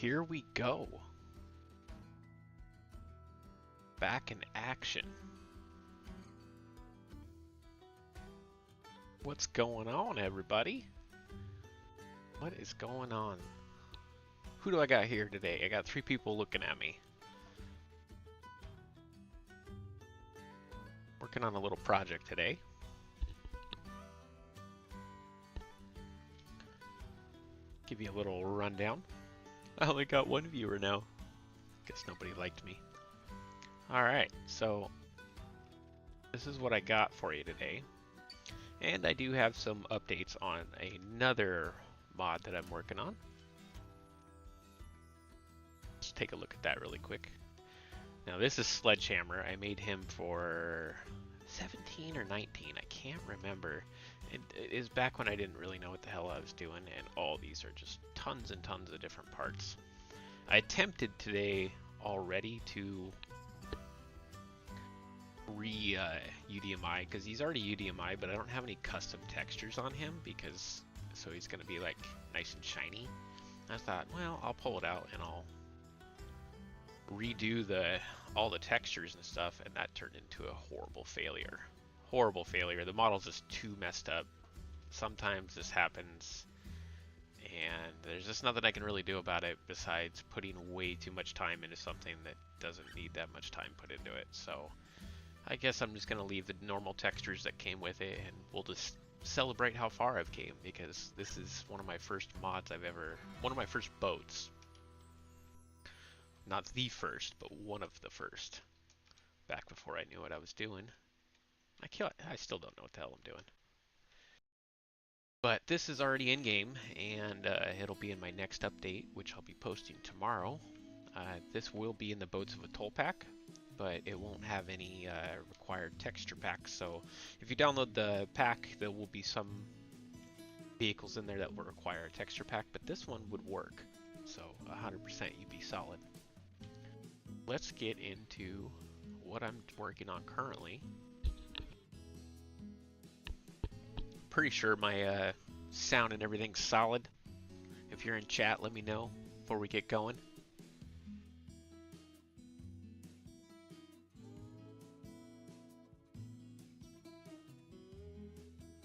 here we go. Back in action. What's going on, everybody? What is going on? Who do I got here today? I got 3 people looking at me. Working on a little project today. Give you a little rundown. I only got 1 viewer now. Guess nobody liked me. Alright, so this is what I got for you today. And I do have some updates on another mod that I'm working on. Let's take a look at that really quick. Now this is Sledgehammer. I made him for 17 or 19. I can't remember. It is back when I didn't really know what the hell I was doing, and all these are just tons and tons of different parts. I attempted today already to UDMI, because he's already UDMI, but I don't have any custom textures on him, because so he's going to be like nice and shiny. I thought, well, I'll pull it out and I'll redo all the textures and stuff, and that turned into a horrible failure. Horrible failure. The model's just too messed up. Sometimes this happens, and there's just nothing I can really do about it besides putting way too much time into something that doesn't need that much time put into it. So I guess I'm just going to leave the normal textures that came with it, and we'll just celebrate how far I've came, because this is one of my first mods one of my first boats. Not the first, but one of the first. Back before I knew what I was doing. I still don't know what the hell I'm doing. But this is already in game, and it'll be in my next update, which I'll be posting tomorrow. This will be in the Boats of Atoll pack, but it won't have any required texture packs. So if you download the pack, there will be some vehicles in there that will require a texture pack, but this one would work. So 100% you'd be solid. Let's get into what I'm working on currently. Pretty sure my sound and everything's solid. If you're in chat, let me know before we get going.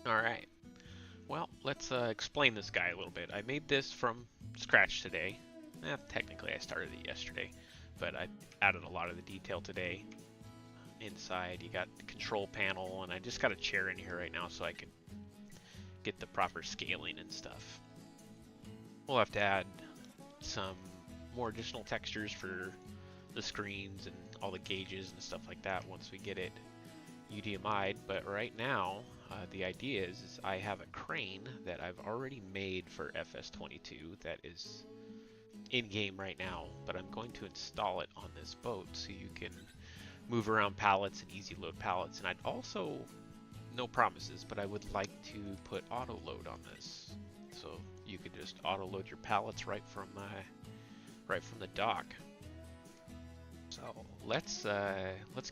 Alright, well, let's explain this guy a little bit. I made this from scratch today. Technically I started it yesterday, but I added a lot of the detail today. Inside you got the control panel, and I just got a chair in here right now so I can get the proper scaling and stuff. We'll have to add some more additional textures for the screens and all the gauges and stuff like that once we get it UDMI'd, but right now the idea is I have a crane that I've already made for FS22 that is in game right now, but I'm going to install it on this boat so you can move around pallets and easy load pallets. And I'd also, no promises, but I would like to put auto load on this, so you could just auto load your pallets right from the dock. So let's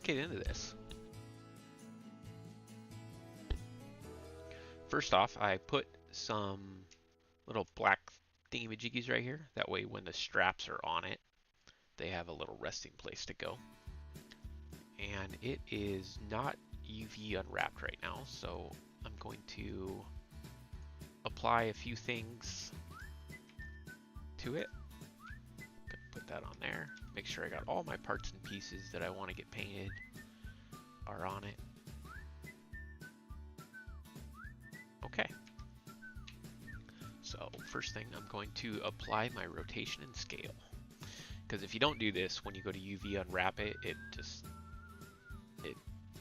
get into this. First off, I put some little black thingamajiggies right here. That way when the straps are on it, they have a little resting place to go. And it is not UV unwrapped right now, so I'm going to apply a few things to it. Gonna put that on there. Make sure I got all my parts and pieces that I want to get painted are on it. Okay. So first thing, I'm going to apply my rotation and scale, because if you don't do this when you go to UV unwrap it, it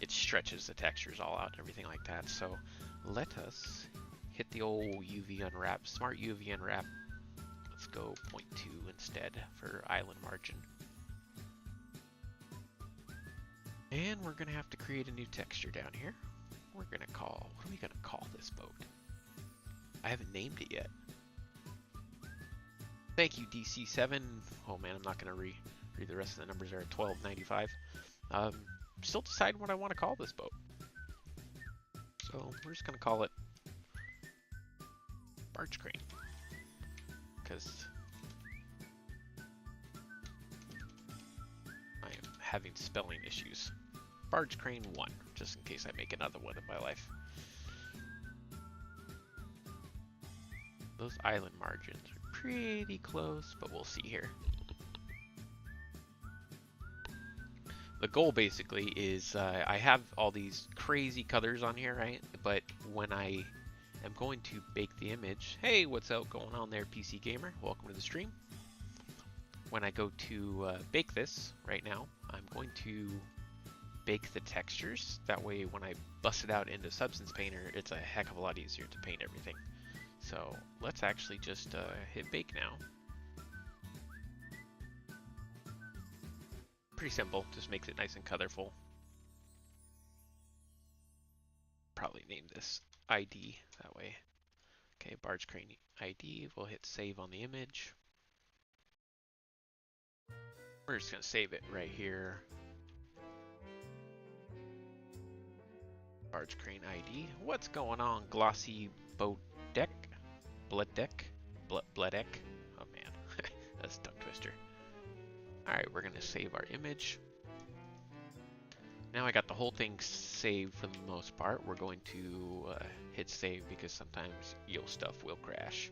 stretches the textures all out and everything like that. So let us hit the old UV unwrap, smart UV unwrap. Let's go 0.2 instead for island margin. And we're gonna have to create a new texture down here. What are we gonna call this boat? I haven't named it yet. Thank you, DC7. Oh man, I'm not gonna read the rest of the numbers there at 1295. Still deciding what I want to call this boat. So we're just gonna call it barge crane, because having spelling issues. Barge Crane 1, just in case I make another one in my life. Those island margins are pretty close, but we'll see here. The goal basically is I have all these crazy colors on here, right? But when I am going to bake the image, hey, what's out going on there, PC Gamer? Welcome to the stream. When I go to bake this right now, I'm going to bake the textures. That way when I bust it out into Substance Painter, it's a heck of a lot easier to paint everything. So let's actually just hit bake now. Pretty simple, just makes it nice and colorful. Probably name this ID that way. Okay, Barge Crane ID, we'll hit save on the image. We're just gonna save it right here. Barge Crane ID. What's going on, Glossy Boat Deck? Blood Deck? Blood Deck? Oh man, that's a tongue twister. Alright, we're gonna save our image. Now I got the whole thing saved for the most part. We're going to hit save because sometimes your stuff will crash.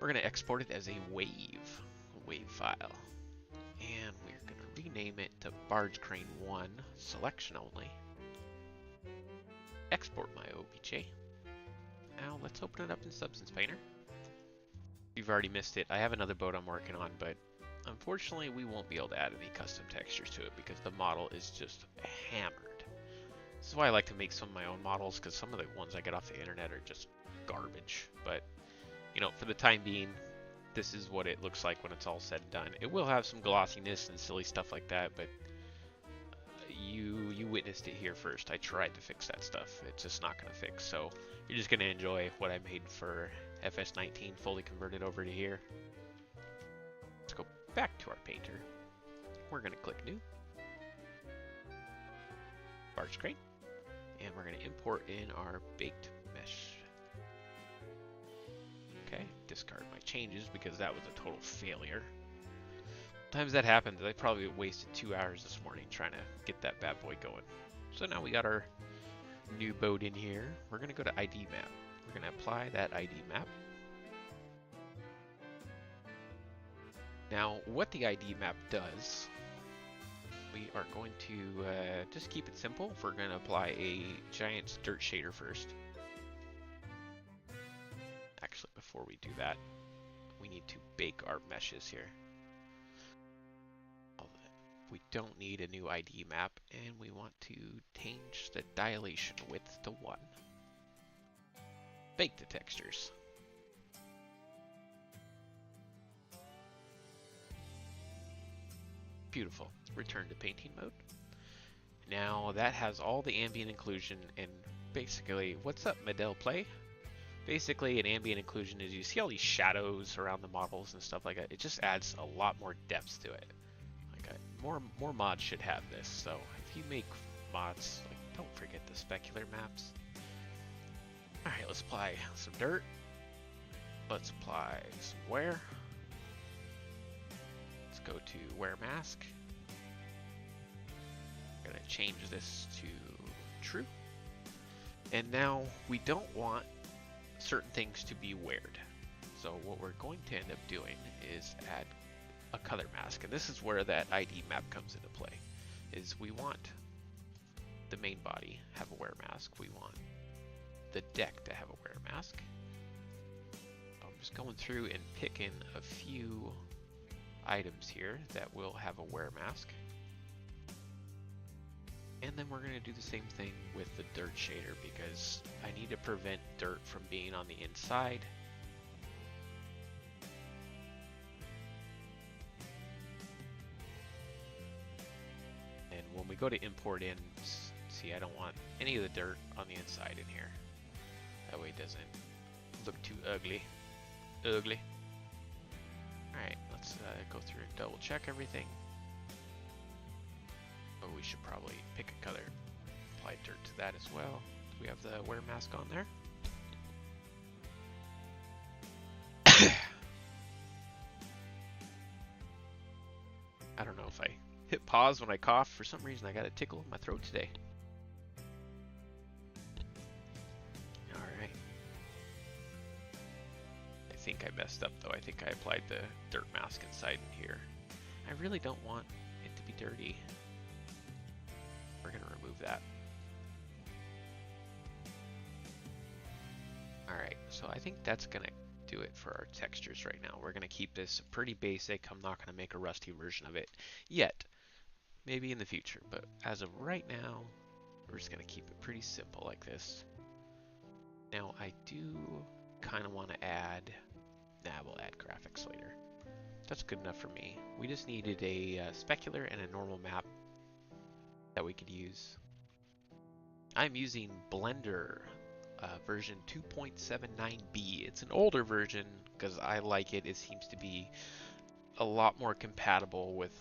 We're gonna export it as a wave file. And we're gonna rename it to Barge Crane 1, selection only. Export my OBJ. Now let's open it up in Substance Painter. If you've already missed it, I have another boat I'm working on, but unfortunately we won't be able to add any custom textures to it because the model is just hammered. This is why I like to make some of my own models, because some of the ones I get off the internet are just garbage. But, you know, for the time being, this is what it looks like when it's all said and done. It will have some glossiness and silly stuff like that, but you witnessed it here first. I tried to fix that stuff. It's just not going to fix. So you're just going to enjoy what I made for FS19 fully converted over to here. Let's go back to our painter. We're going to click New. Barge Crane. And we're going to import in our baked mesh. Okay, discard my changes because that was a total failure. Sometimes that happens. I probably wasted 2 hours this morning trying to get that bad boy going. So now we got our new boat in here. We're going to go to ID map. We're going to apply that ID map. Now, what the ID map does, we are going to just keep it simple. We're going to apply a giant dirt shader first. Actually, before we do that, we need to bake our meshes here. We don't need a new ID map, and we want to change the dilation width to 1. Bake the textures. Beautiful. Return to painting mode. Now that has all the ambient inclusion, and basically, what's up, Medell Play? Basically, an ambient inclusion is you see all these shadows around the models and stuff like that. It just adds a lot more depth to it. More mods should have this, so if you make mods, like, don't forget the specular maps. Alright, let's apply some dirt. Let's apply some wear. Let's go to wear mask. I'm gonna change this to true. And now we don't want certain things to be weird. So what we're going to end up doing is add a color mask, and this is where that ID map comes into play. Is we want the main body have a wear mask, we want the deck to have a wear mask. I'm just going through and picking a few items here that will have a wear mask, and then we're going to do the same thing with the dirt shader because I need to prevent dirt from being on the inside. When we go to import in, see, I don't want any of the dirt on the inside in here. That way it doesn't look too ugly. Alright, let's go through and double check everything. Oh, we should probably pick a color, apply dirt to that as well. Do we have the wear mask on there? I don't know if I hit pause when I cough. For some reason, I got a tickle in my throat today. Alright. I think I messed up, though. I think I applied the dirt mask inside in here. I really don't want it to be dirty. We're going to remove that. Alright, so I think that's going to do it for our textures right now. We're going to keep this pretty basic. I'm not going to make a rusty version of it yet. Maybe in the future, but as of right now, we're just going to keep it pretty simple like this. Now, I do kind of want to add... Nah, we'll add graphics later. That's good enough for me. We just needed a specular and a normal map that we could use. I'm using Blender version 2.79b. It's an older version because I like it. It seems to be a lot more compatible with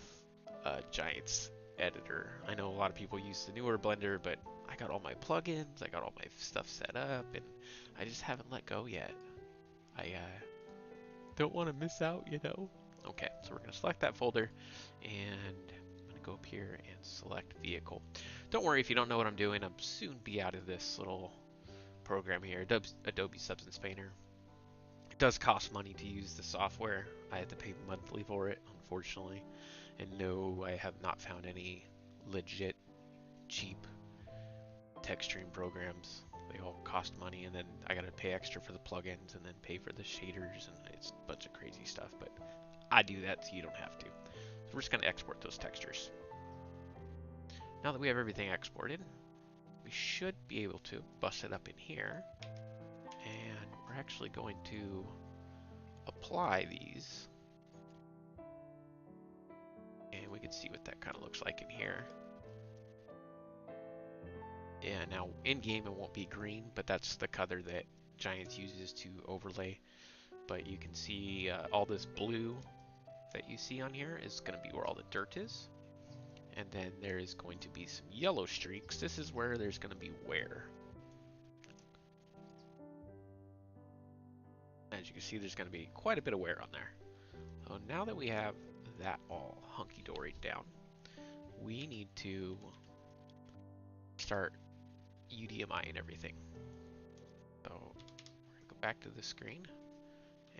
Giant's editor. I know a lot of people use the newer Blender, but I got all my plugins, I got all my stuff set up, and I just haven't let go yet. I don't want to miss out, you know? Okay, so we're going to select that folder, and I'm going to go up here and select vehicle. Don't worry if you don't know what I'm doing. I'll soon be out of this little program here, Adobe Substance Painter. It does cost money to use the software. I had to pay monthly for it, unfortunately. And no, I have not found any legit, cheap texturing programs. They all cost money, and then I gotta pay extra for the plugins, and then pay for the shaders, and it's a bunch of crazy stuff. But I do that so you don't have to. So we're just gonna export those textures. Now that we have everything exported, we should be able to bust it up in here. And we're actually going to apply these. And we can see what that kind of looks like in here. Yeah, now in-game it won't be green, but that's the color that Giants uses to overlay. But you can see all this blue that you see on here is going to be where all the dirt is. And then there is going to be some yellow streaks. This is where there's going to be wear. As you can see, there's going to be quite a bit of wear on there. So now that we have that all hunky-dory down, we need to start UDMIing everything. So we're going to go back to the screen,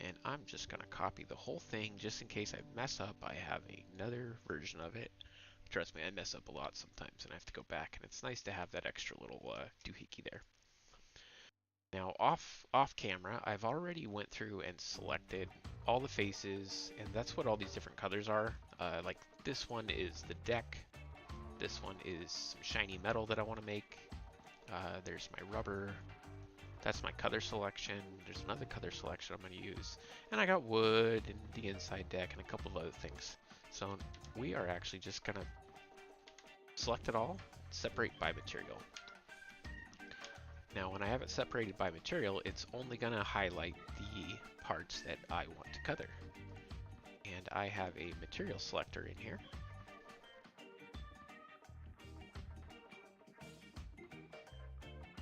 and I'm just going to copy the whole thing just in case I mess up. I have another version of it. Trust me, I mess up a lot sometimes, and I have to go back, and it's nice to have that extra little doohickey there. Now, off camera, I've already went through and selected all the faces, and that's what all these different colors are. Like this one is the deck. This one is some shiny metal that I want to make. There's my rubber. That's my color selection. There's another color selection I'm going to use. And I got wood and the inside deck and a couple of other things. So we are actually just going to select it all, separate by material. Now when I have it separated by material, it's only going to highlight the parts that I want to color. And I have a material selector in here.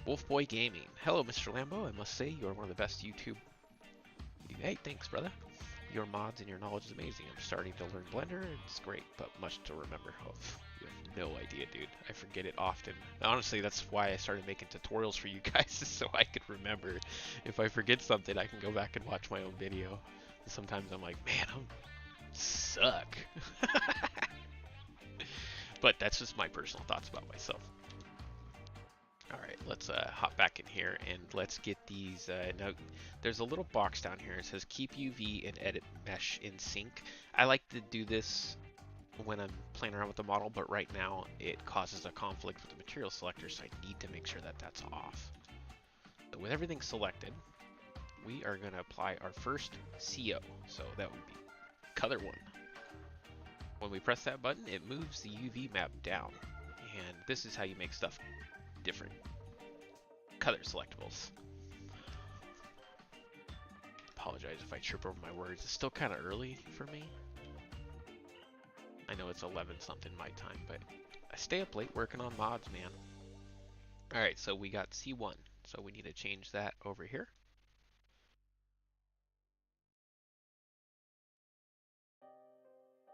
Wolfboy Gaming. Hello, Mr. Lambo. I must say you are one of the best YouTube. Hey, thanks, brother. Your mods and your knowledge is amazing. I'm starting to learn Blender. It's great, but much to remember. Oh, you have no idea, dude. I forget it often. Honestly, that's why I started making tutorials for you guys, so I could remember. If I forget something, I can go back and watch my own video. Sometimes I'm like, man, I suck. But that's just my personal thoughts about myself. Alright, let's hop back in here and let's get these. Now, there's a little box down here. It says keep UV and edit mesh in sync. I like to do this when I'm playing around with the model, but right now it causes a conflict with the material selector, so I need to make sure that that's off. So with everything selected, we are going to apply our first CO. So that would be color 1. When we press that button, it moves the UV map down. And this is how you make stuff different. Color selectables. Apologize if I trip over my words. It's still kind of early for me. I know it's 11 something my time, but I stay up late working on mods, man. Alright, so we got C1. So we need to change that over here.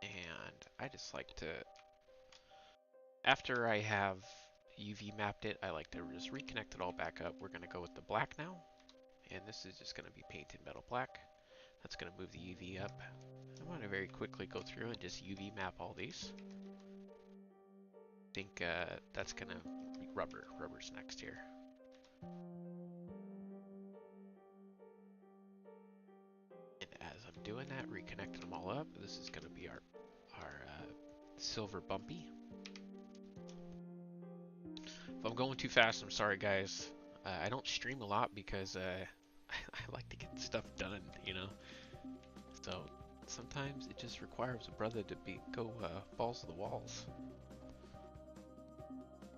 And I just like to After I have UV mapped it, I like to just reconnect it all back up. We're going to go with the black now, and this is just going to be painted metal black. That's going to move the UV up. I'm going to very quickly go through and just UV map all these. I think that's going to be rubber. Rubber's next here. And as I'm doing that, reconnecting them all up, this is going to be our silver bumpy. If I'm going too fast, I'm sorry, guys. I don't stream a lot because I like to get stuff done, you know. So sometimes it just requires a brother to go balls to the walls.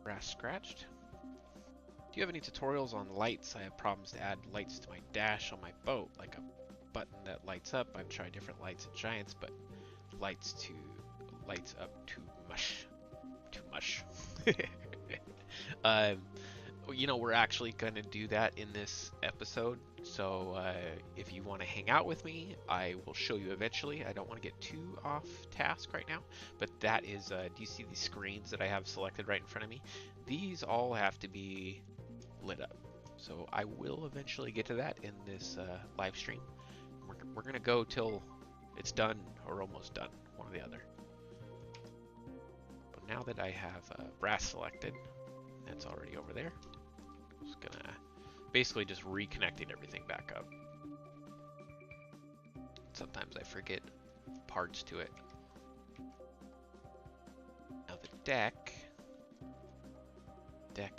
Brass scratched. Do you have any tutorials on lights? I have problems to add lights to my dash on my boat, like a button that lights up. I've tried different lights at Giants, but lights up too much. Too much. You know, we're actually going to do that in this episode. So if you want to hang out with me, I will show you eventually. I don't want to get too off task right now, but that is, do you see these screens that I have selected right in front of me? These all have to be lit up. So I will eventually get to that in this live stream. We're going to go till it's done or almost done, one or the other. But now that I have brass selected, that's already over there. Just gonna basically just reconnecting everything back up. Sometimes I forget parts to it. Now the deck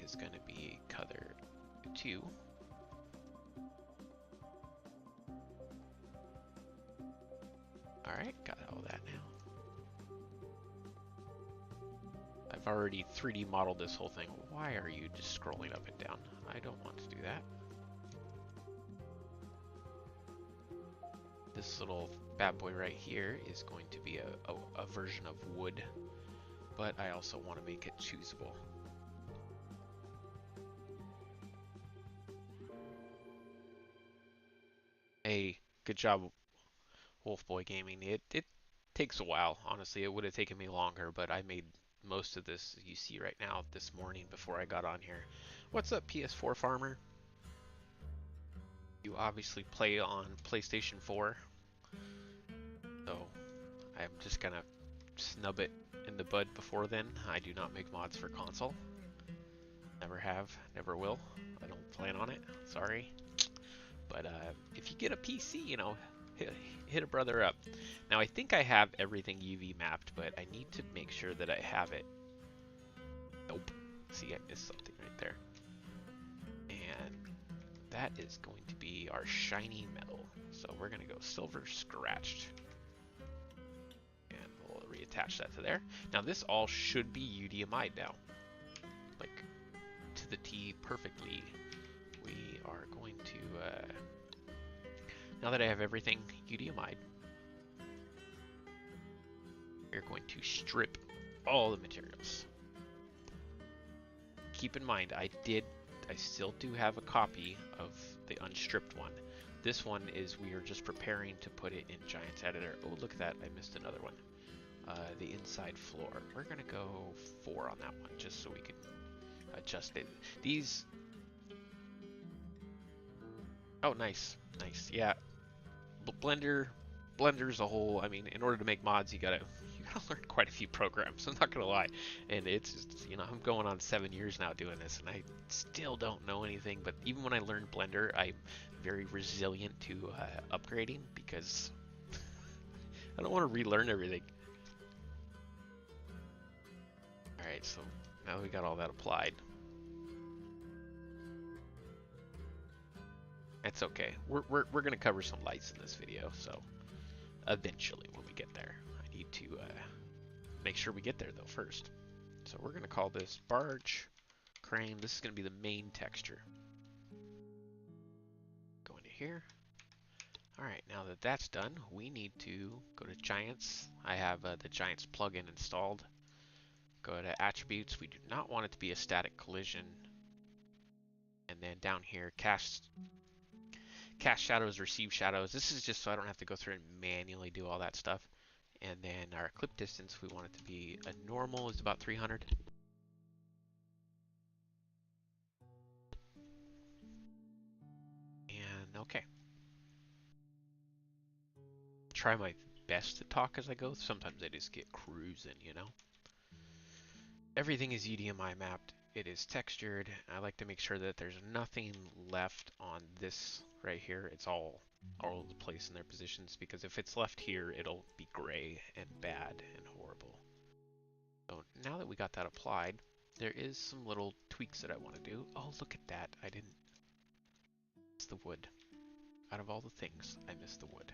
is gonna be color 2. Alright, got all that now. I've already 3D modeled this whole thing. Why are you just scrolling up and down? I don't want to do that. This little bad boy right here is going to be a version of wood, but I also want to make it choosable. Hey, good job, Wolfboy Gaming. It takes a while, honestly. It would have taken me longer, but I made most of this you see right now this morning before I got on here. What's up, PS4 Farmer? You obviously play on PlayStation 4, so I'm just gonna snub it in the bud before then. I do not make mods for console. Never have, never will. I don't plan on it, sorry. But if you get a PC, you know, hit a brother up. Now I think I have everything UV mapped, but I need to make sure that I have it. Nope. See, I missed something right there. And that is going to be our shiny metal. So we're going to go silver scratched. And we'll reattach that to there. Now this all should be UDMI'd now. Like, to the T perfectly. We are going to, now that I have everything UDMI'd, we're going to strip all the materials. Keep in mind, I still do have a copy of the unstripped one. This one is, we are just preparing to put it in Giants Editor. Oh, look at that, I missed another one. The inside floor. We're gonna go 4 on that one, just so we can adjust it. These, oh, nice, nice, yeah. Blender's a whole, I mean, in order to make mods, you gotta learn quite a few programs, I'm not gonna lie. And it's just, you know, I'm going on 7 years now doing this, and I still don't know anything. But even when I learned Blender, I'm very resilient to upgrading, because I don't want to relearn everything. Alright, so now we got all that applied. It's okay. We're gonna cover some lights in this video, so eventually when we get there. I need to make sure we get there though first. So we're gonna call this barge crane. This is gonna be the main texture. Go into here. Alright, now that that's done, we need to go to Giants. I have the Giants plugin installed. Go to attributes. We do not want it to be a static collision. And then down here, cast shadows, receive shadows. This is just so I don't have to go through and manually do all that stuff. And then our clip distance, we want it to be a normal is about 300. Okay. Try my best to talk as I go. Sometimes I just get cruising, you know? Everything is UDMI mapped. It is textured. I like to make sure that there's nothing left on this right here. It's all over the place in their positions, because if it's left here, it'll be gray and bad and horrible. So now that we got that applied, there is some little tweaks that I want to do. Oh, look at that. I didn't miss the wood. Out of all the things, I missed the wood.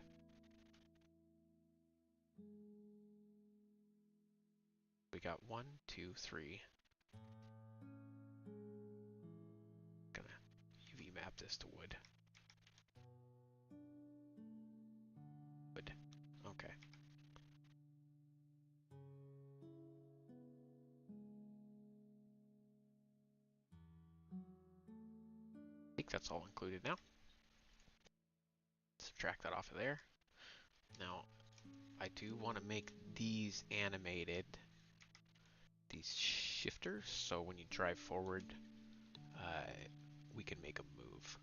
We got 1, 2, 3. Gonna UV map this to wood. Wood. Okay. I think that's all included now. Subtract that off of there. Now, I do want to make these animated, these shifters, so when you drive forward, we can make them move.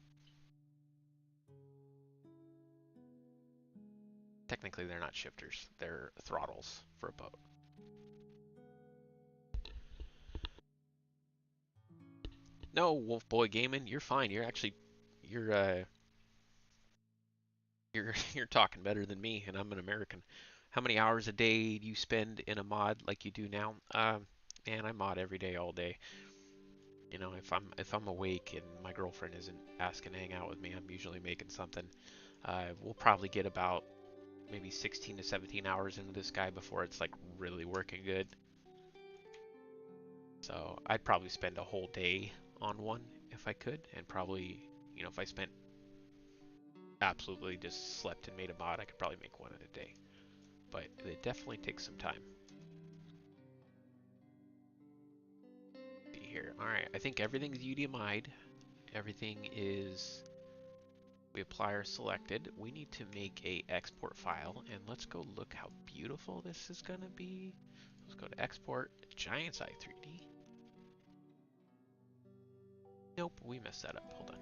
Technically, they're not shifters. They're throttles for a boat. No, Wolf Boy Gaming, you're fine. You're actually, you're you're talking better than me, and I'm an American. How many hours a day do you spend in a mod like you do now? Man, I mod every day, all day. You know, if I'm awake and my girlfriend isn't asking to hang out with me, I'm usually making something. We'll probably get about maybe 16 to 17 hours into this guy before it's like really working good. So I'd probably spend a whole day on one if I could, and probably, you know, if I spent absolutely just slept and made a mod, I could probably make one in a day. But it definitely takes some time. See here. All right, I think everything's UDMI'd. Everything is, we apply our selected. We need to make a export file, and let's go look how beautiful this is gonna be. Let's go to export, Giant's Eye 3D. Nope, we messed that up. Hold on.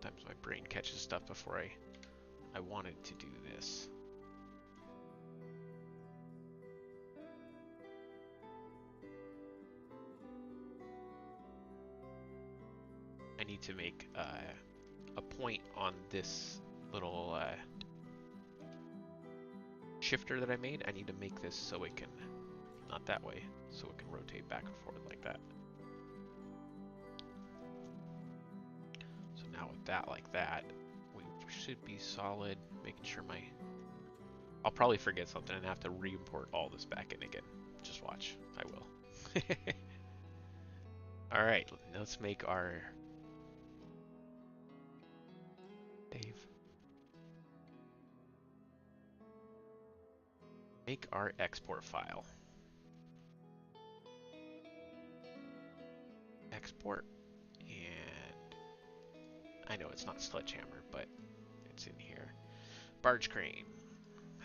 Sometimes my brain catches stuff before I wanted to do this. I need to make a point on this little shifter that I made. I need to make this so it can, not that way, so it can rotate back and forth like that. So now with that like that, we should be solid. Making sure I'll probably forget something and have to re-import all this back in again. Just watch, I will. All right, let's make our Dave. Make our export file. Export, and I know it's not Sledgehammer, but it's in here. Barge crane.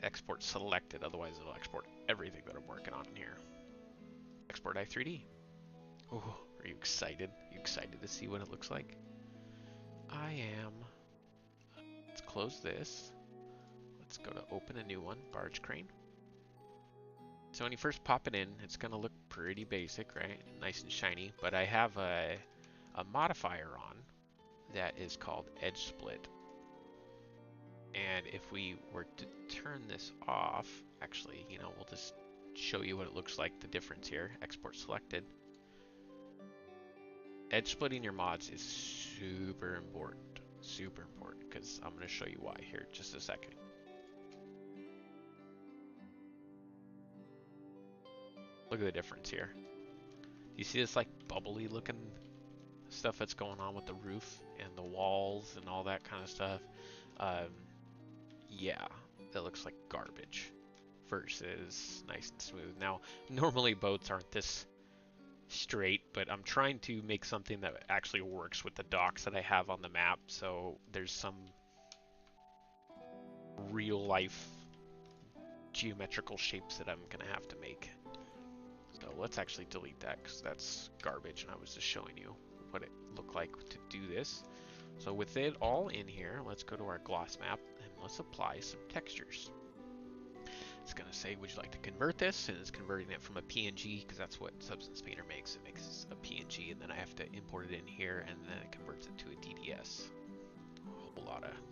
Export selected, otherwise it'll export everything that I'm working on in here. Export i3D. Oh, are you excited? You excited to see what it looks like? I am. Let's close this. Let's go to open a new one, barge crane. So when you first pop it in, it's gonna look pretty basic, right? Nice and shiny, but I have a modifier on that is called edge split. And if we were to turn this off, actually, you know, we'll just show you what it looks like, the difference here. Export selected. Edge splitting your mods is super important, because I'm going to show you why here in just a second. Look at the difference here. You see this like bubbly looking stuff that's going on with the roof and the walls and all that kind of stuff? Yeah, that looks like garbage versus nice and smooth. Now, normally boats aren't this straight, but I'm trying to make something that actually works with the docks that I have on the map, so there's some real life geometrical shapes that I'm gonna have to make. So let's actually delete that because that's garbage and I was just showing you what it looked like to do this. So with it all in here, let's go to our gloss map and let's apply some textures. It's going to say, would you like to convert this? And it's converting it from a PNG because that's what Substance Painter makes. It makes a PNG and then I have to import it in here and then it converts it to a DDS. A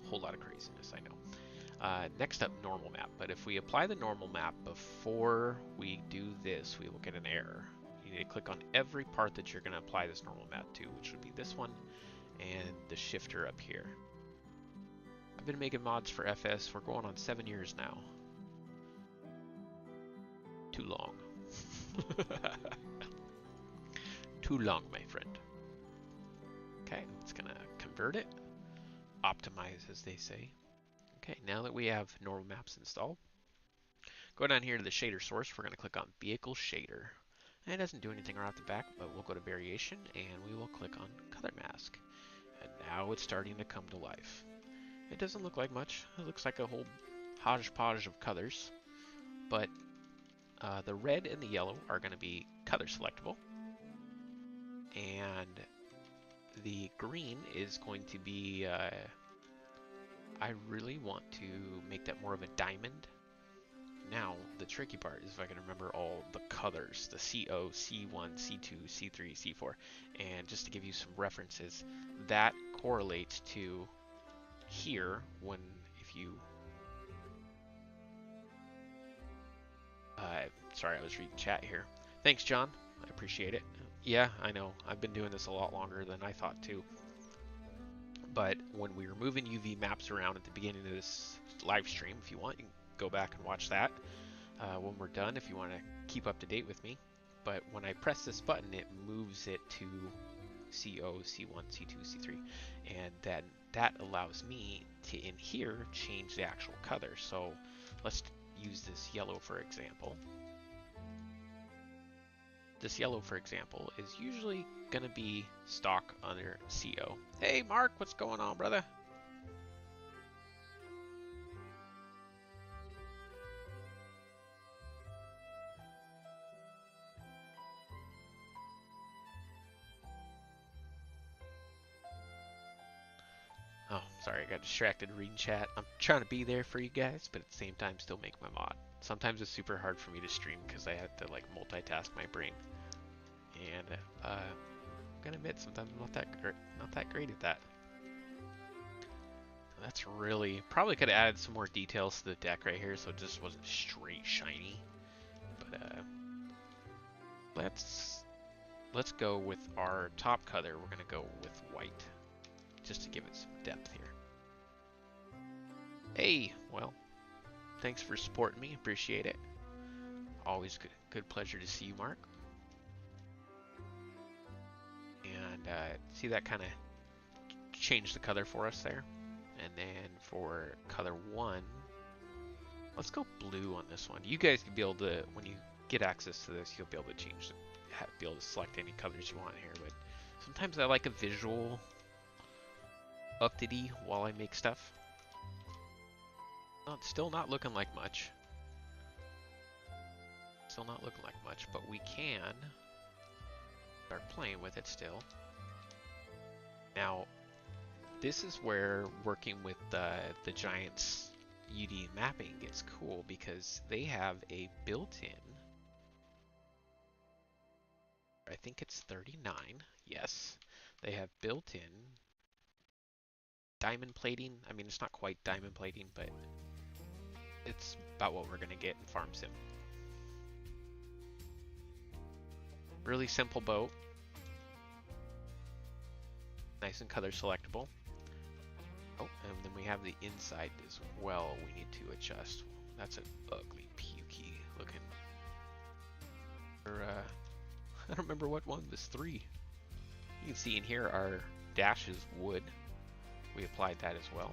whole lot of craziness, I know. Next up, normal map. But if we apply the normal map before we do this, we will get an error. You need to click on every part that you're going to apply this normal map to, which would be this one and the shifter up here. I've been making mods for FS. We're going on 7 years now. Too long. Too long, my friend. Okay, it's going to convert it. Optimize, as they say. Okay, now that we have normal maps installed, go down here to the shader source. We're going to click on Vehicle Shader. And it doesn't do anything right off the back, but we'll go to Variation and we will click on Color Mask. And now it's starting to come to life. It doesn't look like much. It looks like a whole hodgepodge of colors. But the red and the yellow are going to be color selectable. And the green is going to be... I really want to make that more of a diamond. Now, the tricky part is if I can remember all the colors, the CO, C1, C2, C3, C4. And just to give you some references, that correlates to here when if you... sorry, I was reading chat here. Thanks, John. I appreciate it. Yeah, I know. I've been doing this a lot longer than I thought, too. But when we were moving UV maps around at the beginning of this live stream, if you want, you can go back and watch that when we're done if you want to keep up to date with me. But when I press this button, it moves it to CO, C1, C2, C3. And then that allows me to, in here, change the actual color. So let's use this yellow, for example. This yellow, for example, is usually going to be stock under CO. Hey, Mark, what's going on, brother? Oh, sorry, I got distracted reading chat. I'm trying to be there for you guys, but at the same time still make my mod. Sometimes it's super hard for me to stream because I have to like multitask my brain. And I'm gonna admit sometimes I'm not that great at that. That's really probably could have added some more details to the deck right here so it just wasn't straight shiny. But let's go with our top color. We're gonna go with white, just to give it some depth here. Hey, well, thanks for supporting me. Appreciate it. Always good pleasure to see you, Mark. And see that kind of changed the color for us there. And then for color 1, let's go blue on this one. You guys can be able to, when you get access to this, you'll be able to change, be able to select any colors you want here. But sometimes I like a visual update while I make stuff. Still not looking like much. Still not looking like much, but we can start playing with it still. Now, this is where working with the Giants UD mapping gets cool because they have a built-in, I think it's 39, yes, they have built-in diamond plating. I mean, it's not quite diamond plating, but it's about what we're going to get in Farm Sim. Really simple boat. Nice and color selectable. Oh, and then we have the inside as well we need to adjust. That's an ugly pukey looking. I don't remember what one was 3. You can see in here our dash is wood. We applied that as well.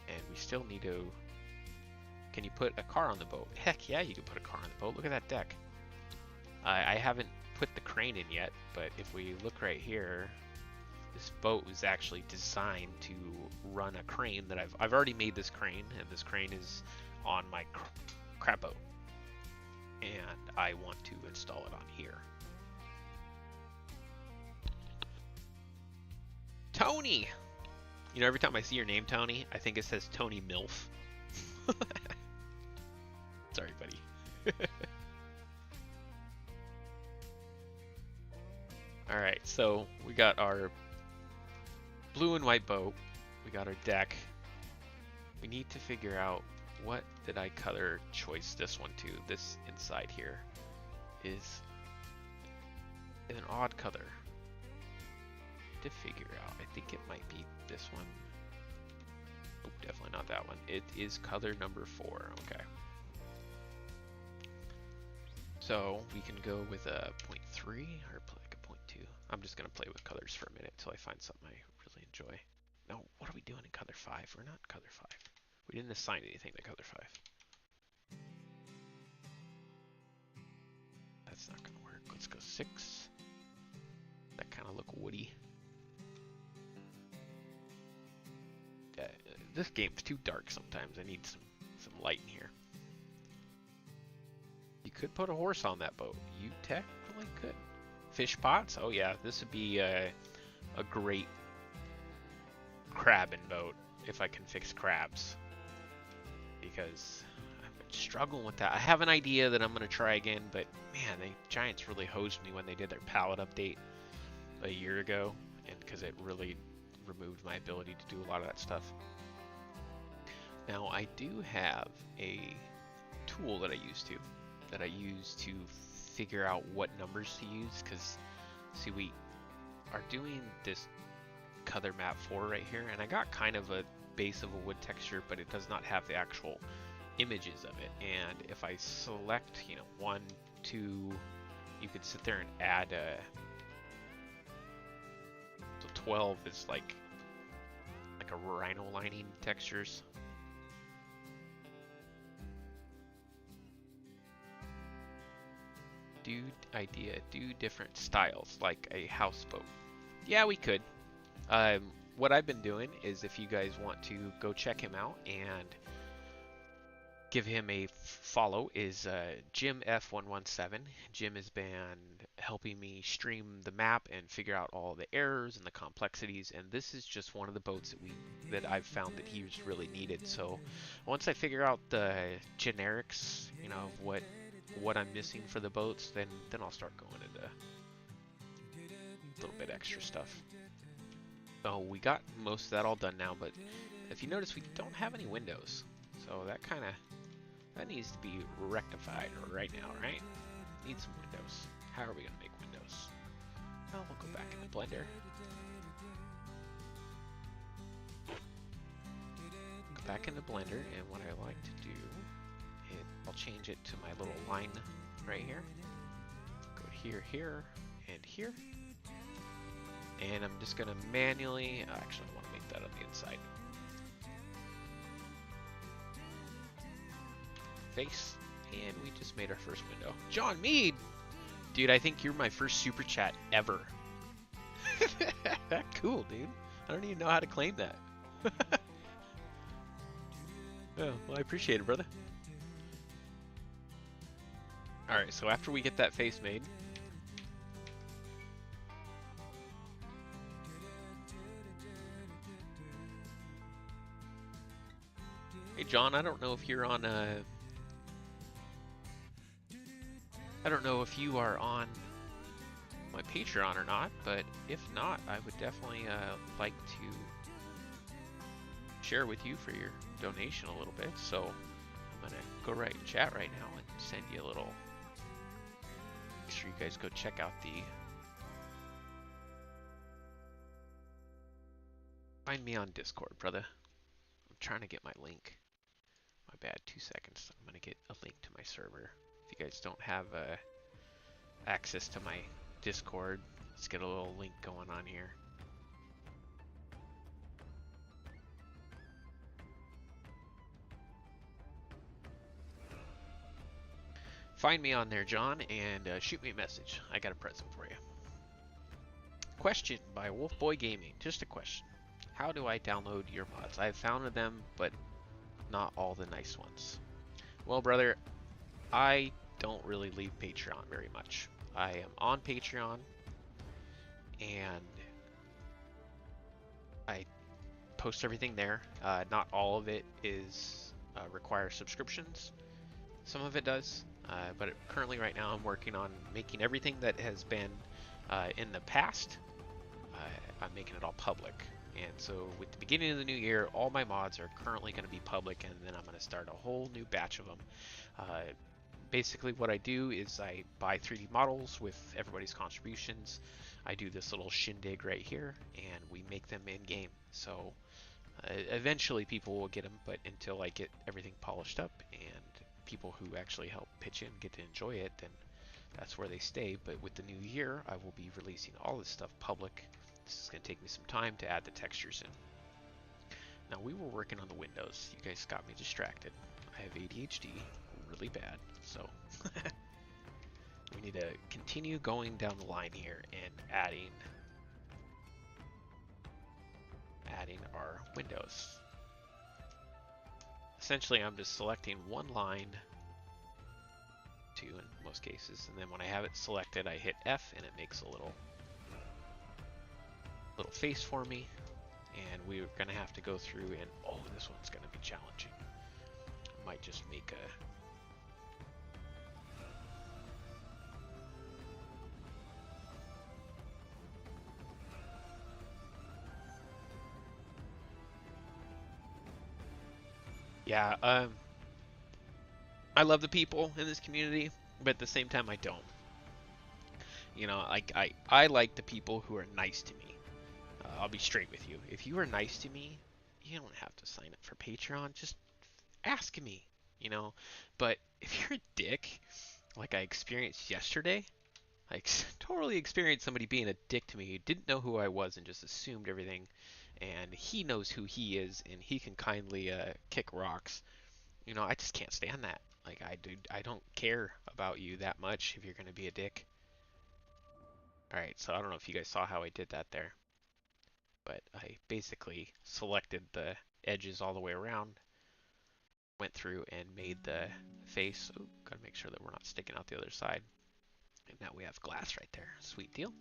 And we still need to... Can you put a car on the boat? Heck yeah, you can put a car on the boat. Look at that deck. I haven't put the crane in yet, but if we look right here, this boat was actually designed to run a crane that I've already made this crane, and this crane is on my crab boat. and I want to install it on here. Tony! You know, every time I see your name, Tony, I think it says Tony Milf. Sorry, buddy. Alright, so we got our blue and white boat. We got our deck. We need to figure out what did I color choice this one to. This inside here is an odd color to figure out. I think it might be this one. Oh, definitely not that one. It is color number 4. Okay. So we can go with a 0.3 or like a 0.2. I'm just gonna play with colors for a minute until I find something I really enjoy. No, what are we doing in color 5? We're not in color 5. We didn't assign anything to color 5. That's not gonna work. Let's go 6. That kind of look woody. This game's too dark sometimes. I need some light in here. You could put a horse on that boat. You technically could. Fish pots? Oh yeah, this would be a great crabbing boat if I can fix crabs. Because I've been struggling with that. I have an idea that I'm going to try again, but man, the Giants really hosed me when they did their palette update a year ago, and because it really removed my ability to do a lot of that stuff. Now I do have a tool that I use to figure out what numbers to use, because see, we are doing this color map 4 right here, and I got kind of a base of a wood texture, but it does not have the actual images of it. And if I select, you know, 1, 2, you could sit there and add so 12 is like a rhino lining textures. Do different styles like a houseboat. Yeah, we could. What I've been doing is, if you guys want to go check him out and give him a follow, is Jim F117. Jim has been helping me stream the map and figure out all the errors and the complexities, and this is just one of the boats that I've found that he's really needed. So once I figure out the generics, you know, of what I'm missing for the boats, then I'll start going into a little bit extra stuff. So we got most of that all done now, but if you notice, we don't have any windows. So that needs to be rectified right now, right? Need some windows. How are we gonna make windows? Well, we'll go back in the blender. Go back in the blender, and what I like to do is I'll change it to my little line right here. Go here, here, and here. And I'm just gonna manually, actually I want to make that on the inside. Face, and we just made our first window. John Mead! Dude, I think you're my first super chat ever. Cool, dude. I don't even know how to claim that. Oh, well, I appreciate it, brother. Alright, so after we get that face made, hey John, I don't know if you're on I don't know if you are on my Patreon or not, but if not, I would definitely like to share with you for your donation a little bit. So I'm gonna go right in chat right now and send you a little. Make sure you guys go check out the. Find me on Discord, brother. I'm trying to get my link. My bad, 2 seconds. I'm gonna get a link to my server. If you guys don't have access to my Discord, let's get a little link going on here. Find me on there, John, and shoot me a message. I got a present for you. Question by Wolfboy Gaming. Just a question. How do I download your mods? I've found them, but not all the nice ones. Well, brother, I don't really leave Patreon very much. I am on Patreon, and I post everything there. Not all of it is requires subscriptions. Some of it does, but currently right now I'm working on making everything that has been in the past. I'm making it all public. And so with the beginning of the new year, all my mods are currently going to be public, and then I'm going to start a whole new batch of them. Basically what I do is I buy 3D models with everybody's contributions. I do this little shindig right here, and we make them in-game. So eventually people will get them, but until I get everything polished up and people who actually help pitch in get to enjoy it, then that's where they stay. But with the new year, I will be releasing all this stuff public. This is going to take me some time to add the textures in. Now, we were working on the windows. You guys got me distracted. I have ADHD really bad, so we need to continue going down the line here and adding our windows. Essentially, I'm just selecting one line, two in most cases, and then when I have it selected, I hit F and it makes a little face for me. And we're gonna have to go through and, oh, this one's gonna be challenging. I might just make a I love the people in this community, but at the same time I don't. You know, I like the people who are nice to me. I'll be straight with you. If you are nice to me, you don't have to sign up for Patreon. Just ask me, you know. But if you're a dick, like I experienced yesterday, I totally experienced somebody being a dick to me who didn't know who I was and just assumed everything. And he knows who he is, and he can kindly kick rocks. You know, I just can't stand that. Like, I don't care about you that much if you're gonna be a dick. Alright, so I don't know if you guys saw how I did that there. But I basically selected the edges all the way around, went through and made the face. Oh, gotta make sure that we're not sticking out the other side. And now we have glass right there. Sweet deal.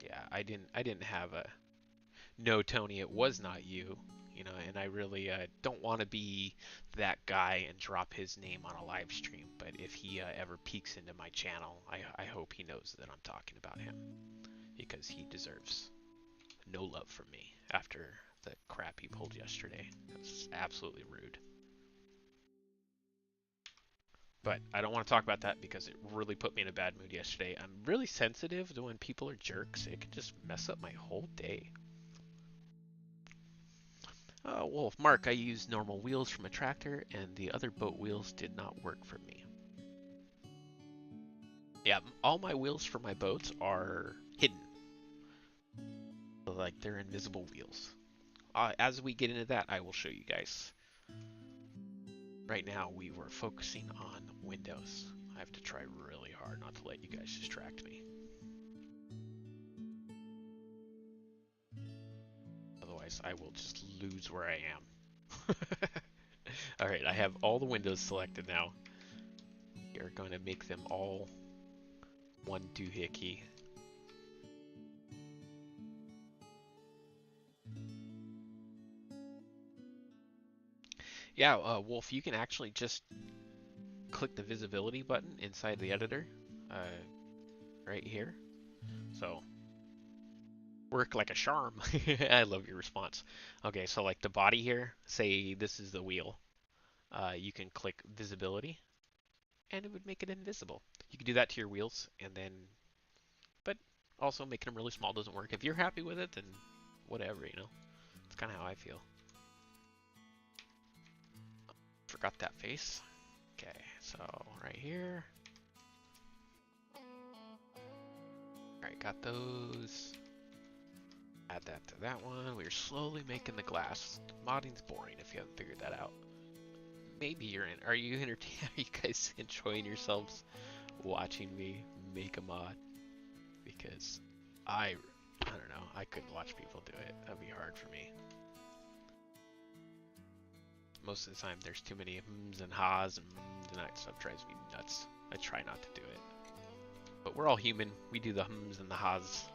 Yeah, I didn't have a no, Tony, it was not you. You know, and I really don't want to be that guy and drop his name on a live stream. But if he ever peeks into my channel, I hope he knows that I'm talking about him, because he deserves no love from me after the crap he pulled yesterday. It was absolutely rude. But I don't want to talk about that because it really put me in a bad mood yesterday. I'm really sensitive to when people are jerks. It can just mess up my whole day. Well, Mark, I used normal wheels from a tractor, and the other boat wheels did not work for me. Yeah, all my wheels for my boats are hidden. So, like, they're invisible wheels. As we get into that, I will show you guys. Right now, we were focusing on windows. I have to try really hard not to let you guys distract me. Otherwise, I will just lose where I am. Alright, I have all the windows selected now. We're going to make them all one doohickey. Yeah, Wolf, you can actually just click the visibility button inside the editor, right here. So, work like a charm. I love your response. Okay, so like the body here, say this is the wheel. You can click visibility, and it would make it invisible. You can do that to your wheels, and then, but also making them really small doesn't work. If you're happy with it, then whatever, you know. It's kind of how I feel. Forgot that face. Okay, so right here. Alright, got those. Add that to that one. We're slowly making the glass. Modding's boring if you haven't figured that out. Maybe you're in. Are you entertained? Are you guys enjoying yourselves watching me make a mod? Because I don't know. I couldn't watch people do it. That'd be hard for me. most of the time there's too many hms and ha's and and that stuff drives me nuts. I try not to do it. But we're all human. We do the hms and the ha's.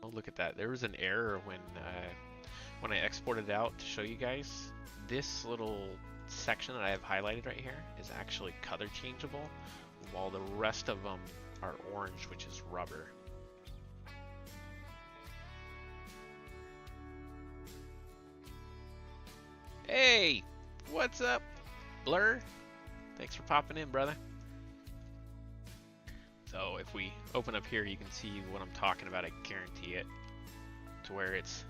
Oh, look at that. There was an error when I exported it out to show you guys. This little section that I have highlighted right here is actually color changeable, while the rest of them are orange, which is rubber. Hey, what's up, Blur? Thanks for popping in, brother. So if we open up here, you can see what I'm talking about. I guarantee it, to where it's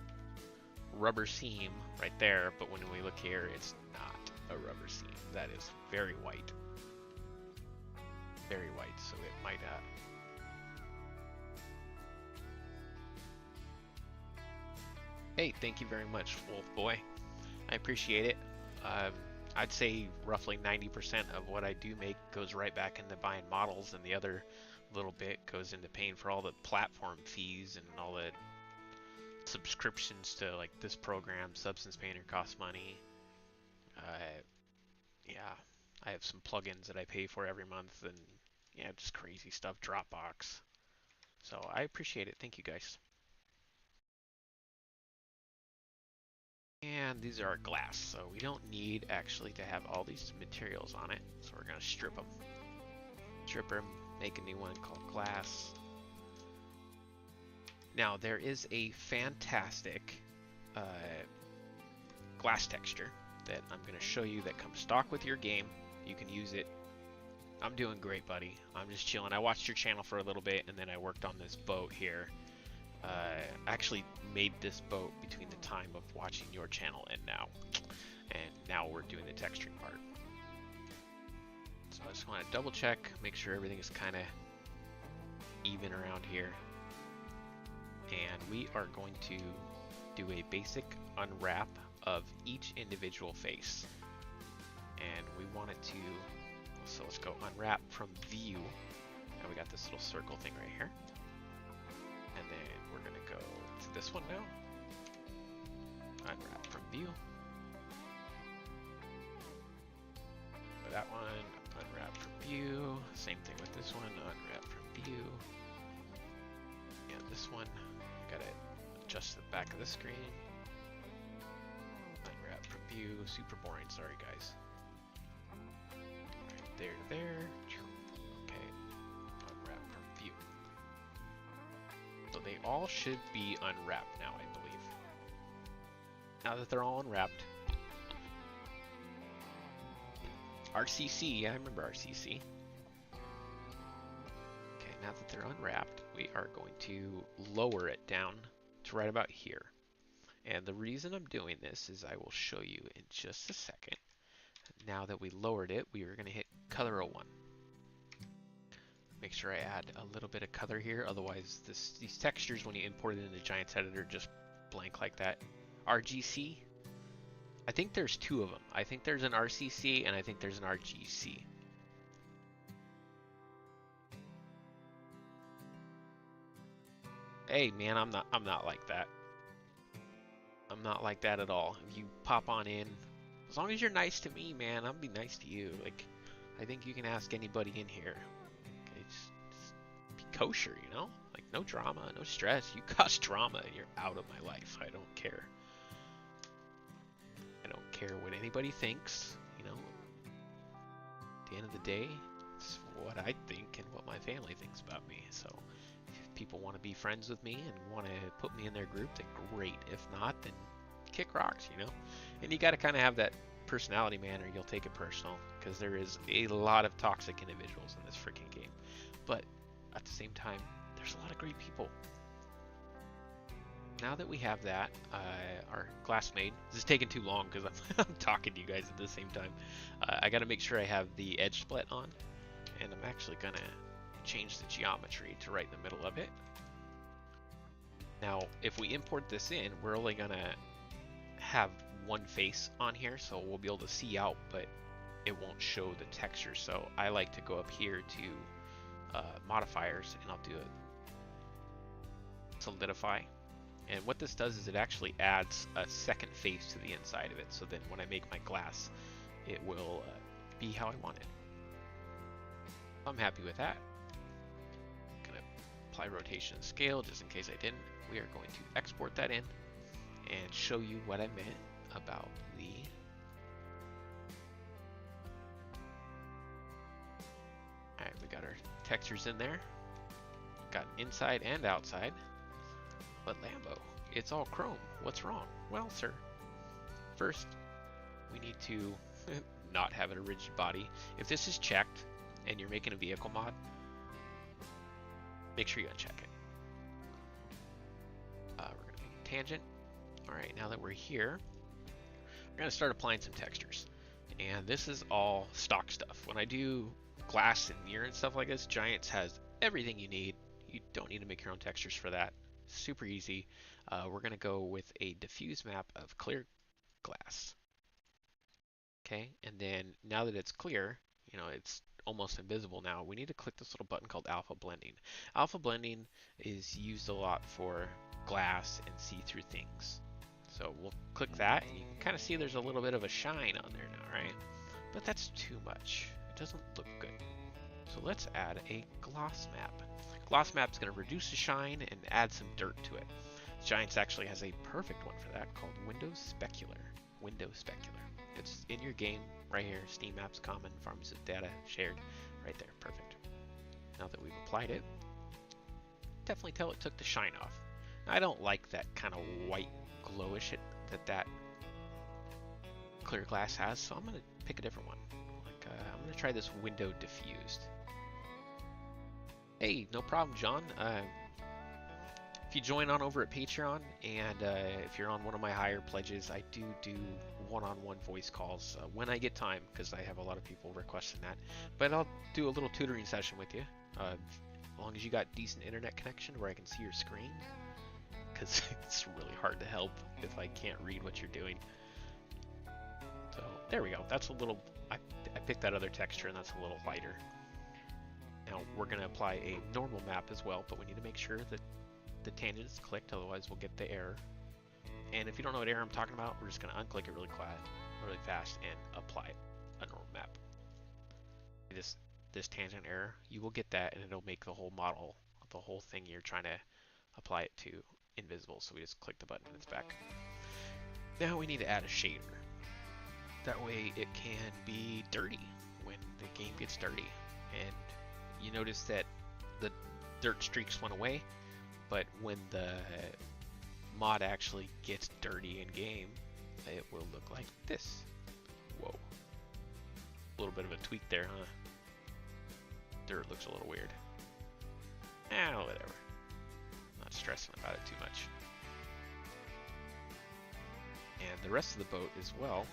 rubber seam right there, but when we look here, it's not a rubber seam. That is very white. Very white, so it might Hey, thank you very much, Wolf Boy. I appreciate it. I'd say roughly 90% of what I do make goes right back into buying models, and the other little bit goes into paying for all the platform fees and all the subscriptions to like this program. Substance Painter costs money. Yeah, I have some plugins that I pay for every month, and yeah, just crazy stuff. Dropbox. So I appreciate it. Thank you guys. And these are our glass, so we don't need actually to have all these materials on it. So we're gonna strip them. Strip them, make a new one called glass. Now there is a fantastic glass texture that I'm gonna show you that comes stock with your game. You can use it. I'm doing great, buddy. I'm just chilling. I watched your channel for a little bit, and then I worked on this boat here. I actually made this boat between the time of watching your channel and now we're doing the texturing part. So I just want to double check, make sure everything is kind of even around here. And we are going to do a basic unwrap of each individual face. And we want it to, so let's go unwrap from view. And we got this little circle thing right here. And then we're gonna go to this one now. Unwrap from view. For that one, unwrap from view. Same thing with this one, unwrap from view. And this one, gotta adjust the back of the screen. Unwrap from view. Super boring, sorry guys. Right there to there. Okay. Unwrap from view. So they all should be unwrapped now, I believe. Now that they're all unwrapped. RCC, I remember RCC. Okay, now that they're unwrapped, we are going to lower it down to right about here. And the reason I'm doing this is I will show you in just a second. Now that we lowered it, we are going to hit color 01. Make sure I add a little bit of color here, otherwise these textures when you import it into Giants Editor just blank like that. RGC, I think there's two of them. I think there's an RCC and I think there's an RGC. Hey man, I'm not like that. I'm not like that at all. If you pop on in, as long as you're nice to me, man, I'll be nice to you. Like, I think you can ask anybody in here. Okay, just be kosher, you know? Like, no drama, no stress. You cause drama and you're out of my life. I don't care. I don't care what anybody thinks, you know? At the end of the day, it's what I think and what my family thinks about me. So, if people want to be friends with me and want to put me in their group, then great. If not, then kick rocks, you know? And you got to kind of have that personality, man, or you'll take it personal, because there is a lot of toxic individuals in this freaking game. But at the same time, there's a lot of great people. Now that we have that, our glass made, this is taking too long because I'm talking to you guys at the same time. I got to make sure I have the edge split on, and I'm actually going to change the geometry to right in the middle of it. Now, if we import this in, we're only going to have one face on here, so we'll be able to see out, but it won't show the texture. So I like to go up here to modifiers, and I'll do a solidify, And what this does is it actually adds a second face to the inside of it. So then when I make my glass, it will be how I want it. I'm happy with that. I'm gonna apply rotation and scale just in case I didn't. We are going to export that in and show you what I meant about the Alright, we got our textures in there. Got inside and outside. But Lambo, it's all chrome. What's wrong? Well, sir, first we need to not have it a rigid body. If this is checked and you're making a vehicle mod, make sure you uncheck it. We're going to make a tangent. Alright, now that we're here, we're going to start applying some textures. And this is all stock stuff. When I do glass and mirror and stuff like this, Giants has everything you need. You don't need to make your own textures for that. Super easy. We're going to go with a diffuse map of clear glass. Okay, and then now that it's clear, you know, it's almost invisible now, we need to click this little button called alpha blending. Alpha blending is used a lot for glass and see-through things. So we'll click that, and you can kind of see there's a little bit of a shine on there now, right? But that's too much. It doesn't look good. So let's add a gloss map. Gloss map is going to reduce the shine and add some dirt to it. Giants actually has a perfect one for that called Window Specular. Window Specular. It's in your game right here. Steam Apps Common, Farms Data Shared, right there. Perfect. Now that we've applied it, definitely tell it took the shine off. Now, I don't like that kind of white glowish that clear glass has, so I'm going to pick a different one. Like I'm going to try this Window Diffused. Hey, no problem, John. If you join on over at Patreon, and if you're on one of my higher pledges, I do one-on-one voice calls when I get time, because I have a lot of people requesting that. But I'll do a little tutoring session with you, as long as you got decent internet connection where I can see your screen, because it's really hard to help if I can't read what you're doing. So there we go. That's a little. I picked that other texture, and that's a little lighter. Now we're going to apply a normal map as well, but we need to make sure that the tangent is clicked, otherwise we'll get the error. And if you don't know what error I'm talking about, we're just going to unclick it really fast and apply a normal map. This tangent error, you will get that, and it'll make the whole model, the whole thing you're trying to apply it to, invisible. So we just click the button and it's back. Now we need to add a shader. That way it can be dirty when the game gets dirty. And you notice that the dirt streaks went away, but when the mod actually gets dirty in game, it will look like this. Whoa. A little bit of a tweak there, huh? Dirt looks a little weird. Whatever. Not stressing about it too much. And the rest of the boat as well.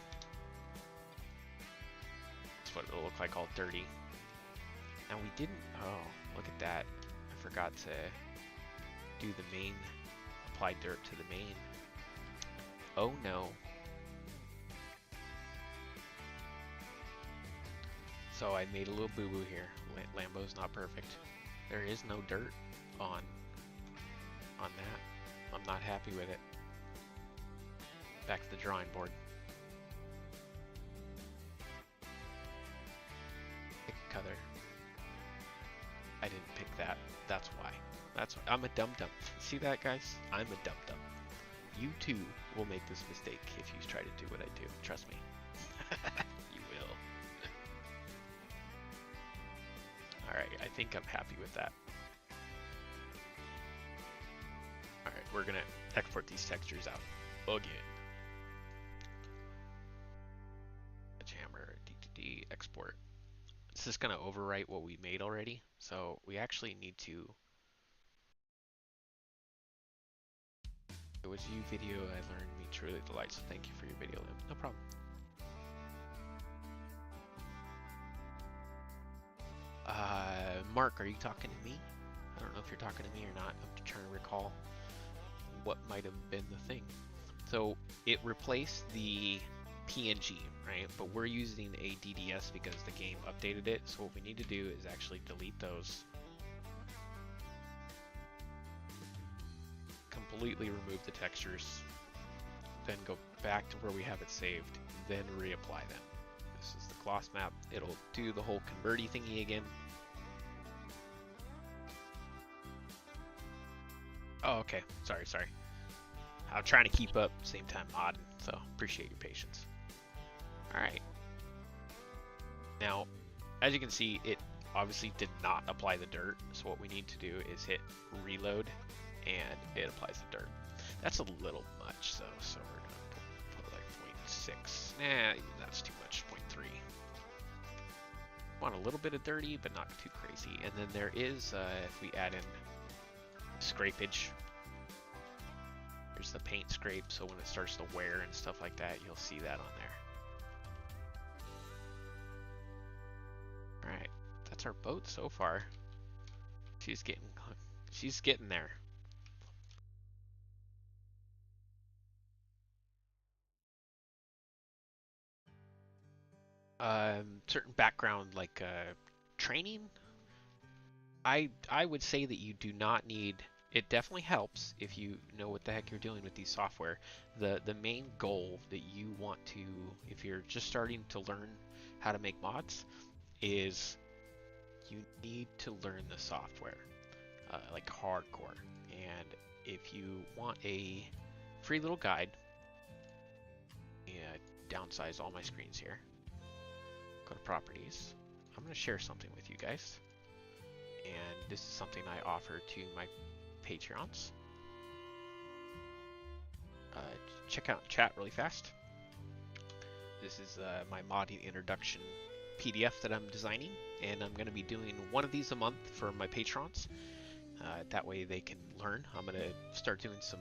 That's what it'll look like all dirty. And we didn't, oh, look at that. I forgot to do the main, apply dirt to the main. Oh no. So I made a little boo-boo here. Lambo's not perfect. There is no dirt on that. I'm not happy with it. Back to the drawing board. Pick color. I didn't pick that. That's why. I'm a dum-dum. See that, guys? I'm a dum-dum. You too will make this mistake if you try to do what I do. Trust me. You will. Alright, I think I'm happy with that. Alright, we're gonna export these textures out again. Hammer, D2D, export. This is gonna overwrite what we made already, so we actually need to. It was you video I learned me truly delights, so thank you for your video, Lim. No problem. Mark, are you talking to me? I don't know if you're talking to me or not. I'm trying to recall what might have been the thing. So it replaced the PNG, right? But we're using a DDS because the game updated it. So what we need to do is actually delete those completely remove the textures, then go back to where we have it saved, then reapply them. This is the gloss map. It'll do the whole converty thingy again. Oh, okay. Sorry. I'm trying to keep up, same time modding, so appreciate your patience. Alright. Now, as you can see, it obviously did not apply the dirt, so what we need to do is hit reload, and it applies the dirt. That's a little much, so we're going to put like 0.6. Nah, that's too much, 0.3. Want a little bit of dirty, but not too crazy. And then there is, if we add in scrapage, there's the paint scrape, so when it starts to wear and stuff like that, you'll see that on there. Alright, that's our boat so far. She's getting there. Certain background like training, I would say that you do not need. It definitely helps if you know what the heck you're doing with these software. The main goal that you want to, if you're just starting to learn how to make mods, is you need to learn the software, like hardcore. And if you want a free little guide, downsize all my screens here. Go to properties. I'm going to share something with you guys. And this is something I offer to my Patreons. Check out chat really fast. This is my modding introduction PDF that I'm designing, and I'm going to be doing one of these a month for my patrons. That way they can learn. I'm going to start doing some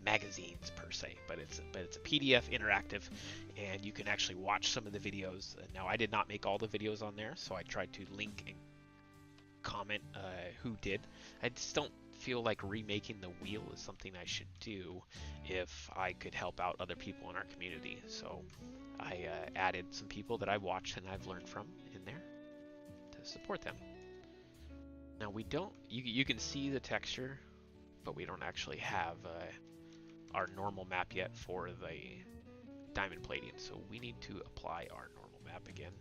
magazines per se, but it's a PDF interactive, and you can actually watch some of the videos. Now, I did not make all the videos on there, so I tried to link and comment who did. I just don't feel like remaking the wheel is something I should do if I could help out other people in our community. So I added some people that I watched and I've learned from in there to support them. Now we don't, you can see the texture, but we don't actually have our normal map yet for the diamond plating, so we need to apply our normal map again.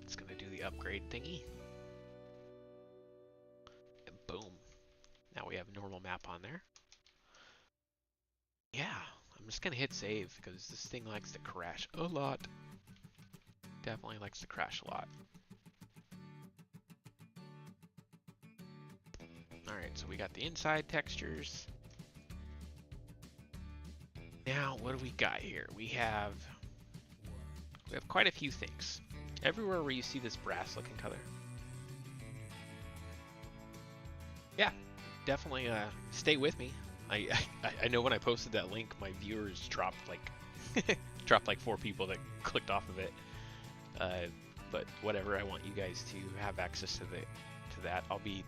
It's going to do the upgrade thingy. And boom. Now we have normal map on there. Yeah, I'm just going to hit save because this thing likes to crash a lot. Definitely likes to crash a lot. Alright, so we got the inside textures. Now, what do we got here? We have quite a few things. Everywhere where you see this brass looking color. Yeah, definitely stay with me. I know when I posted that link, my viewers dropped like 4 people that clicked off of it. But whatever, I want you guys to have access to that. I'll be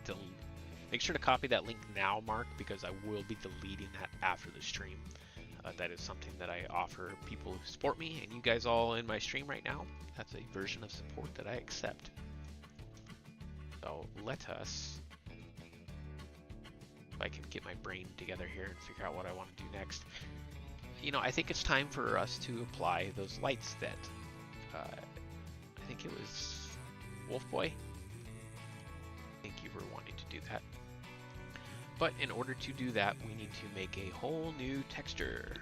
make sure to copy that link now, Mark, because I will be deleting that after the stream. That is something that I offer people who support me, and you guys all in my stream right now. That's a version of support that I accept. So let us, if I can get my brain together here and figure out what I want to do next. You know, I think it's time for us to apply those lights that, I think it was Wolf Boy. Thank you for wanting to do that. But in order to do that, we need to make a whole new texture.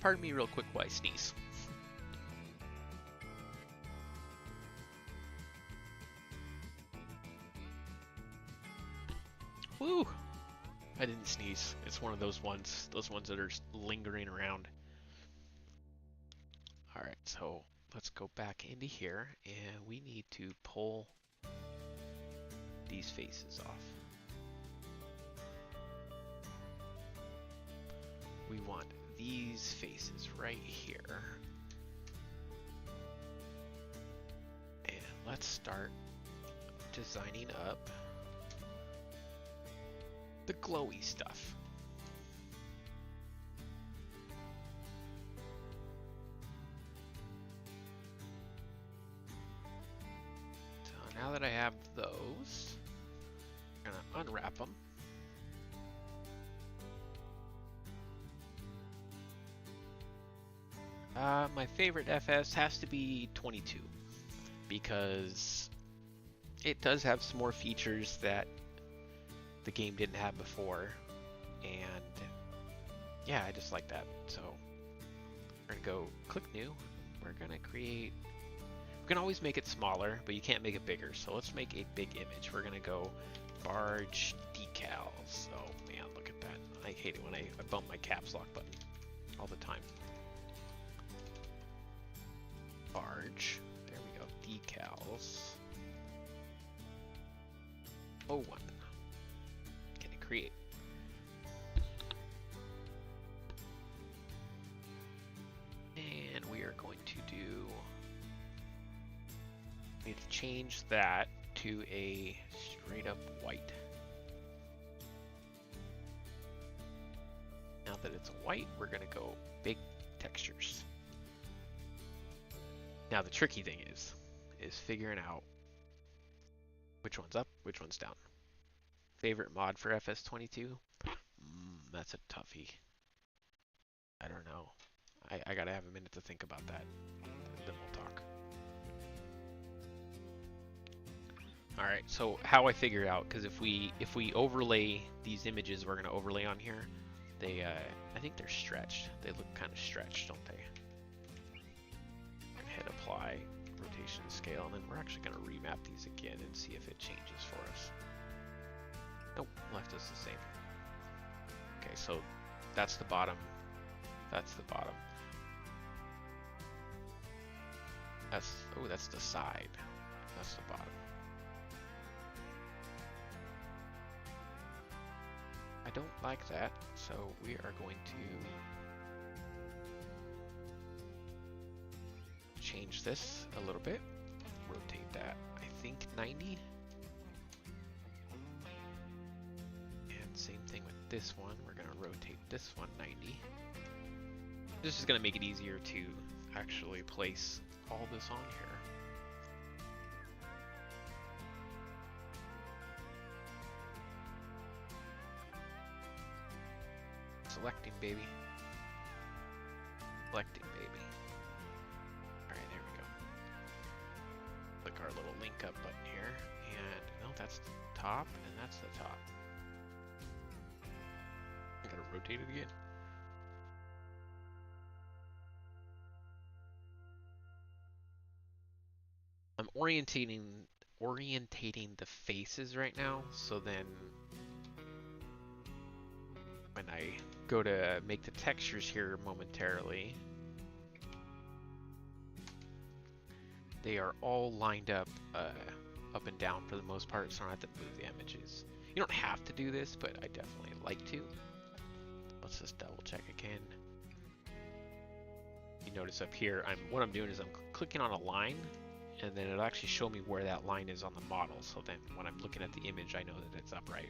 Pardon me real quick while I sneeze. Woo! I didn't sneeze. It's one of those ones that are lingering around. Alright, so let's go back into here, and we need to pull these faces off. We want these faces right here. And let's start designing up the glowy stuff. So now that I have those, Gonna unwrap them. My favorite FS has to be 22 because it does have some more features that the game didn't have before, and yeah, I just like that. So we're gonna go click new. We're gonna create. We can always make it smaller, but you can't make it bigger. So let's make a big image. We're gonna go barge decals. Oh man, look at that. I hate it when I bump my caps lock button all the time. Barge. There we go. Decals. Oh, one. Can I create? And we are going to do. We need to change that to a straight up white. Now that it's white, we're going to go big textures. Now the tricky thing is figuring out which one's up, which one's down. Favorite mod for FS22? That's a toughie. I don't know. I gotta have a minute to think about that. Then we'll talk. All right. So how I figure out, because if we overlay these images, we're gonna overlay on here. They I think they're stretched. They look kind of stretched, don't they? Hit apply, rotation scale, and then we're actually going to remap these again and see if it changes for us. Nope, left us the same. Okay, so that's the bottom. That's the bottom. That's the side. That's the bottom. I don't like that, so we are going to change this a little bit, rotate that, I think 90, and same thing with this one, we're going to rotate this one 90. This is going to make it easier to actually place all this on here. Selecting, baby. Selecting, baby. Alright, there we go. Click our little link up button here, and no, that's the top, and that's the top. I gotta rotate it again. I'm orientating the faces right now, so then when I go to make the textures here momentarily, they are all lined up up and down for the most part, so I don't have to move the images. You don't have to do this, but I definitely like to. Let's just double check again. You notice up here, what I'm doing is I'm clicking on a line, and then it'll actually show me where that line is on the model, so then when I'm looking at the image, I know that it's upright.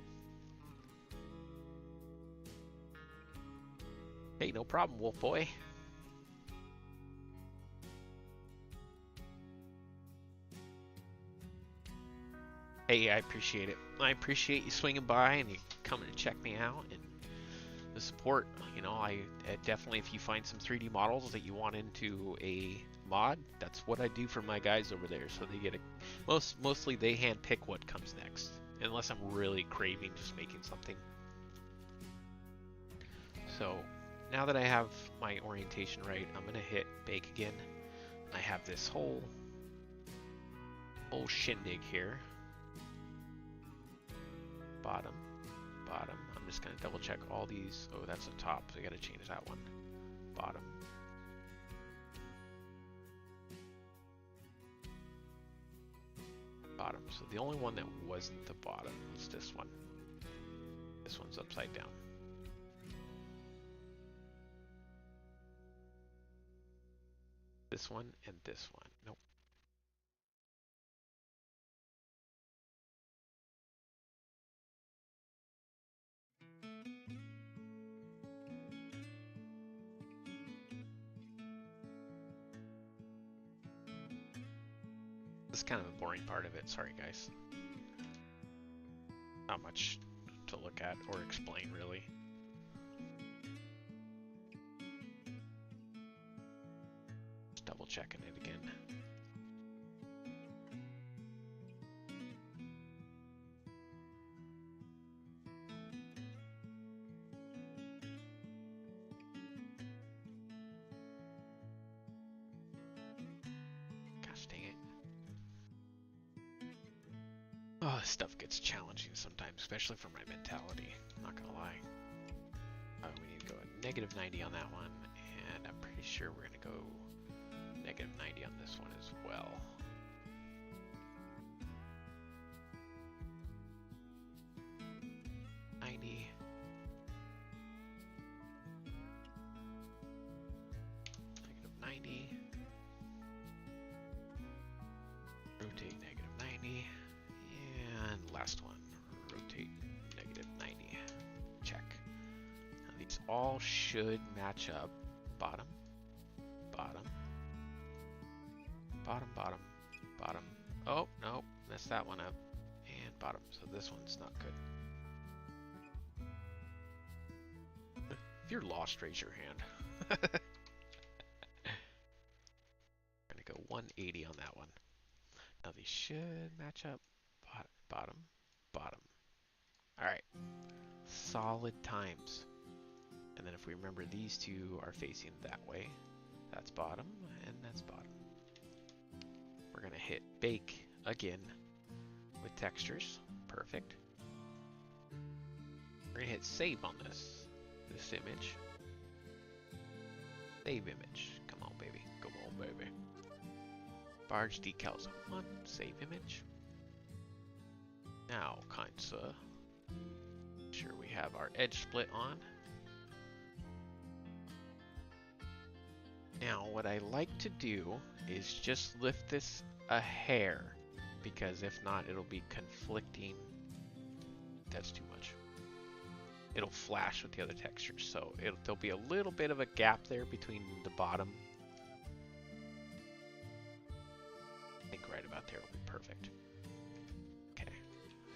Hey, no problem, Wolf Boy. Hey, I appreciate it. I appreciate you swinging by and you coming to check me out and the support. You know, I definitely, if you find some 3D models that you want into a mod, that's what I do for my guys over there. So they get mostly they hand pick what comes next, unless I'm really craving just making something. So now that I have my orientation right, I'm gonna hit bake again. I have this whole shindig here. Bottom. I'm just gonna double check all these. Oh, that's the top, so I gotta change that one. Bottom. So the only one that wasn't the bottom was this one. This one's upside down. This one and this one. Nope. This is kind of a boring part of it. Sorry, guys. not much to look at or explain, really. Just double checking it again. Gosh dang it. Oh, this stuff gets challenging sometimes, especially for my mentality. I'm not gonna lie. We need to go at -90 on that one, and I'm pretty sure we're gonna go -90 on this one as well. -90. -90. Rotate -90. And last one, rotate -90. Check. Now these all should match up. Bottom, bottom, bottom, bottom, bottom. Oh, no, messed that one up. And bottom, so this one's not good. If you're lost, raise your hand. Gonna go 180 on that one. Now these should match up. Bottom, bottom. All right, solid times. And then if we remember, these two are facing that way. That's bottom and that's bottom. We're gonna hit bake again with textures. Perfect. We're gonna hit save on this image. Save image. Come on, baby. Come on, baby. Barge decals on. Save image. Now, kind sir, make sure we have our edge split on. Now, what I like to do is just lift this a hair, because if not, it'll be conflicting. That's too much. It'll flash with the other textures, so there'll be a little bit of a gap there between the bottom. I think right about there will be perfect. Okay,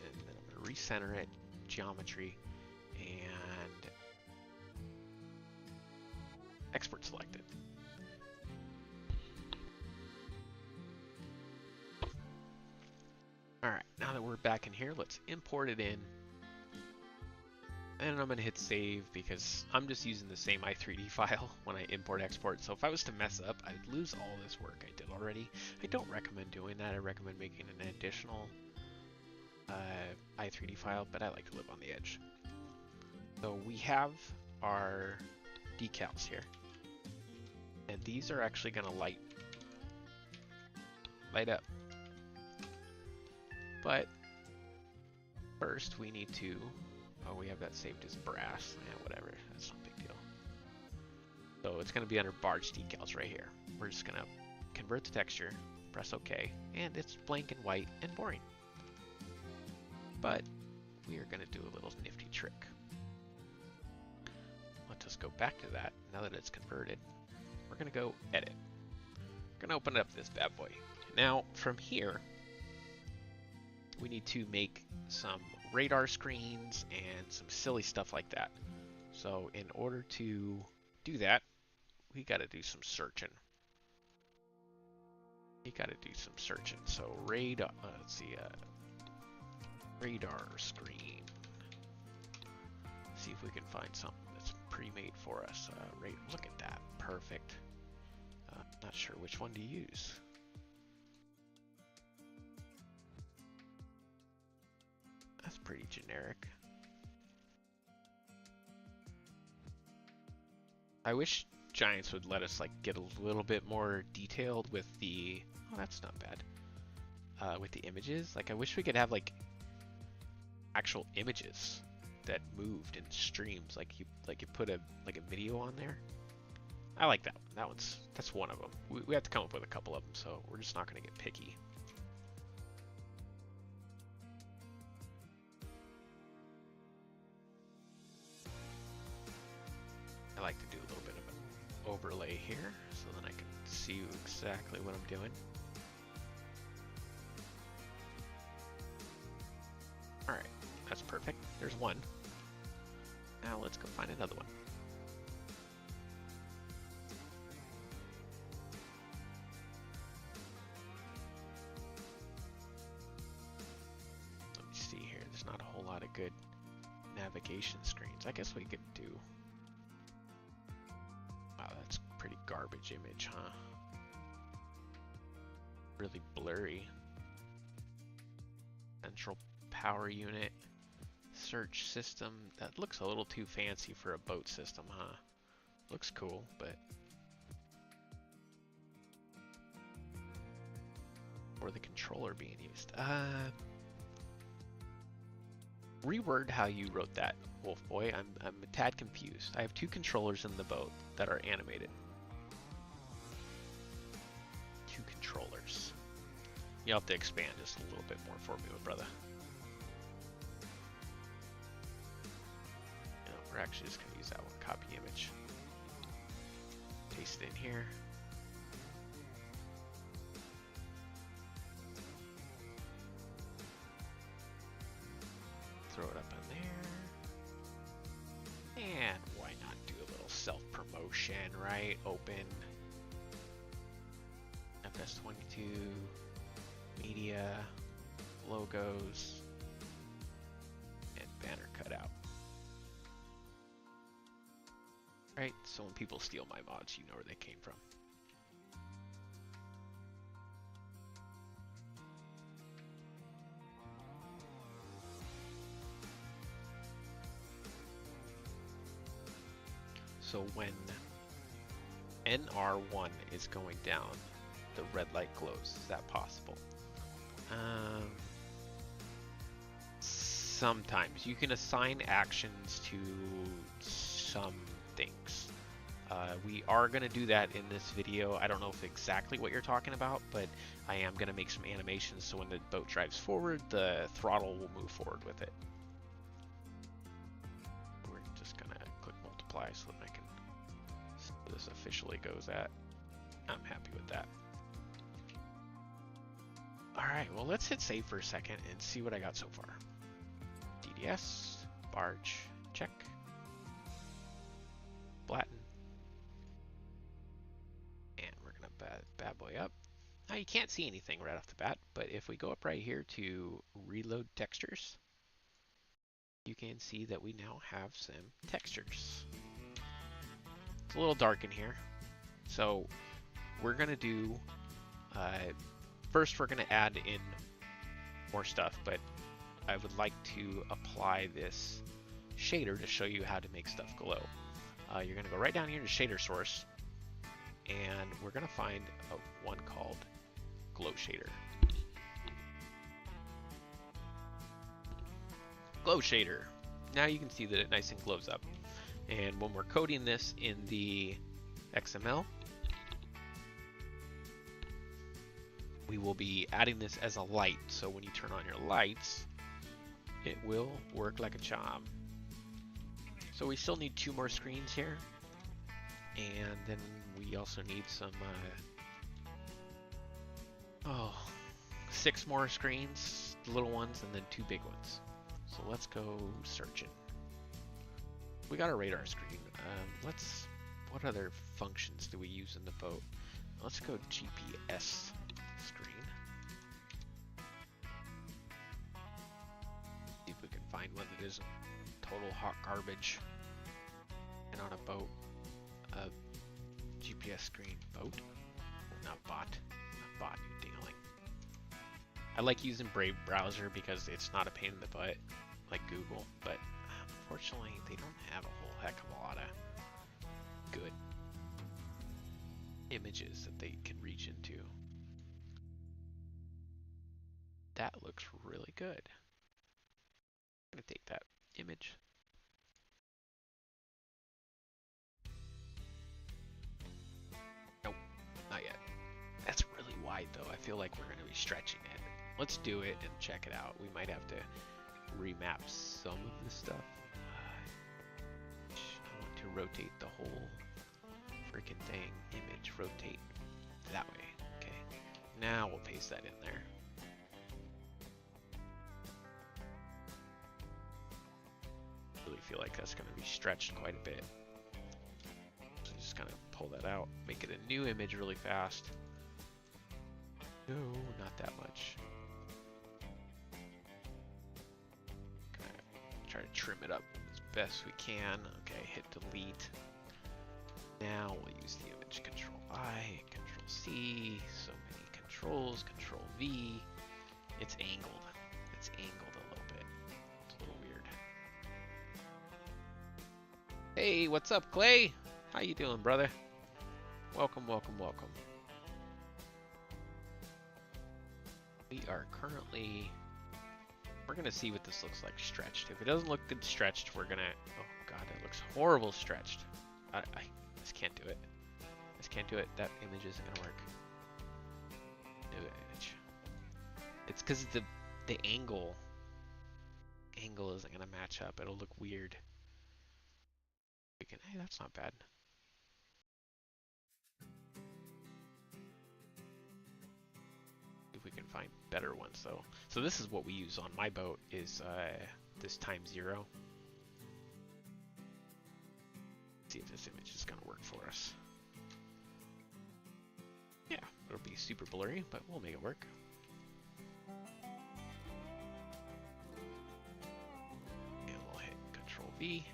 and then I'm going to recenter it, geometry, and export selected. Alright, now that we're back in here, let's import it in. And I'm going to hit save because I'm just using the same i3D file when I import export. So if I was to mess up, I'd lose all this work I did already. I don't recommend doing that. I recommend making an additional i3D file, but I like to live on the edge. So we have our decals here. And these are actually going to light up. But first we need to, oh, we have that saved as brass. Yeah, whatever, that's not a big deal. So it's going to be under barge decals right here. We're just going to convert the texture, press OK, and it's blank and white and boring. But we are going to do a little nifty trick. Let's just go back to that. Now that it's converted, we're going to go edit. We're going to open up this bad boy. Now from here, we need to make some radar screens and some silly stuff like that. So in order to do that, we got to do some searching. So radar, let's see, radar screen. See if we can find something that's pre-made for us. Look at that, perfect. Not sure which one to use. That's pretty generic. I wish Giants would let us like get a little bit more detailed with the, oh, that's not bad. With the images, like I wish we could have like actual images that moved in streams, like you put a video on there. I like that one. That's one of them. We have to come up with a couple of them, so we're just not going to get picky. I like to do a little bit of an overlay here so then I can see exactly what I'm doing. Alright, That's perfect. There's one. Now let's go find another one. Let me see here. There's not a whole lot of good navigation screens. I guess we could do... Wow, that's pretty garbage image, huh? Really blurry. Central power unit. Search system. That looks a little too fancy for a boat system, huh? Looks cool, but... Or the controller being used. Reword how you wrote that, Wolf Boy. I'm a tad confused. I have two controllers in the boat that are animated. Two controllers. You'll have to expand just a little bit more for me, my brother. You know, we're actually just going to use that one. Copy image. Paste it in here. Throw it up in there. And why not do a little self-promotion, right? Open. FS22. Media. Logos. And banner cutout. Right, so when people steal my mods, you know where they came from. So when NR1 is going down, the red light glows. Is that possible? Sometimes. You can assign actions to some things. We are going to do that in this video. I don't know if exactly what you're talking about, but I am going to make some animations so when the boat drives forward, the throttle will move forward with it. We're just going to click multiply so that I can see where this officially goes at. I'm happy with that. Alright, well let's hit save for a second and see what I got so far. DDS, barge, check. Flatten. And we're gonna bad boy up. Now you can't see anything right off the bat, but if we go up right here to reload textures, you can see that we now have some textures. It's a little dark in here. So we're gonna do, first we're gonna add in more stuff, but I would like to apply this shader to show you how to make stuff glow. You're gonna go right down here to shader source, and we're gonna find one called glow shader. Glow shader. Now you can see that it nice and glows up. And when we're coding this in the XML, we will be adding this as a light. So when you turn on your lights, it will work like a charm. So we still need 2 more screens here. And then we also need some, 6 more screens, the little ones, and then 2 big ones. So let's go searching. We got a radar screen. What other functions do we use in the boat? Let's go GPS screen. See if we can find one that isn't total hot garbage. And on a boat, GPS screen, boat, not bot, you dingling. I like using Brave browser because it's not a pain in the butt like Google, but unfortunately they don't have a whole heck of a lot of good images that they can reach into. That looks really good. I'm gonna take that image. Nope, not yet. That's really wide though. I feel like we're gonna be stretching it. Let's do it and check it out. We might have to remap some of this stuff. I want to rotate the whole freaking thing. Image rotate that way. Okay. Now we'll paste that in there. feel like that's going to be stretched quite a bit. So just kind of pull that out, make it a new image really fast. No, not that much. Try to trim it up as best we can. Okay, hit delete. Now we'll use the image. Control I, Control C. So many controls. Control V. It's angled. It's angled a little bit. It's a little weird. Hey, what's up, Clay? How you doing, brother? Welcome, welcome, welcome. We are currently... We're going to see what this looks like stretched. If it doesn't look good stretched, we're going to... Oh, God, it looks horrible stretched. I just can't do it. I just can't do it. That image isn't going to work. New image. It's because the angle isn't going to match up. It'll look weird. We can... Hey, that's not bad. If we can find better ones, though. So this is what we use on my boat, is this ×0. See if this image is going to work for us. Yeah, it'll be super blurry, but we'll make it work. And we'll hit Control V.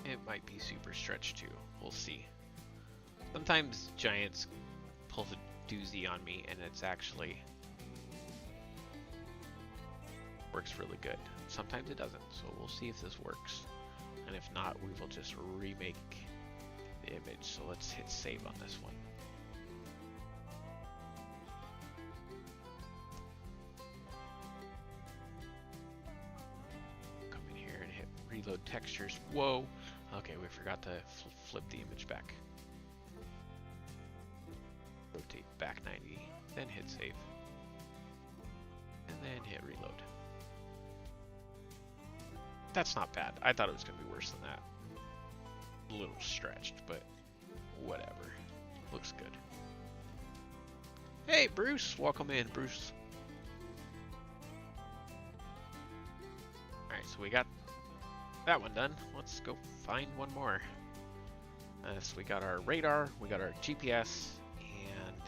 It might be super stretched too. We'll see. Sometimes Giants pulls a doozy on me, and it's actually works really good. Sometimes it doesn't, so we'll see if this works. And if not, we will just remake the image. So let's hit save on this one. Come in here and hit reload textures. Whoa! Okay, we forgot to flip the image back. Rotate back 90, then hit save. And then hit reload. That's not bad. I thought it was going to be worse than that. A little stretched, but whatever. Looks good. Hey, Bruce! Welcome in, Bruce. Alright, so we got that one done. Let's go find one more. So we got our radar, we got our GPS, and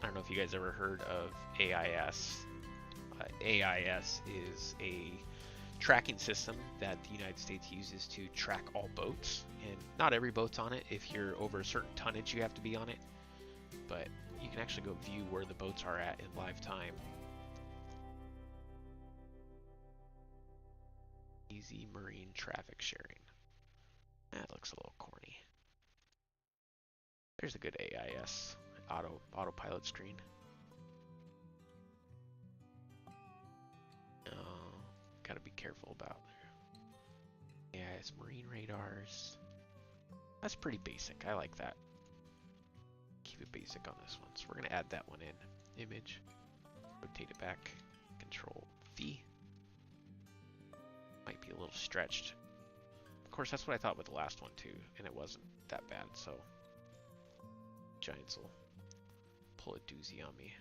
I don't know if you guys ever heard of AIS. AIS is a tracking system that the United States uses to track all boats, and not every boat's on it. If you're over a certain tonnage, you have to be on it, but you can actually go view where the boats are at in live time. Easy marine traffic sharing. That looks a little corny. There's a good AIS autopilot screen. Gotta be careful about there. Yeah, it's marine radars. That's pretty basic. I like that. Keep it basic on this one. So we're gonna add that one in. Image. Rotate it back. Control V. Might be a little stretched. Of course, that's what I thought with the last one too, and it wasn't that bad. So Giants will pull a doozy on me.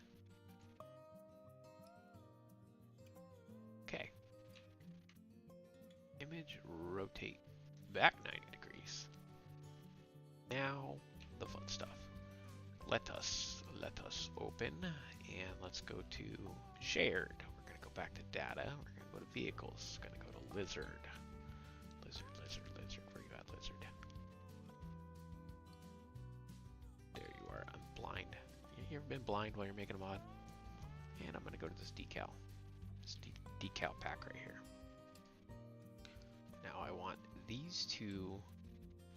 Okay. Image rotate back 90 degrees. Now the fun stuff. Let us open, and let's go to shared. We're gonna go back to data. We're gonna go to vehicles. We're gonna go to lizard. Lizard. Where you at, lizard? There you are. I'm blind. You ever been blind while you're making a mod? And I'm gonna go to this decal. This decal pack right here. Now I want these two. I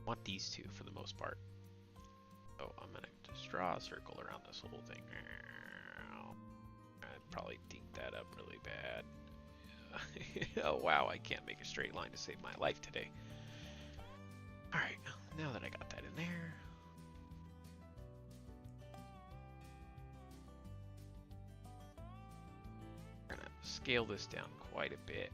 want these two for the most part. Oh, I'm gonna just draw a circle around this whole thing. I'd probably dink that up really bad. Oh wow, I can't make a straight line to save my life today. Alright, now that I got that in there. We're gonna scale this down quite a bit.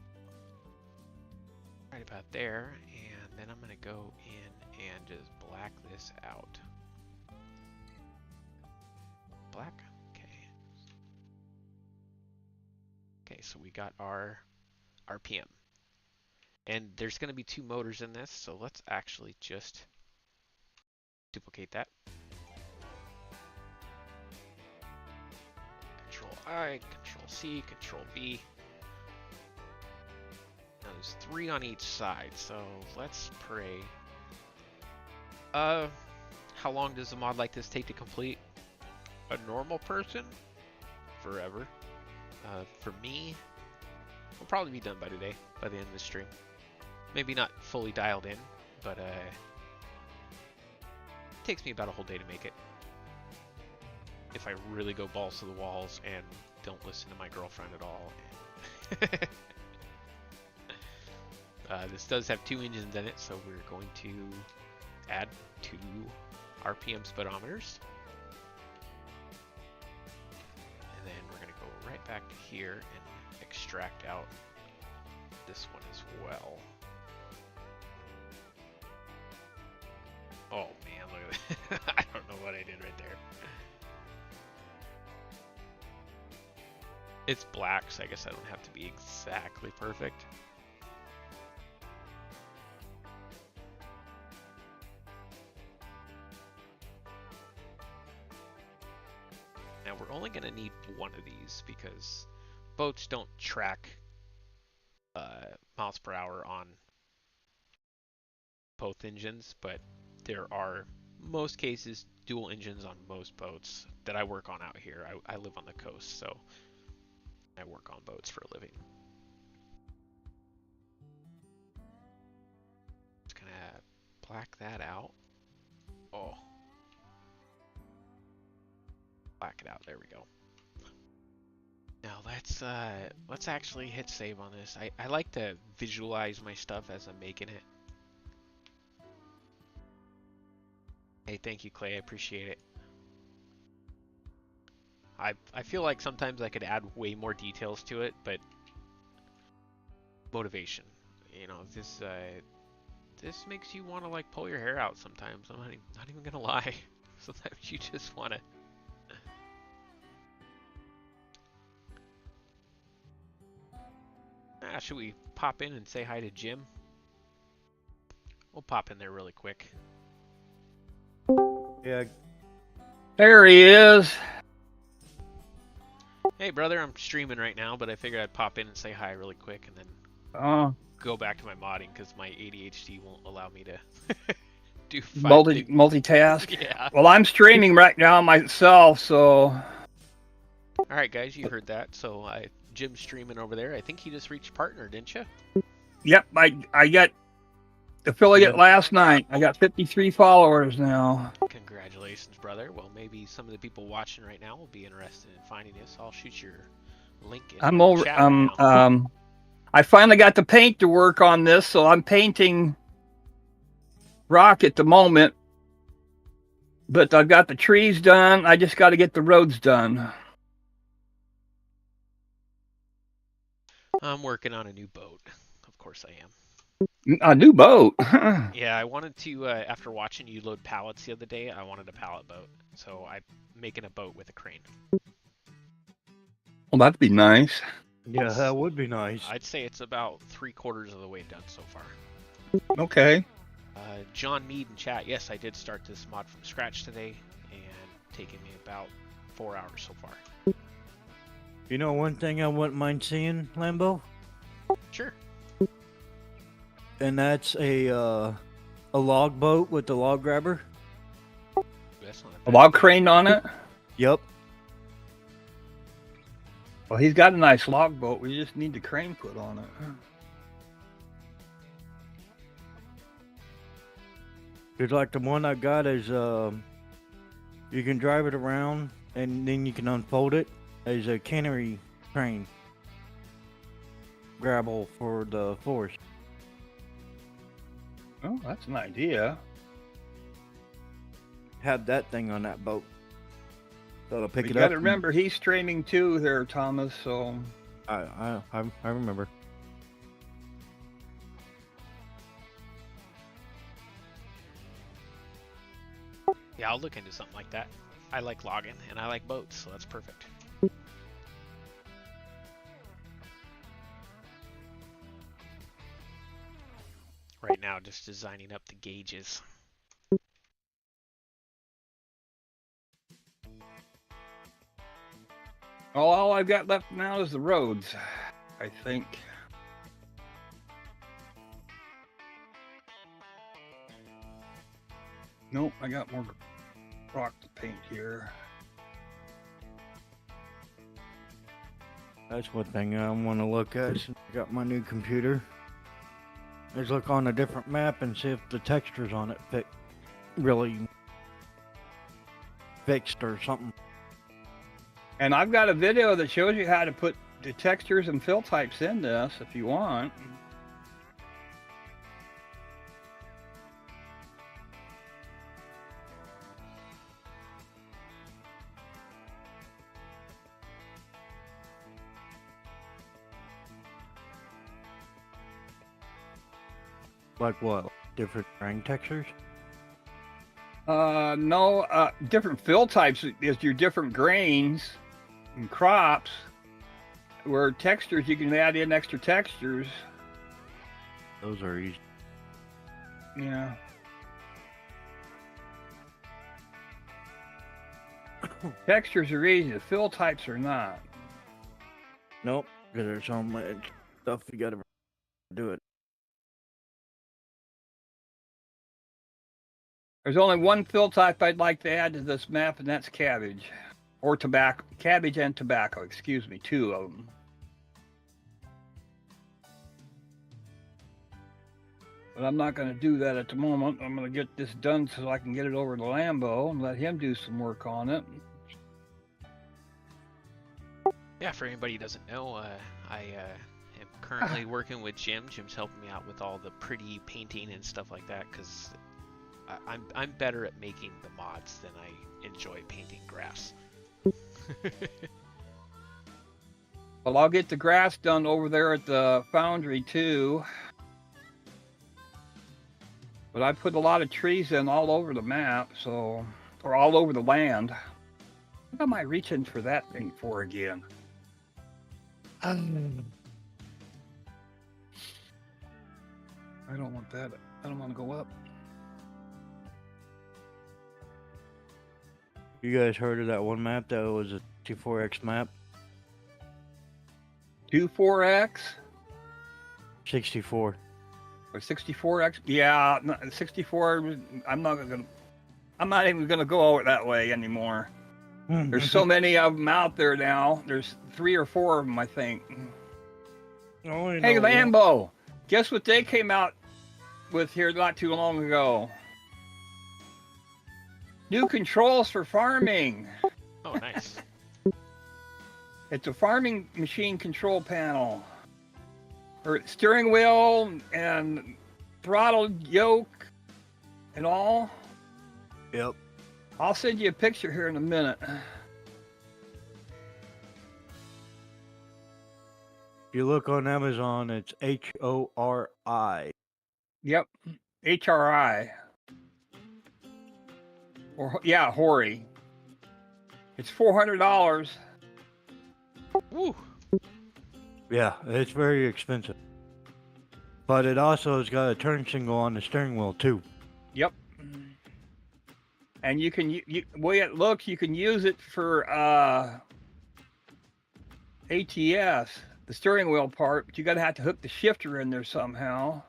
Right about there, and then I'm gonna go in and just black this out. black. Okay. Okay, so we got our RPM. And there's going to be 2 motors in this, so let's actually just duplicate that. Control I, Control C, Control V. Now there's 3 on each side, so let's pray. How long does a mod like this take to complete? A normal person? Forever. For me, we'll probably be done by today, by the end of the stream. Maybe not fully dialed in, but it takes me about a whole day to make it. If I really go balls to the walls and don't listen to my girlfriend at all. This does have 2 engines in it, so we're going to add 2 RPM speedometers. And then we're going to go right back to here and extract out this one as well. Oh man, look at that. I don't know what I did right there. It's black, so I guess I don't have to be exactly perfect. Now we're only going to need 1 of these because boats don't track miles per hour on both engines, but there are, most cases, dual engines on most boats that I work on out here. I live on the coast, so I work on boats for a living. Just gonna black that out. Oh. Black it out, there we go. Now let's actually hit save on this. I like to visualize my stuff as I'm making it. Hey, thank you, Clay. I appreciate it. I feel like sometimes I could add way more details to it, but motivation. You know, this makes you want to like pull your hair out sometimes. I'm not even gonna lie. Sometimes you just want to. Should we pop in and say hi to Jim? We'll pop in there really quick. Yeah. There he is. Hey, brother, I'm streaming right now, but I figured I'd pop in and say hi really quick and then go back to my modding because my ADHD won't allow me to do multitask. Yeah. Well, I'm streaming right now myself, so. All right, guys, you heard that. So Jim's streaming over there. I think he just reached partner, didn't you? Yep, I got affiliate last night. I got 53 followers now. Congratulations, brother. Well, maybe some of the people watching right now will be interested in finding you, so I'll shoot your link in the chat right now. I finally got the paint to work on this, so I'm painting rock at the moment. But I've got the trees done. I just got to get the roads done. I'm working on a new boat. Of course I am. A new boat? Yeah, I wanted to, after watching you load pallets the other day, I wanted a pallet boat. So I'm making a boat with a crane. Well, that'd be nice. Yeah, that would be nice. I'd say it's about 3/4 of the way done so far. Okay. John Mead in chat, yes, I did start this mod from scratch today, and taking me about 4 hours so far. You know one thing I wouldn't mind seeing, Lambo? Sure. And that's a log boat with the log grabber. That's not A log crane on it? Yep. Well, he's got a nice log boat. We just need the crane put on it. It's like the one I got is you can drive it around and then you can unfold it as a cannery crane grabble for the forest. Oh, that's an idea. Have that thing on that boat. That'll pick You it up. got to remember, he's streaming too there, Thomas, so... I remember. Yeah, I'll look into something like that. I like logging and I like boats, so that's perfect. Right now, just designing up the gauges. All I've got left now is the roads, I think. Nope, I got more rock to paint here. That's one thing I want to look at since I got my new computer. Is look on a different map and see if the textures on it really fixed or something. And I've got a video that shows you how to put the textures and fill types in this if you want. Like what? Different terrain textures? No, different fill types is your different grains and crops. Where textures, you can add in extra textures. Those are easy. Yeah. Textures are easy, the fill types are not. Nope, because there's so much stuff you gotta do it. There's only one fill type I'd like to add to this map, and that's cabbage. Or tobacco. Cabbage and tobacco, excuse me, two of them. But I'm not going to do that at the moment. I'm going to get this done so I can get it over to Lambo and let him do some work on it. Yeah, for anybody who doesn't know, I am currently working with Jim. Jim's helping me out with all the pretty painting and stuff like that, because I'm better at making the mods than I enjoy painting grass. Well, I'll get the grass done over there at the foundry too. But I put a lot of trees in all over the map, so, or all over the land. What am I reaching for that thing for again? I don't want that. I don't want to go up. You guys heard of that one map that was a 64X map? 24X 64. or 64X? Yeah, 64. I'm not even gonna go over that way anymore. There's so many of them out there now. There's 3 or 4 of them, I think. Hey, Lambo, guess what they came out with here not too long ago? New controls for farming. Oh, nice. It's a farming machine control panel. Or steering wheel and throttle yoke and all. Yep. I'll send you a picture here in a minute. If you look on Amazon, it's HORI. Yep, HRI. Or yeah, Hori. It's $400. Woo! Yeah, it's very expensive. But it also has got a turn signal on the steering wheel too. Yep. And you can, way it looks, you can use it for ATS, the steering wheel part, but you gotta have to hook the shifter in there somehow.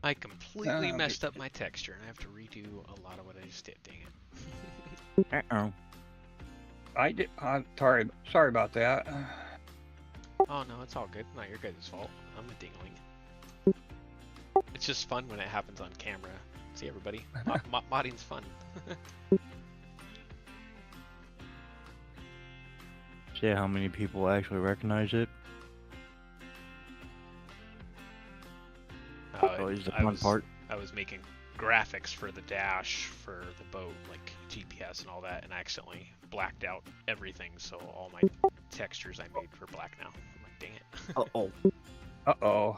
I completely messed up my texture, and I have to redo a lot of what I just did. Dang it. Uh-oh. I did. Sorry about that. Oh no, it's all good. Not your guys' fault. I'm a dingling. It's just fun when it happens on camera. See everybody? Modding's fun. See how many people actually recognize it? Always the fun part. I was making graphics for the dash for the boat, like GPS and all that, and I accidentally blacked out everything, so all my textures I made were black now. I'm like, dang it. Uh-oh. Uh-oh.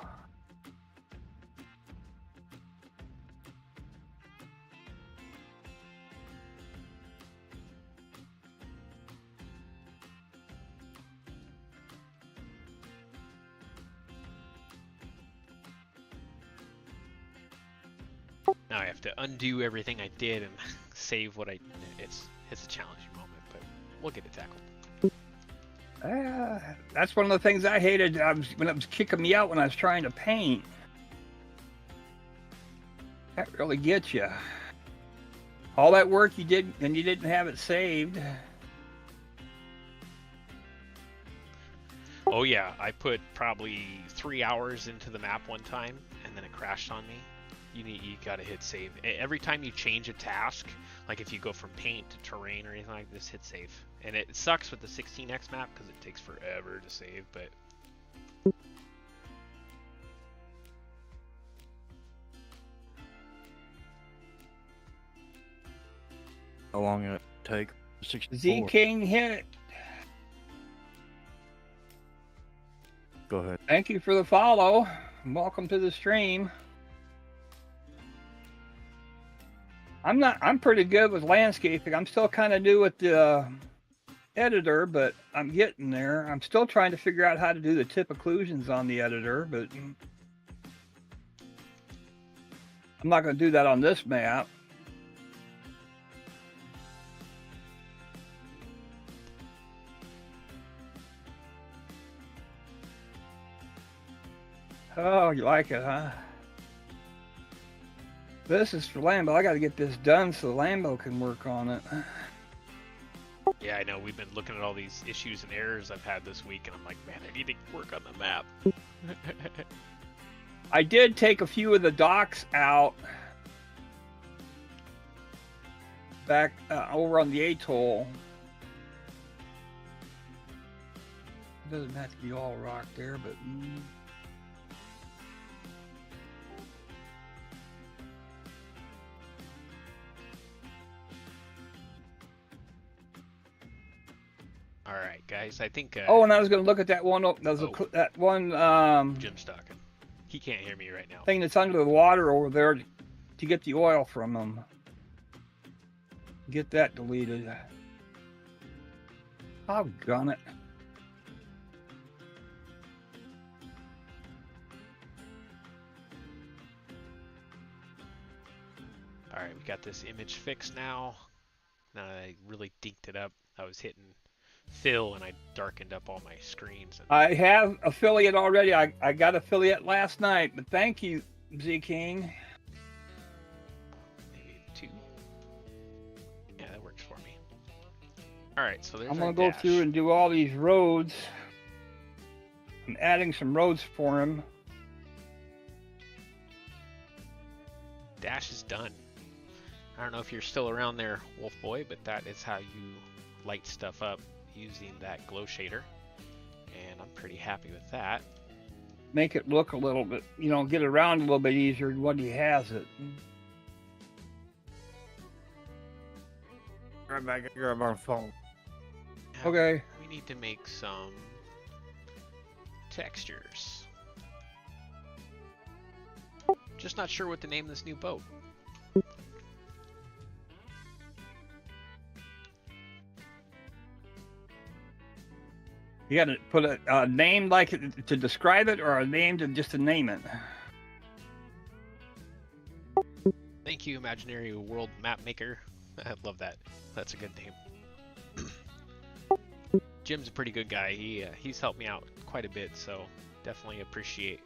Now I have to undo everything I did and save what I. It's a challenging moment, but we'll get it tackled. That's one of the things I hated when it was kicking me out when I was trying to paint. That really gets you. All that work you did and you didn't have it saved. Oh yeah, I put probably 3 hours into the map one time, and then it crashed on me. You gotta hit save. Every time you change a task, like if you go from paint to terrain or anything like this, hit save. And it sucks with the 16x map because it takes forever to save, but... How long did it take? 64. Z King hit. Go ahead. Thank you for the follow. Welcome to the stream. I'm pretty good with landscaping. I'm still kind of new with the editor, but I'm getting there. I'm still trying to figure out how to do the tip occlusions on the editor, but I'm not going to do that on this map. Oh, you like it, huh? This is for Lambo. I got to get this done so Lambo can work on it. Yeah, I know. We've been looking at all these issues and errors I've had this week, and I'm like, man, I need to work on the map. I did take a few of the docks out back over on the atoll. It doesn't have to be all rock there, but... All right, guys. I think. Oh, and I was going to look at that one. That one. Jim's talking. He can't hear me right now. Thing that's under the water over there to get the oil from them. Get that deleted. I'll gun it. All right, we got this image fixed now. Now I really dinked it up. I was hitting fill and I darkened up all my screens. And... I have affiliate already. I got affiliate last night, but thank you, Z King. Maybe 2. Yeah, that works for me. All right, so there's I'm gonna go through and do all these roads. I'm adding some roads for him. Dash is done. I don't know if you're still around there, Wolf Boy, but that is how you light stuff up using that glow shader, and I'm pretty happy with that. Make it look a little bit, get around a little bit easier when he has it. Right back and grab our phone. Now, okay. We need to make some textures. Just not sure what to name this new boat. You got to put a name like it to describe it, or a name just to name it. Thank you, Imaginary World Map Maker. I love that. That's a good name. Jim's a pretty good guy. He's helped me out quite a bit, so definitely appreciate.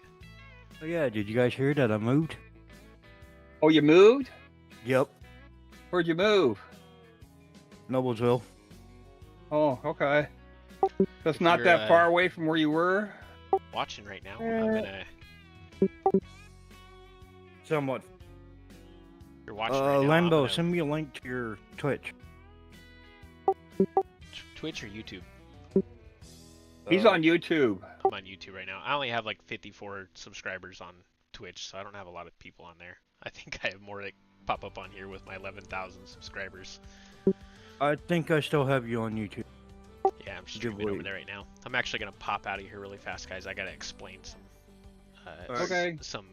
Oh yeah, did you guys hear that I moved? Oh, you moved? Yep. Where'd you move? Noblesville. Oh, okay. That's If not you're, that far away from where you were? Watching right now. I'm gonna. Somewhat. You're watching right now. Lambo, send me a link to your Twitch. Twitch or YouTube? He's on YouTube. I'm on YouTube right now. I only have like 54 subscribers on Twitch, so I don't have a lot of people on there. I think I have more that pop up on here with my 11,000 subscribers. I think I still have you on YouTube. Yeah, I'm streaming over wait. there right now. I'm actually gonna pop out of here really fast, guys. I gotta explain some Alright. Okay. some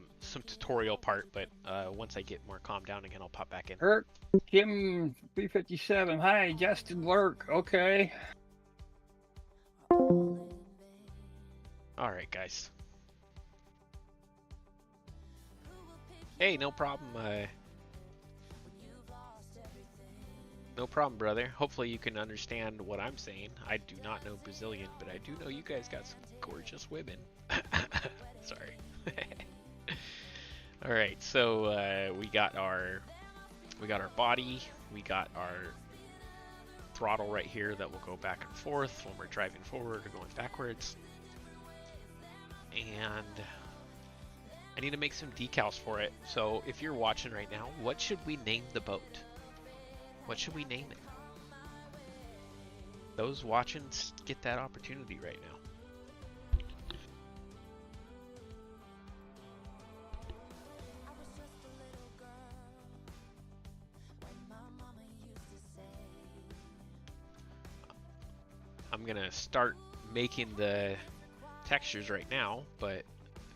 tutorial part, but once I get more calmed down again, I'll pop back in. Hurt. Kim 357. Hi, Justin Lurk. Okay. All right, guys. Hey, no problem. No problem, brother. Hopefully you can understand what I'm saying. I do not know Brazilian, but I do know you guys got some gorgeous women. Sorry. All right, so we got our body, we got our throttle right here that will go back and forth when we're driving forward or going backwards. And I need to make some decals for it. So if you're watching right now, what should we name the boat? What should we name it? Those watching get that opportunity right now. I'm gonna start making the textures right now, but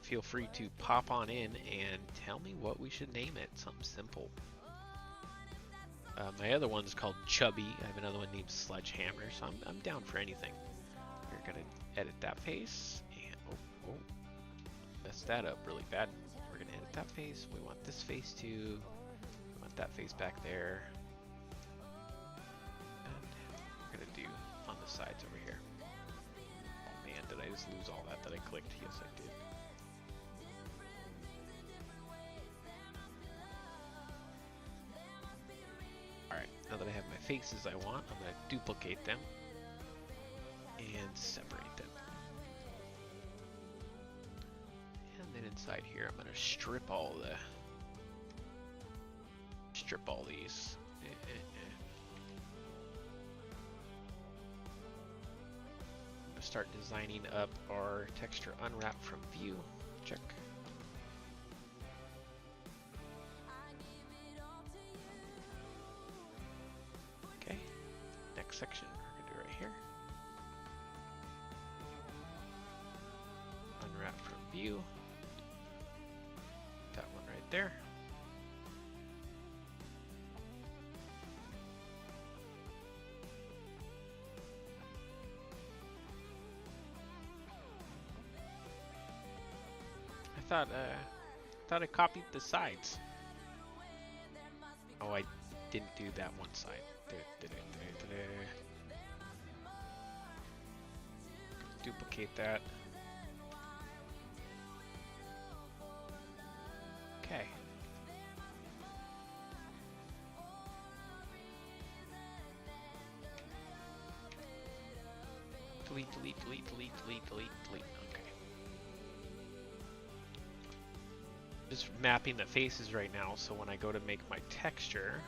feel free to pop on in and tell me what we should name it. Something simple. My other one's called Chubby. I have another one named Sledgehammer, so I'm down for anything. We're gonna edit that face, and oh, messed that up really bad. We're gonna edit that face. We want this face too. We want that face back there. And we're gonna do on the sides over here. Oh man, did I just lose all that I clicked? Yes, I did. Alright, now that I have my faces I want, I'm going to duplicate them and separate them. And then inside here, I'm going to strip all these. I'm going to start designing up our texture unwrap from view. Check. Okay, next section we're going to do right here. Unwrap from view. That one right there. I thought I copied the sides. Oh, I didn't do that one side. Duplicate that. Okay. Delete. Okay. Just mapping the faces right now, so when I go to make my texture,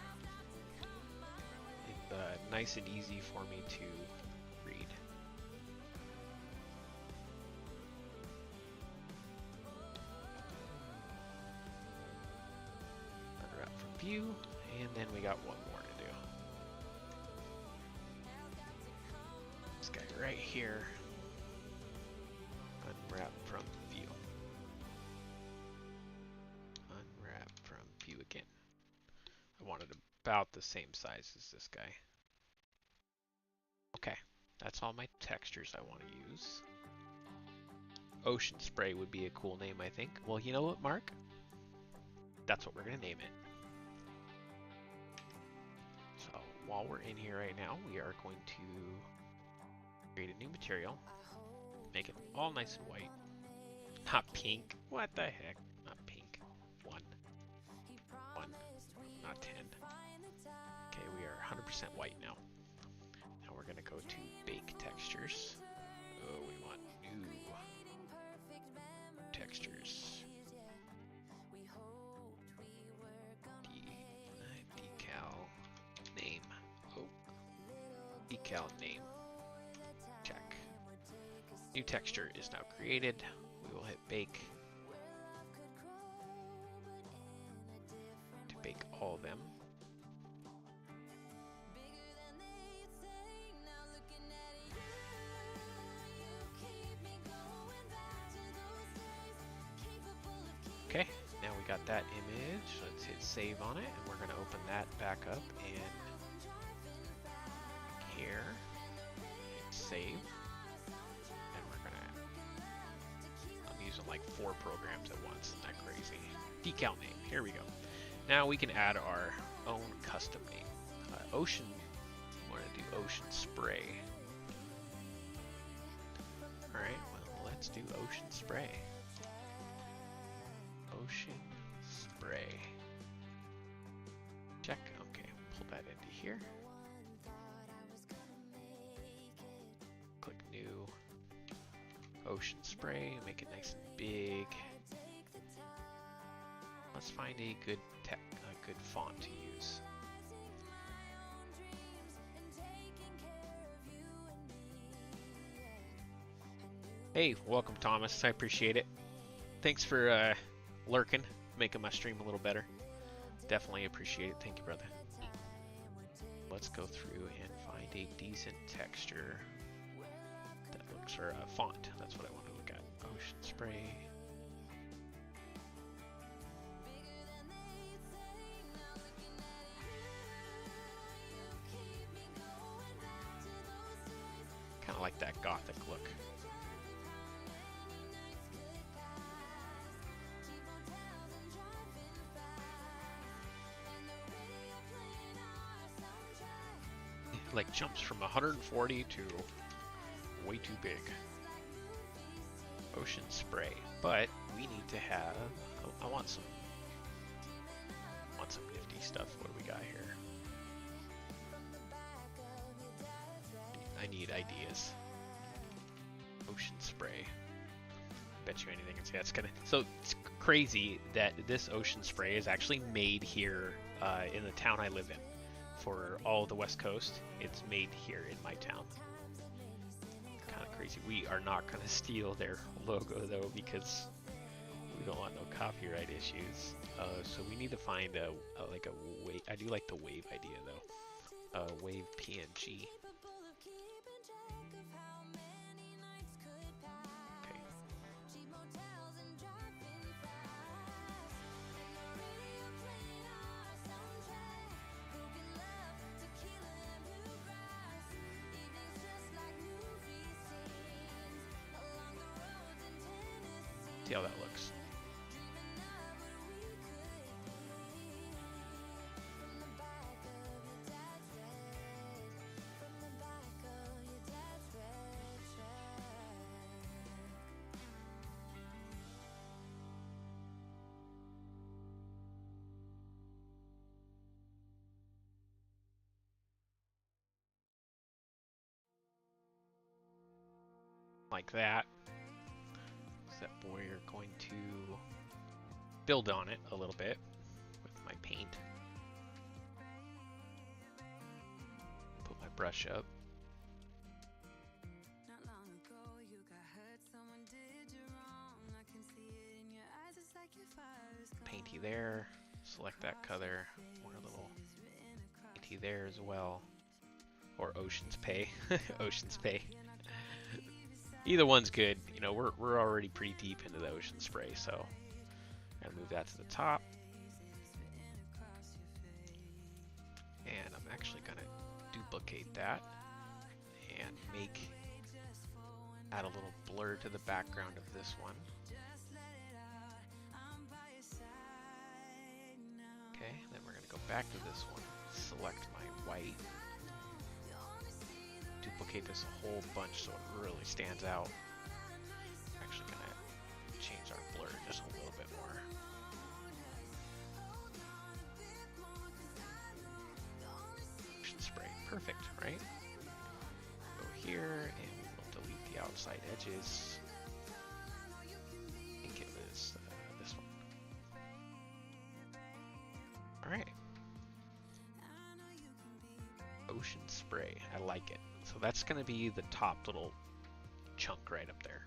it's nice and easy for me to read. Unwrap from view, and then we got one more to do. This guy right here. Unwrap from view. Unwrap from view again. I wanted about the same size as this guy. Okay, that's all my textures I want to use. Ocean Spray would be a cool name, I think. Well, you know what, Mark? That's what we're going to name it. So, while we're in here right now, we are going to create a new material. Make it all nice and white. Not pink. What the heck? Not pink. One. Not 10. Okay, we are 100% white now. Now we're going to go to Bake Textures. Oh, we want new textures. Decal name. Oh, decal name. Check. New texture is now created. We will hit Bake to bake all of them. Okay, now we got that image. Let's hit save on it, and we're going to open that back up in here. Hit save. And we're going to... I'm using like 4 programs at once. Isn't that crazy? Decal name. Here we go. Now we can add our own custom name. Ocean. We're going to do ocean spray. Alright, well, let's do ocean spray. Ocean spray. Check. Okay, pull that into here. Click new. Ocean spray. Make it nice and big. Let's find a good font to use. Hey, welcome Thomas. I appreciate it. Thanks for lurking, making my stream a little better. Definitely appreciate it. Thank you, brother. Let's go through and find a decent texture that looks for a font. That's what I want to look at. Ocean spray. Kind of like that gothic look. Like jumps from 140 to way too big. Ocean spray, but we need to have. I want some nifty stuff. What do we got here? I need ideas. Ocean spray. Bet you anything it's that's gonna. So it's crazy that this ocean spray is actually made here in the town I live in. For all the West Coast, it's made here in my town. Kind of crazy. We are not going to steal their logo though, because we don't want no copyright issues. So we need to find a wave. I do like the wave idea though. Wave PNG. Okay. See how that looks. Like that. Except we're going to build on it a little bit with my paint. Put my brush up. Painty there. Select that color. More little painty there as well. Or Ocean's Pay. Ocean's Pay. Either one's good. You know, we're already pretty deep into the ocean spray, so I'm gonna move that to the top. And I'm actually gonna duplicate that and add a little blur to the background of this one. Okay, then we're gonna go back to this one, select my white. Duplicate this a whole bunch so it really stands out. I'm actually gonna change our blur just a little bit more. Ocean spray, perfect, right? Go here and we'll delete the outside edges. I think it was this one. All right. Ocean spray, I like it. So that's going to be the top little chunk right up there.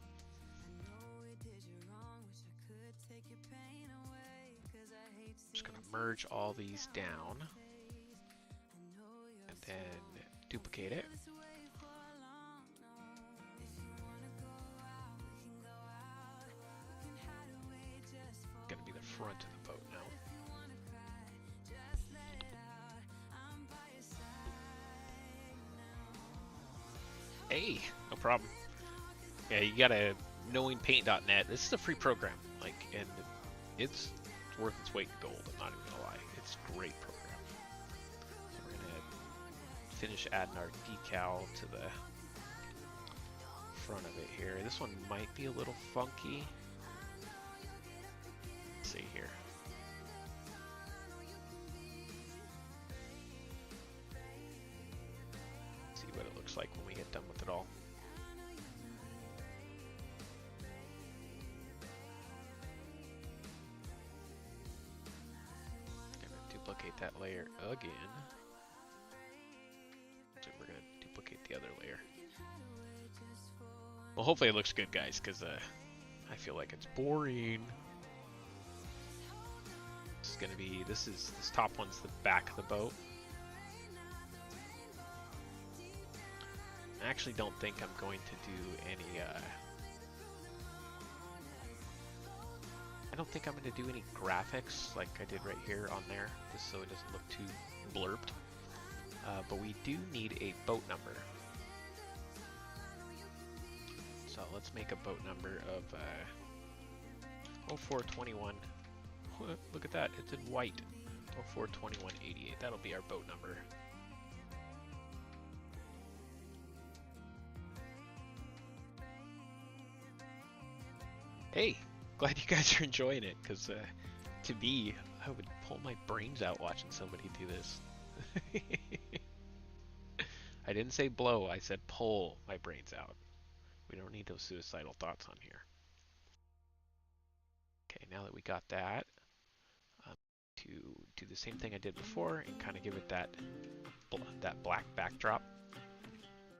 Just going to merge all these down and then duplicate it. Going to be the Hey, no problem. Yeah, you gotta knowingpaint.net. This is a free program, like, and it's worth its weight in gold. I'm not even gonna lie. It's a great program. So we're gonna finish adding our decal to the front of it here. This one might be a little funky. Let's see here. See what it looks like when we get done with it all. Gonna duplicate that layer again. So we're gonna duplicate the other layer. Well, hopefully it looks good, guys, because I feel like it's boring. This is gonna be, this top one's the back of the boat. I actually don't think I'm going to do any, I don't think I'm going to do any graphics like I did right here on there, just so it doesn't look too blurped. But we do need a boat number. So let's make a boat number of 0421. Look at that, it's in white. 042188. That'll be our boat number. Hey, glad you guys are enjoying it, because to me, I would pull my brains out watching somebody do this. I didn't say blow, I said pull my brains out. We don't need those suicidal thoughts on here. Okay, now that we got that, to do the same thing I did before and kind of give it that black backdrop.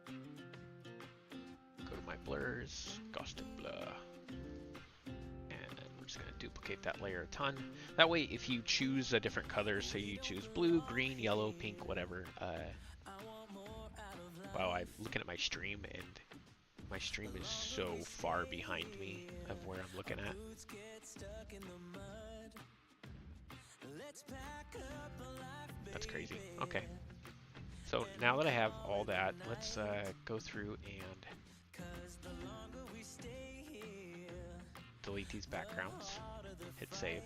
Go to my blurs, Ghosted Blur. Just going to duplicate that layer a ton. That way, if you choose a different color, say you choose blue, green, yellow, pink, whatever. Wow, I'm looking at my stream, and my stream is so far behind me of where I'm looking at. That's crazy. Okay. So now that I have all that, let's go through and delete these backgrounds, hit save.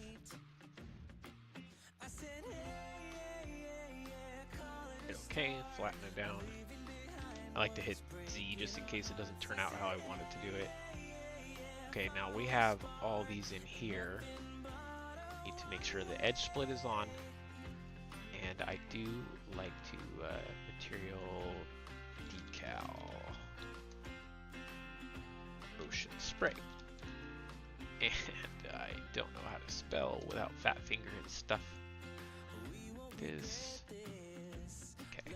Hit OK, flatten it down. I like to hit Z just in case it doesn't turn out how I want it to do it. Okay, now we have all these in here. Need to make sure the edge split is on, and I do like to material decal ocean spray. And I don't know how to spell without fat finger and stuff. This. Okay.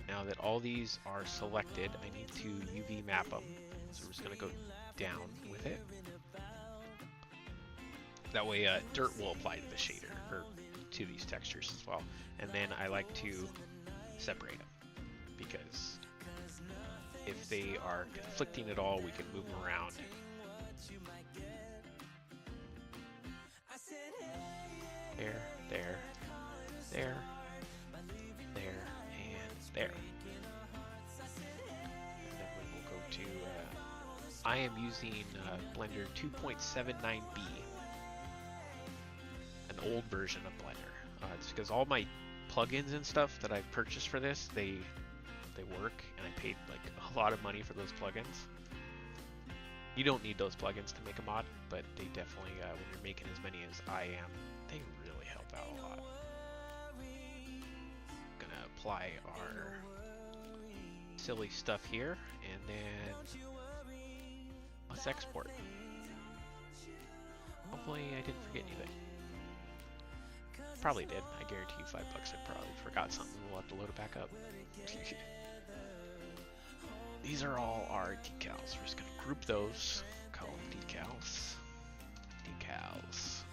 Now that all these are selected, I need to UV map them. So we're just going to go down with it. That way dirt will apply to the shader, or to these textures as well. And then I like to separate them, because if they are conflicting at all, we can move them around. There, there, there, there, and there. And then we will go to, I am using Blender 2.79b, an old version of Blender. It's because all my plugins and stuff that I've purchased for this, they work, and I paid like a lot of money for those plugins. You don't need those plugins to make a mod, but they definitely, when you're making as many as I am, they really help out a lot. Gonna apply our silly stuff here, and then let's export. Hopefully I didn't forget anything. Probably did. I guarantee you $5 I probably forgot something. We'll have to load it back up. These are all our decals. We're just going to group those, call them decals. Decals.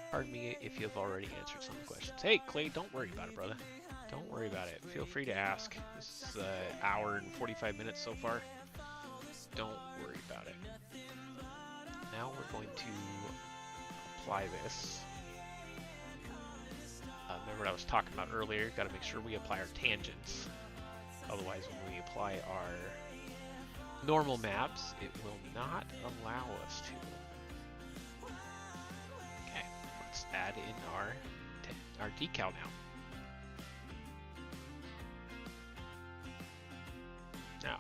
Pardon me if you've already answered some questions. Hey, Clay, don't worry about it, brother. Don't worry about it. Feel free to ask. This is an hour and 45 minutes so far. Don't worry about it. Now we're going to apply this. Remember what I was talking about earlier? Got to make sure we apply our tangents. Otherwise, when we apply our normal maps, it will not allow us to. Okay, let's add in our decal now. Now,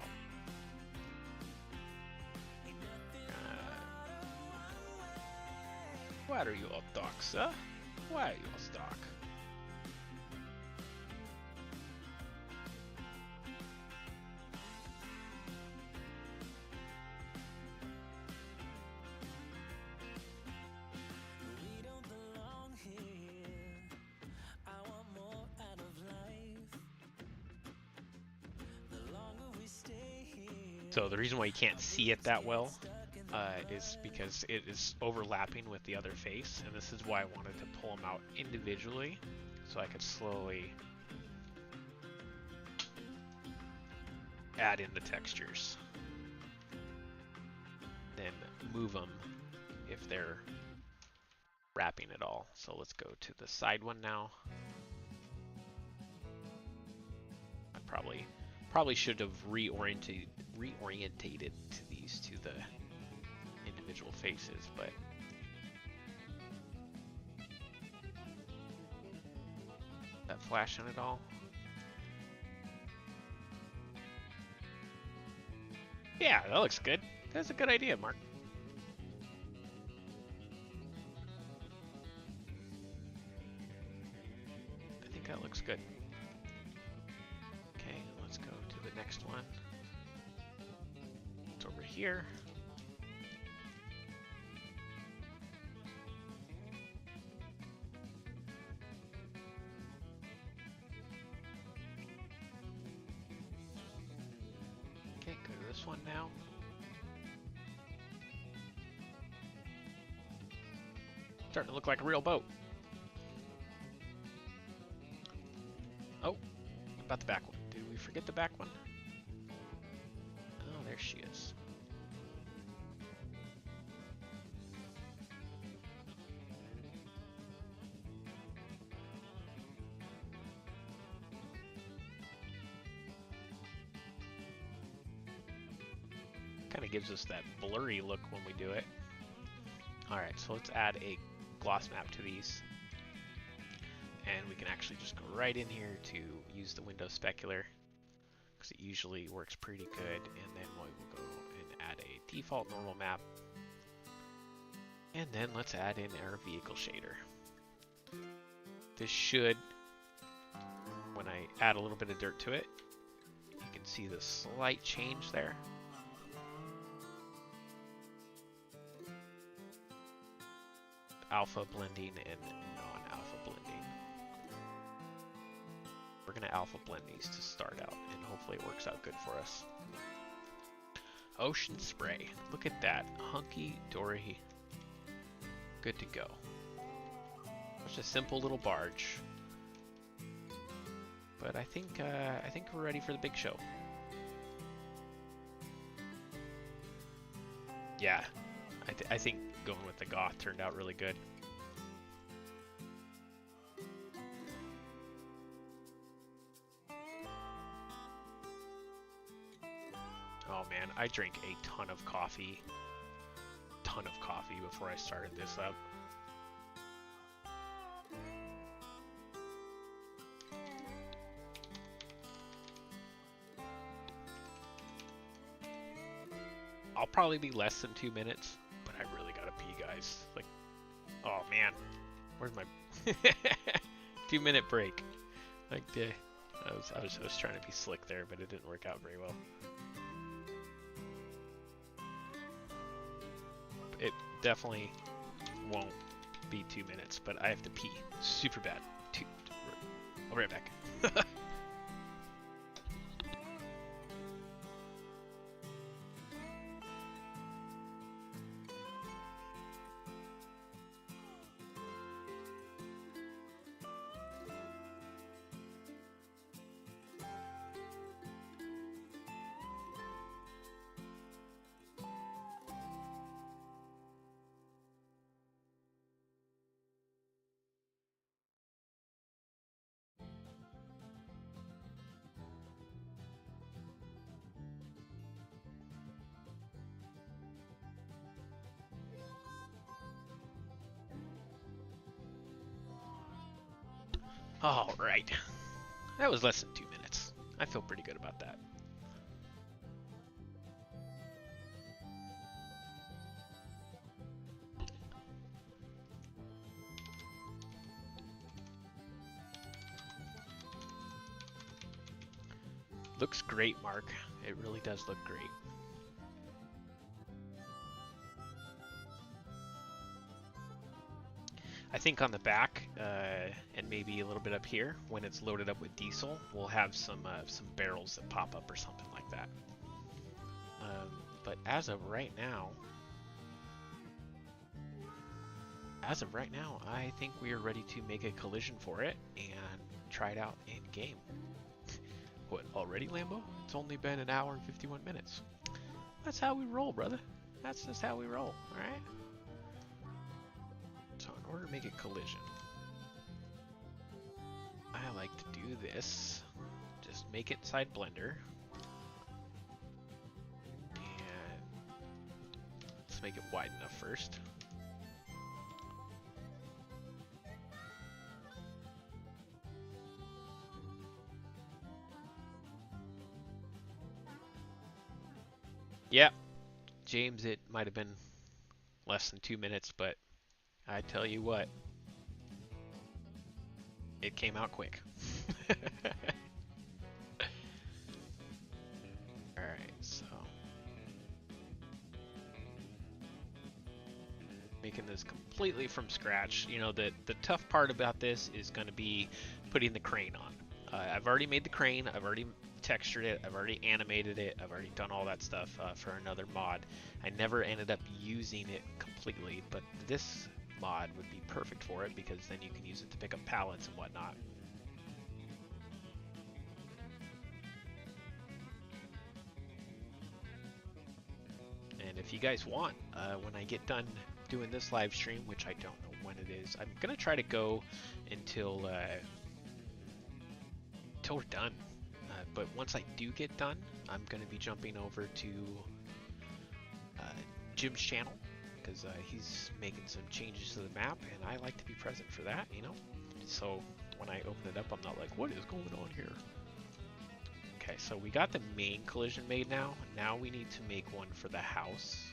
what are you all stuck, sir? Why are you all stuck? So the reason why you can't see it that well is because it is overlapping with the other face, and this is why I wanted to pull them out individually so I could slowly add in the textures. Then move them if they're wrapping it all. So let's go to the side one now. I probably should have reorientated to these to the individual faces, but that flashing it all. Yeah, that looks good. That's a good idea, Mark. I think that looks good. Okay, let's go to the next one. It's over here. Okay, go to this one now. Starting to look like a real boat. Oh, what about the back one? Did we forget the back one? Oh, there she is. Kind of gives us that blurry look when we do it. Alright, so let's add a gloss map to these. And we can actually just go right in here to use the window specular, because it usually works pretty good. And then we will go and add a default normal map. And then let's add in our vehicle shader. This should, when I add a little bit of dirt to it, you can see the slight change there. Alpha blending and non-alpha blending. We're going to alpha blend these to start out, and hopefully it works out good for us. Ocean spray. Look at that. Hunky-dory. Good to go. Just a simple little barge. But I think we're ready for the big show. Yeah, I think going with the goth turned out really good. Oh man, I drank a ton of coffee before I started this up. I'll probably be less than 2 minutes, but I really gotta pee, guys. Like, oh man, where's my 2-minute break? Like, I was trying to be slick there, but it didn't work out very well. It definitely won't be 2 minutes, but I have to pee super bad. I'll be right back. All right. That was less than 2 minutes. I feel pretty good about that. Looks great, Mark. It really does look great. I think on the back, and maybe a little bit up here, when it's loaded up with diesel, we'll have some barrels that pop up or something like that. But as of right now, I think we are ready to make a collision for it and try it out in game. What, already, Lambo? It's only been an hour and 51 minutes. That's how we roll, brother. That's just how we roll, alright? So in order to make a collision, I like to do this. Just make it inside Blender. And let's make it wide enough first. Yep, James, it might have been less than 2 minutes, but I tell you what, it came out quick. Alright, so making this completely from scratch. You know, the tough part about this is going to be putting the crane on. I've already made the crane, I've already textured it, I've already animated it, I've already done all that stuff for another mod. I never ended up using it completely, but this mod would be perfect for it because then you can use it to pick up pallets and whatnot. And if you guys want, when I get done doing this live stream, which I don't know when it is, I'm gonna try to go until we're done. But once I do get done, I'm gonna be jumping over to Jim's channel, because he's making some changes to the map, and I like to be present for that, you know? So when I open it up, I'm not like, what is going on here? Okay, so we got the main collision made now. Now we need to make one for the house.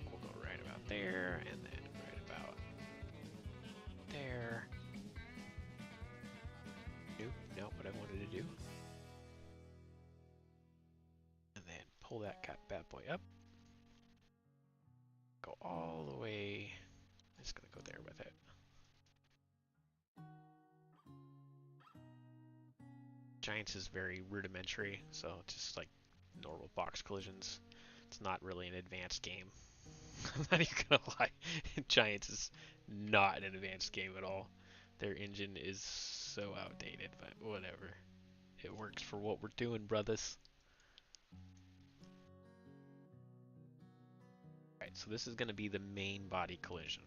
We'll go right about there, and then right about there. Nope, not what I wanted to do. And then pull that bad boy up. Go all the way. I'm just gonna go there with it. Giants is very rudimentary, so it's just like normal box collisions. It's not really an advanced game. I'm not even gonna lie. Giants is not an advanced game at all. Their engine is so outdated, but whatever. It works for what we're doing, brothers. Alright, so this is going to be the main body collision.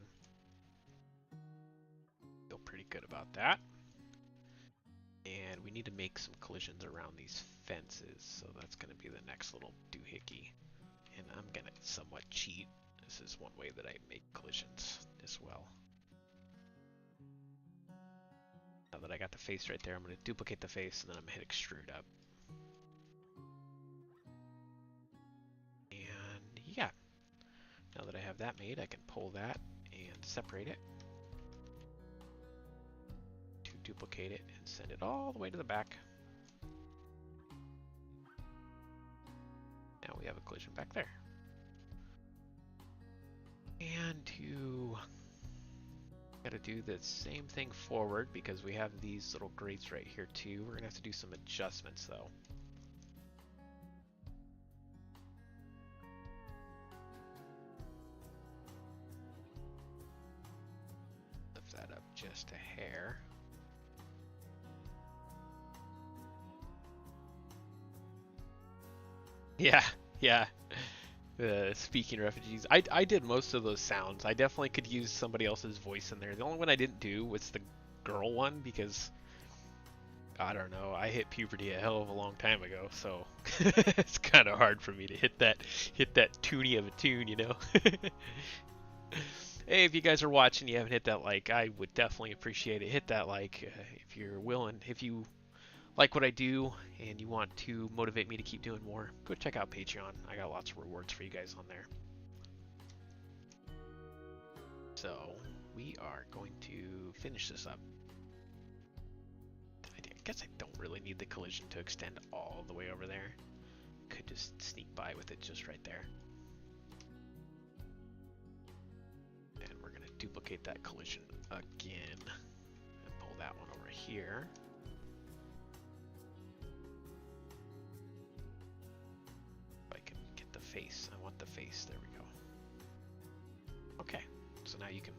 Feel pretty good about that. And we need to make some collisions around these fences, so that's going to be the next little doohickey. And I'm going to somewhat cheat. This is one way that I make collisions as well. Now that I got the face right there, I'm going to duplicate the face, and then I'm going to hit extrude up. And yeah. Now that I have that made, I can pull that and separate it to duplicate it and send it all the way to the back. Now we have a collision back there. And gotta do the same thing forward because we have these little grates right here too. We're gonna have to do some adjustments though. Lift that up just a hair. Yeah. Speaking refugees, I did most of those sounds. I definitely could use somebody else's voice in there. The only one I didn't do was the girl one because I don't know. I hit puberty a hell of a long time ago, so it's kind of hard for me to hit that toonie of a tune, you know. Hey, if you guys are watching, you haven't hit that like, I would definitely appreciate it. Hit that like if you're willing. If you like what I do and you want to motivate me to keep doing more, go check out Patreon. I got lots of rewards for you guys on there. So we are going to finish this up. I guess I don't really need the collision to extend all the way over there. Could just sneak by with it just right there. And we're going to duplicate that collision again and pull that one over here. If I can get the face. I want the face. There we go. Okay. So now you can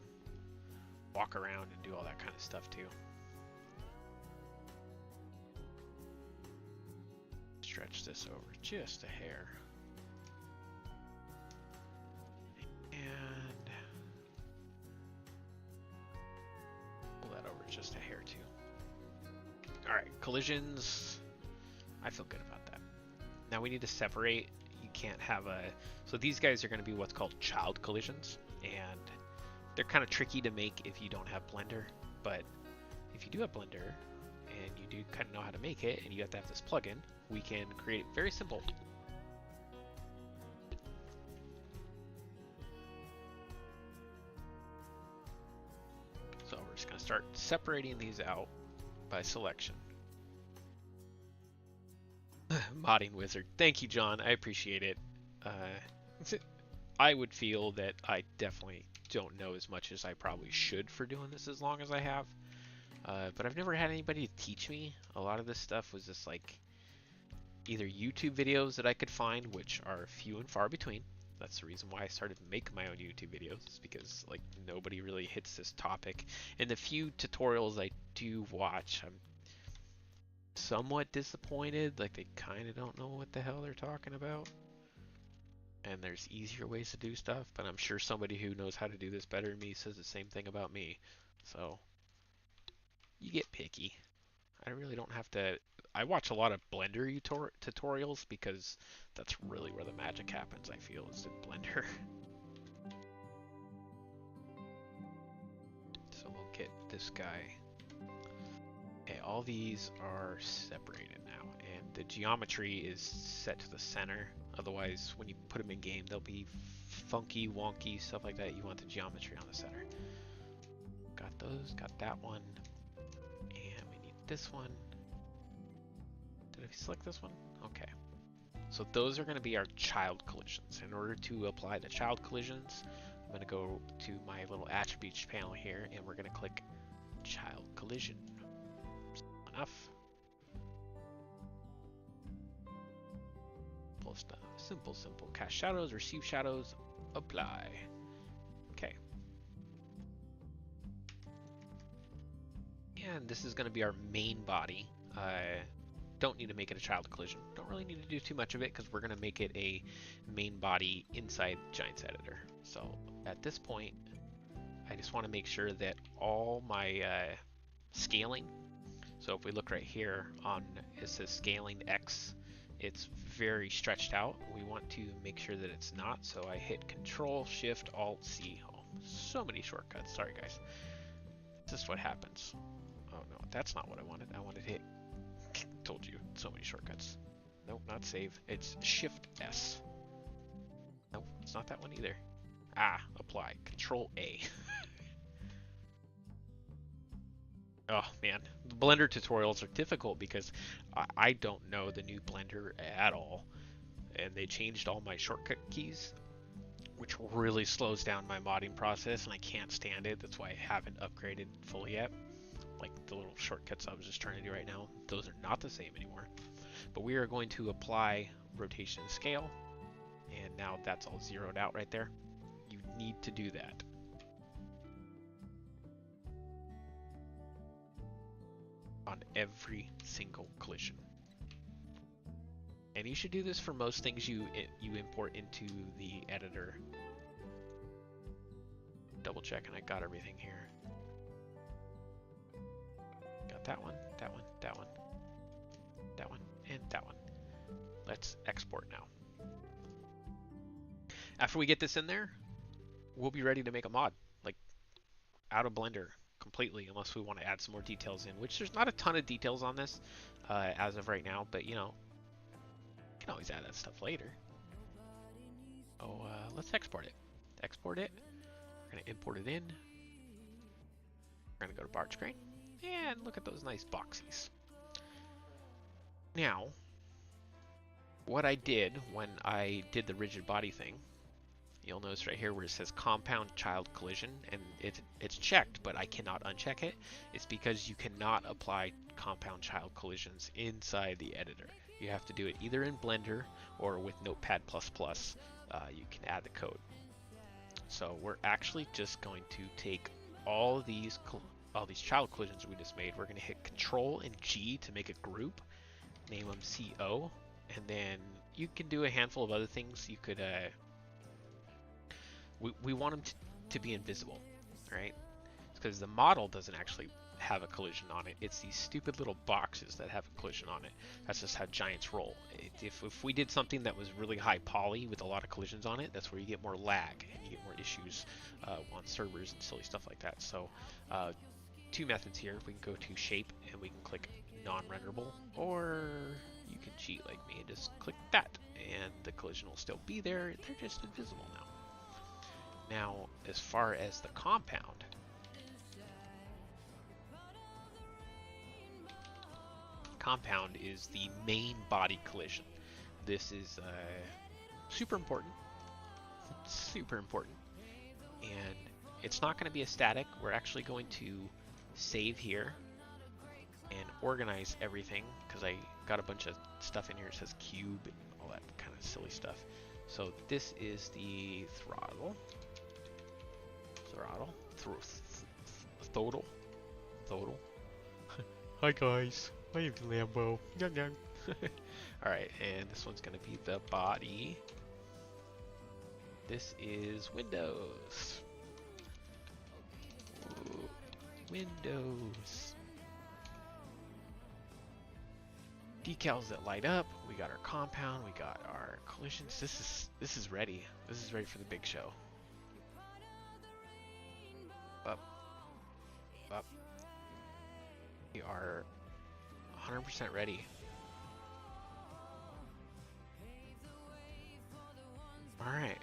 walk around and do all that kind of stuff too. Stretch this over just a hair. And pull that over just a hair too. Alright, collisions. I feel good about that. Now we need to separate. You can't have a... So these guys are going to be what's called child collisions. And they're kind of tricky to make if you don't have Blender. But if you do have Blender, and you do kind of know how to make it, and you have to have this plugin, we can create it very simple. So we're just going to start separating these out by selection. Modding wizard. Thank you, John. I appreciate it. I would feel that I definitely don't know as much as I probably should for doing this as long as I have. But I've never had anybody to teach me. A lot of this stuff was just like either YouTube videos that I could find, which are few and far between. That's the reason why I started making my own YouTube videos, is because like nobody really hits this topic. And the few tutorials I do watch, I'm somewhat disappointed. Like they kind of don't know what the hell they're talking about. And there's easier ways to do stuff, but I'm sure somebody who knows how to do this better than me says the same thing about me. So you get picky. I really don't have to... I watch a lot of Blender tutorials because that's really where the magic happens, I feel, is in Blender. So we'll get this guy. Okay, all these are separated now, and the geometry is set to the center. Otherwise, when you put them in game, they'll be funky, wonky, stuff like that. You want the geometry on the center. Got those, got that one. And we need this one. Did I select this one? Okay. So those are going to be our child collisions. In order to apply the child collisions, I'm going to go to my little attributes panel here, and we're going to click child collision. Enough. Simple. Cast shadows, receive shadows, apply. Okay. And this is going to be our main body. Don't need to make it a child collision. Don't really need to do too much of it because we're going to make it a main body inside Giants Editor. So at this point, I just want to make sure that all my scaling. So if we look right here on, it says scaling X. It's very stretched out. We want to make sure that it's not. So I hit Control Shift Alt C. Oh, so many shortcuts. Sorry guys. This is what happens. Oh no, that's not what I wanted. I wanted to hit. Told you, so many shortcuts. Nope, not save. It's Shift S. Nope, it's not that one either. Ah, apply. Control A. Oh man, the Blender tutorials are difficult because I don't know the new Blender at all, and they changed all my shortcut keys, which really slows down my modding process, and I can't stand it. That's why I haven't upgraded fully yet. Like the little shortcuts I was just trying to do right now, those are not the same anymore. But we are going to apply rotation and scale, and now that's all zeroed out right there. You need to do that. On every single collision. And you should do this for most things you import into the editor. Double check and I got everything here. Got that one, that one, that one. that one. Let's export now. After we get this in there, we'll be ready to make a mod, like out of Blender completely, unless we want to add some more details in, which there's not a ton of details on this as of right now, but you know, you can always add that stuff later. Oh, let's export it. Export it. We're going to import it in. We're going to go to Bart Screen. And look at those nice boxies. Now, what I did when I did the rigid body thing, you'll notice right here where it says compound child collision, and it's checked, but I cannot uncheck it. It's because you cannot apply compound child collisions inside the editor. You have to do it either in Blender or with Notepad++. You can add the code. So we're actually just going to take all these child collisions we just made. We're going to hit Control and G to make a group, name them CO, and then you can do a handful of other things. You could we want them to be invisible, right? Because the model doesn't actually have a collision on it. It's these stupid little boxes that have a collision on it. That's just how giants roll. If we did something that was really high poly with a lot of collisions on it, that's where you get more lag and you get more issues on servers and silly stuff like that. So two methods here. We can go to shape and we can click non-renderable, or you can cheat like me and just click that and the collision will still be there. They're just invisible now. Now, as far as the compound, compound is the main body collision. This is super important, and it's not going to be a static. We're actually going to save here and organize everything, because I got a bunch of stuff in here. It says cube and all that kind of silly stuff. So this is the throttle. Hi guys, I am the Lambo. Alright, and this one's gonna be the body. This is Windows. Ooh, Windows. Decals that light up. We got our compound. We got our collisions. This is ready. This is ready for the big show. Up. We are 100% ready. Alright.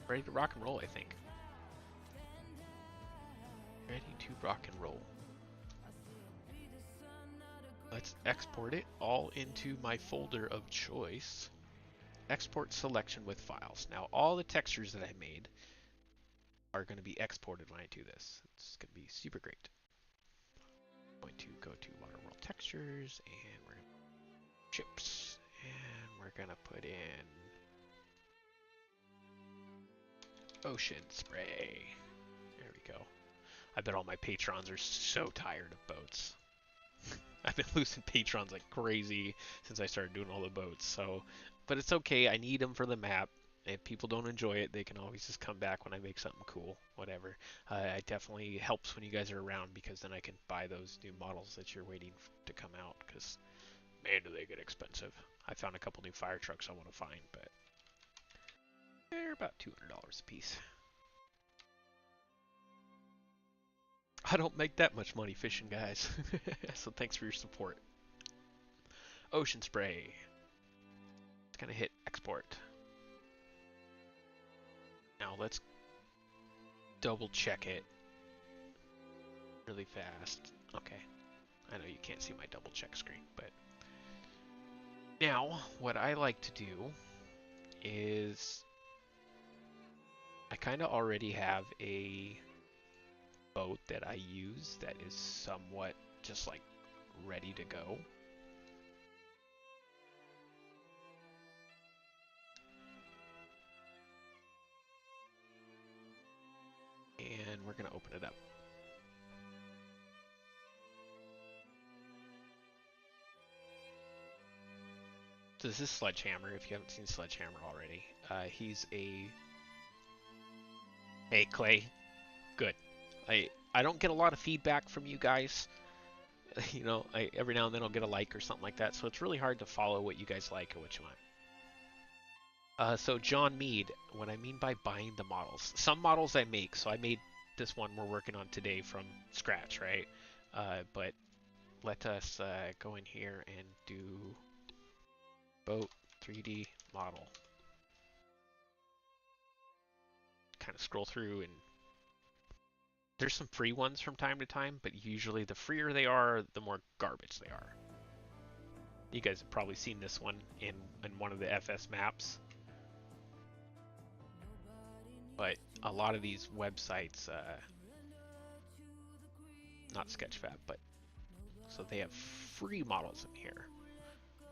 Ready to rock and roll, I think. Ready to rock and roll. Let's export it all into my folder of choice. Export selection with files. Now all the textures that I made are going to be exported when I do this. It's going to be super great. I'm going to go to Waterworld textures, and we're going to chips, and we're going to put in ocean spray. There we go. I bet all my patrons are so tired of boats. I've been losing patrons like crazy since I started doing all the boats. So, but it's okay. I need them for the map. If people don't enjoy it, they can always just come back when I make something cool, whatever. It definitely helps when you guys are around, because then I can buy those new models that you're waiting to come out, because, man, do they get expensive. I found a couple new fire trucks I want to find, but they're about $200 a piece. I don't make that much money fishing, guys, so thanks for your support. Ocean spray. It's going to hit export. Now let's double check it really fast. Okay, I know you can't see my double check screen, but now what I like to do is I kind of already have a boat that I use that is somewhat just like ready to go. And we're going to open it up. So this is Sledgehammer, if you haven't seen Sledgehammer already. He's a... Hey, Clay. Good. I don't get a lot of feedback from you guys You know, every now and then I'll get a like or something like that. So it's really hard to follow what you guys like or what you want. So John Mead, what I mean by buying the models. Some models I make. So I made this one we're working on today from scratch, right? But let us go in here and do boat 3D model. Kind of scroll through, and there's some free ones from time to time, but usually the freer they are, the more garbage they are. You guys have probably seen this one in one of the FS maps. But a lot of these websites, not Sketchfab, but so they have free models in here.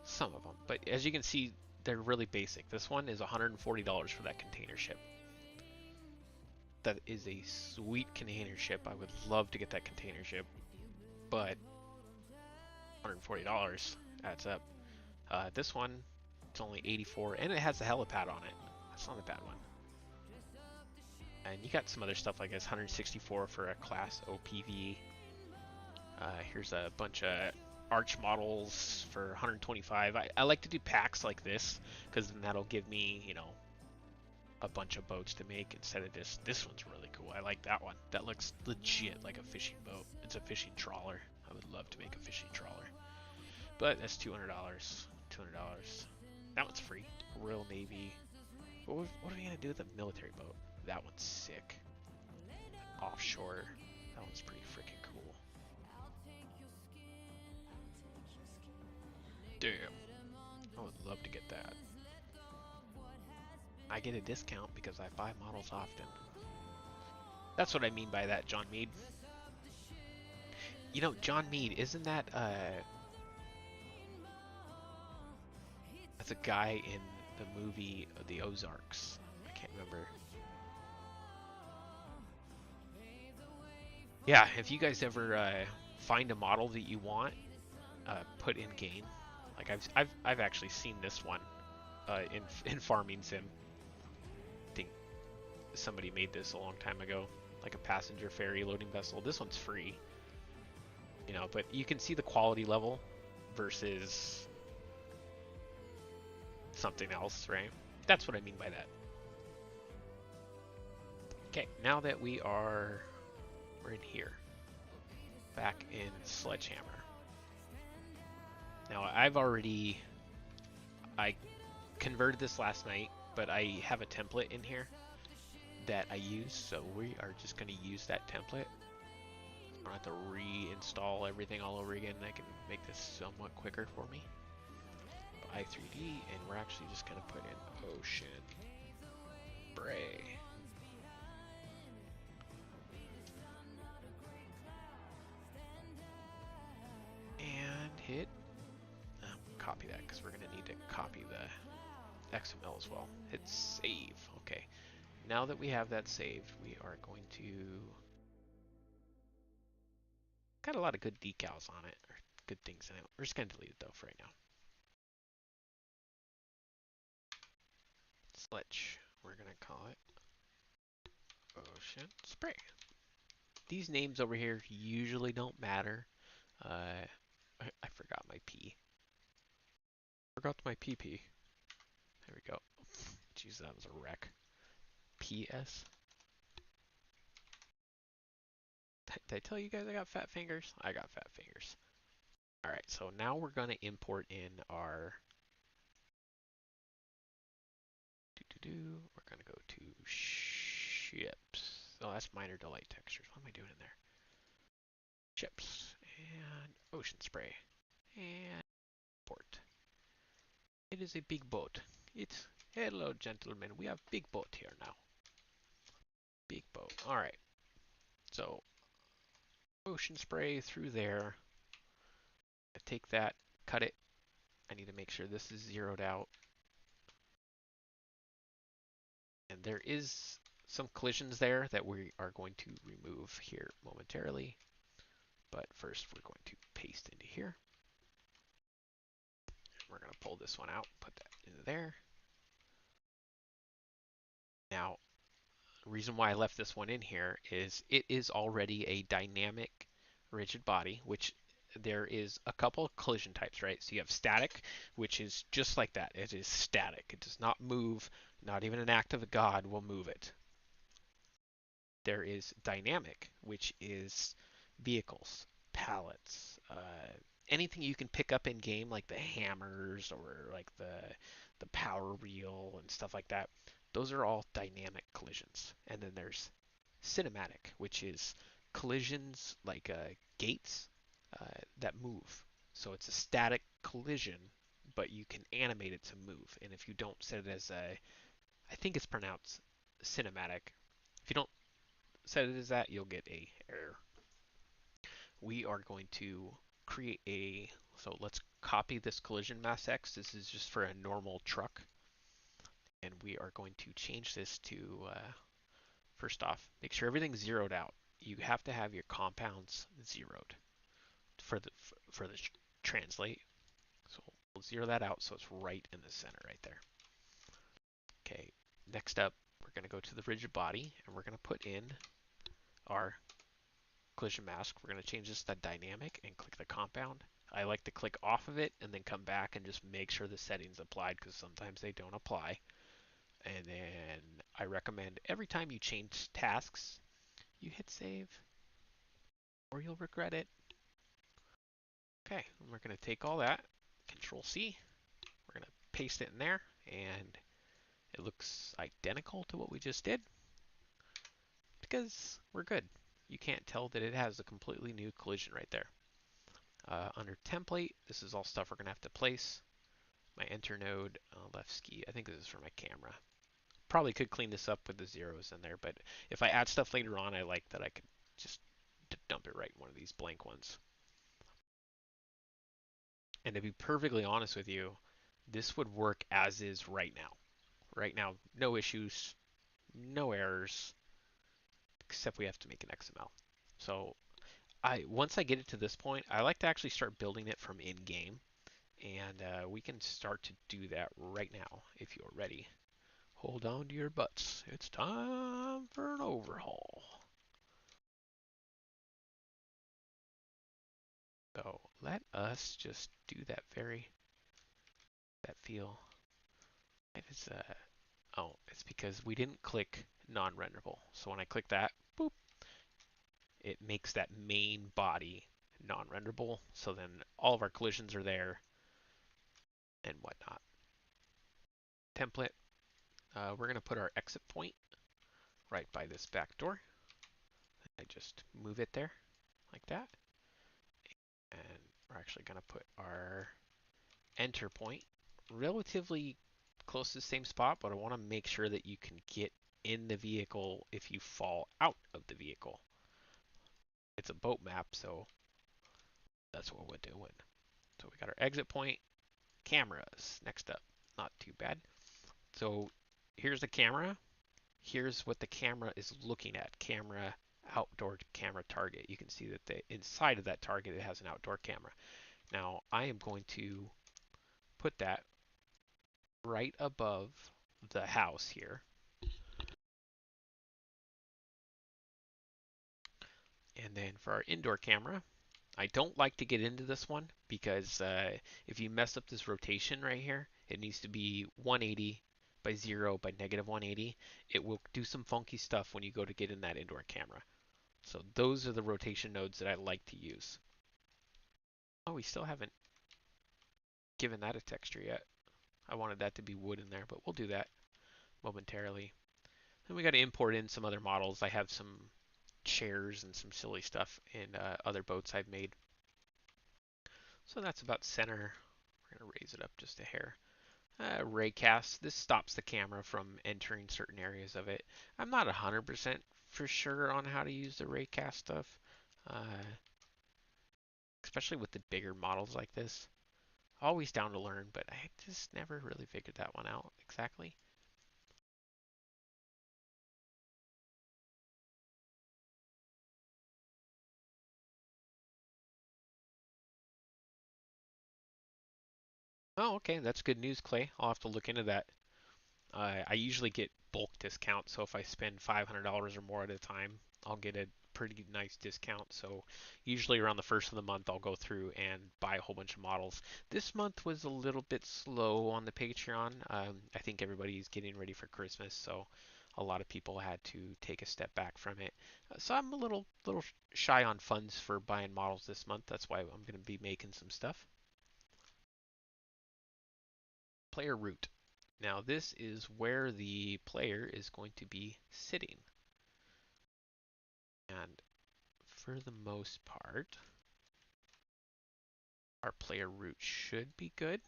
Some of them, but as you can see, they're really basic. This one is $140 for that container ship. That is a sweet container ship. I would love to get that container ship, but $140 adds up. This one, it's only 84, and it has a helipad on it. That's not a bad one. And you got some other stuff like this, 164 for a class OPV. Here's a bunch of arch models for 125. I like to do packs like this because then that'll give me, you know, a bunch of boats to make instead of just this one's really cool. I like that one. That looks legit like a fishing boat. It's a fishing trawler. I would love to make a fishing trawler. But that's $200. $200. That one's free. Royal Navy. What are we gonna do with a military boat? That one's sick. Offshore. That one's pretty freaking cool. Damn. I would love to get that. I get a discount because I buy models often. That's what I mean by that, John Mead. You know, John Mead, isn't that that's a guy in the movie The Ozarks. I can't remember. Yeah, if you guys ever find a model that you want, put in game. Like I've actually seen this one in Farming Sim. I think somebody made this a long time ago, like a passenger ferry loading vessel. This one's free, you know, but you can see the quality level versus something else, right? That's what I mean by that. Okay, now that we're in here, back in Sledgehammer. Now I converted this last night, but I have a template in here that I use, so we are just going to use that template. I don't have to reinstall everything all over again. I can make this somewhat quicker for me. Buy 3D, and we're actually just going to put in Ocean Spray. And hit copy that because we're going to need to copy the XML as well. Hit save. Okay. Now that we have that saved, we are going to... Got a lot of good decals on it, or good things in it. We're just going to delete it though for right now. Sledge. We're going to call it Ocean Spray. These names over here usually don't matter. I forgot my P. Forgot my PP. There we go. Jeez, that was a wreck. PS. Did I tell you guys I got fat fingers? I got fat fingers. Alright, so now we're going to import in our... We're going to go to ships. Oh, that's minor delight textures. What am I doing in there? Ships and ocean spray and port. It is a big boat. It's hello gentlemen. We have big boat here now. Big boat. All right. So ocean spray through there. I take that, cut it. I need to make sure this is zeroed out. And there is some collisions there that we are going to remove here momentarily. But first we're going to paste into here. We're going to pull this one out, put that into there. Now, the reason why I left this one in here is it is already a dynamic rigid body, which there is a couple of collision types, right? So you have static, which is just like that. It is static. It does not move. Not even an act of God will move it. There is dynamic, which is vehicles, pallets, anything you can pick up in game, like the hammers or like the power reel and stuff like that. Those are all dynamic collisions. And then there's cinematic, which is collisions like gates that move. So it's a static collision, but you can animate it to move. And if you don't set it as a, I think it's pronounced cinematic. If you don't set it as that, you'll get a error. We are going to create a, so let's copy this collision mass X. This is just for a normal truck. And we are going to change this to, first off, make sure everything's zeroed out. You have to have your compounds zeroed for the translate. So we'll zero that out so it's right in the center right there. Okay, next up, we're going to go to the rigid body and we're going to put in our collision mask. We're going to change this to dynamic and click the compound. I like to click off of it and then come back and just make sure the settings applied because sometimes they don't apply. And then I recommend every time you change tasks, you hit save or you'll regret it. Okay, and we're going to take all that, Control C, we're going to paste it in there, and it looks identical to what we just did because we're good. You can't tell that it has a completely new collision right there. Under template, this is all stuff we're going to have to place. My enter node, left ski, I think this is for my camera. Probably could clean this up with the zeros in there, but if I add stuff later on, I like that I could just dump it right in one of these blank ones. And to be perfectly honest with you, this would work as is right now. Right now, no issues, no errors, except we have to make an XML. So once I get it to this point, I like to actually start building it from in-game. And we can start to do that right now if you're ready. Hold on to your butts. It's time for an overhaul. So let us just do that feel. It's oh, it's because we didn't click non-renderable. So when I click that, boop, it makes that main body non-renderable. So then all of our collisions are there and whatnot. Template, we're going to put our exit point right by this back door. I just move it there like that. And we're actually going to put our enter point relatively close to the same spot, but I want to make sure that you can get in the vehicle if you fall out of the vehicle. It's a boat map, so that's what we're doing. So we got our exit point, cameras next up. Not too bad. So here's the camera. Here's what the camera is looking at. Camera, outdoor camera target. You can see that the inside of that target it has an outdoor camera. Now I am going to put that right above the house here. And then for our indoor camera, I don't like to get into this one because if you mess up this rotation right here, it needs to be 180 by 0 by negative 180. It will do some funky stuff when you go to get in that indoor camera. So those are the rotation nodes that I like to use. Oh, we still haven't given that a texture yet. I wanted that to be wood in there, but we'll do that momentarily. Then we got to import in some other models. I have some chairs and some silly stuff in other boats I've made. So that's about center. We're going to raise it up just a hair. Raycast, this stops the camera from entering certain areas of it. I'm not 100% for sure on how to use the raycast stuff, especially with the bigger models like this. Always down to learn, but I just never really figured that one out exactly. Oh, okay, that's good news, Clay. I'll have to look into that. I usually get bulk discounts, so if I spend $500 or more at a time, I'll get a pretty nice discount. So usually around the first of the month, I'll go through and buy a whole bunch of models. This month was a little bit slow on the Patreon. I think everybody's getting ready for Christmas, so a lot of people had to take a step back from it. So I'm a little shy on funds for buying models this month. That's why I'm going to be making some stuff. Player route. Now this is where the player is going to be sitting. And for the most part, our player route should be good.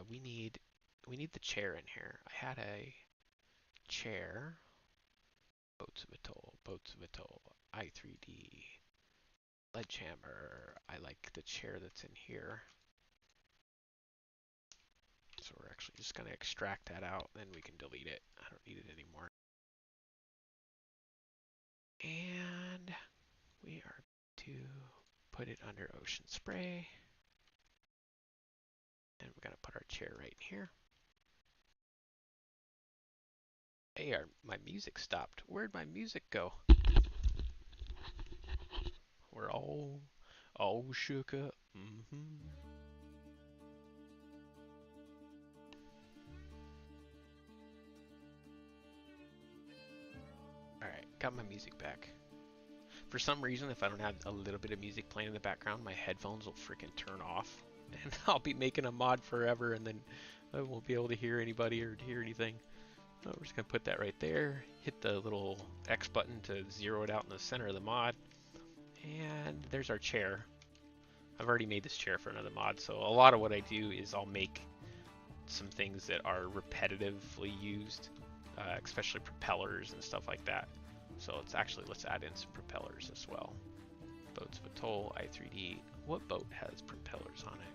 We need the chair in here. I had a chair. Boats of Atoll, I3D, Sledgehammer. I like the chair that's in here. So we're actually just going to extract that out, then we can delete it. I don't need it anymore. And we are to put it under Ocean Spray. And we're going to put our chair right here. Hey, my music stopped. Where'd my music go? We're all shook up. Alright, got my music back. For some reason, if I don't have a little bit of music playing in the background, my headphones will freaking turn off. And I'll be making a mod forever, and then I won't be able to hear anybody or hear anything. So we're just going to put that right there. Hit the little X button to zero it out in the center of the mod. And there's our chair. I've already made this chair for another mod, so a lot of what I do is I'll make some things that are repetitively used, especially propellers and stuff like that. So let's add in some propellers as well. Boats of Atoll, I3D. What boat has propellers on it?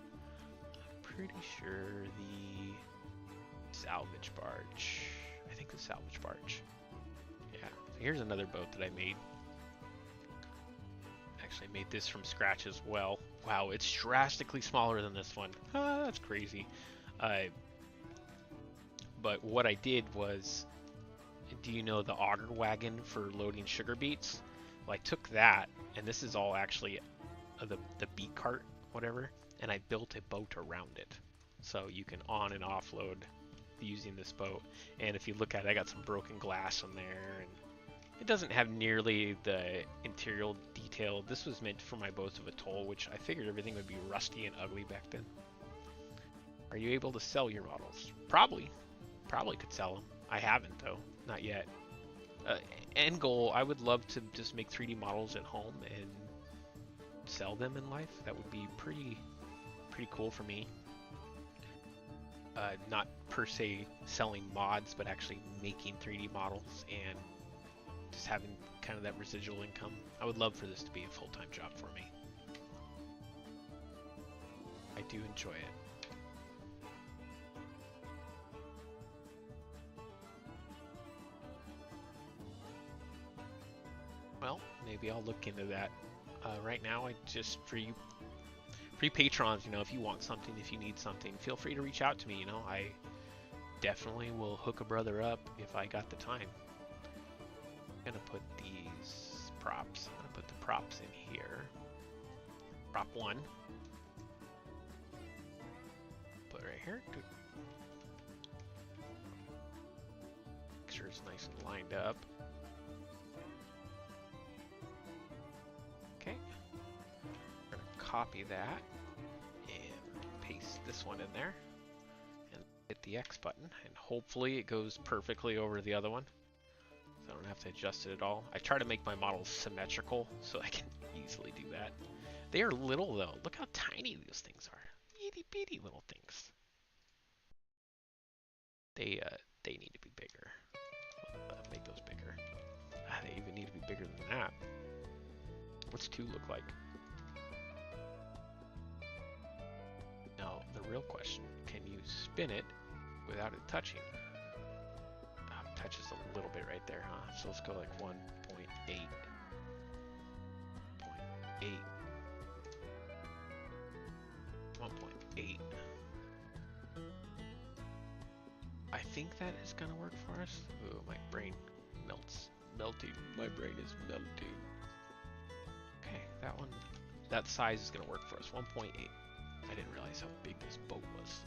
I'm pretty sure the salvage barge. I think the salvage barge. Yeah, here's another boat that I made. Actually made this from scratch as well. Wow, it's drastically smaller than this one. Ah, that's crazy. But what I did was, do you know the auger wagon for loading sugar beets? Well, I took that, and this is all actually the beet cart, whatever, and I built a boat around it. So you can on and offload using this boat. And if you look at it, I got some broken glass on there, and it doesn't have nearly the interior detail. This was meant for my Boats of Atoll, which I figured everything would be rusty and ugly back then. Are you able to sell your models? Probably could sell them. I haven't though, not yet. End goal, I would love to just make 3D models at home and sell them in life. That would be pretty cool for me. Not per se selling mods, but actually making 3D models and just having kind of that residual income. I would love for this to be a full-time job for me. I do enjoy it. Well, maybe I'll look into that. Right now, I just, for you patrons, you know, if you want something, if you need something, feel free to reach out to me, you know. I definitely will hook a brother up if I got the time. I'm gonna put these props. I'm gonna put the props in here. Prop 1. Put it right here. Good. Make sure it's nice and lined up. Okay. We're gonna copy that and paste this one in there and hit the X button, and hopefully it goes perfectly over the other one. I don't have to adjust it at all. I try to make my models symmetrical so I can easily do that. They are little though. Look how tiny those things are. Itty bitty little things. They need to be bigger. Make those bigger. They even need to be bigger than that. What's 2 look like? Now the real question: can you spin it without it touching? Touches a little bit right there, huh? So let's go like 1.8. 1.8. I think that is gonna work for us. Ooh, my brain melts. melting. My brain is melting. Okay, that one, that size is gonna work for us. 1.8. I didn't realize how big this boat was.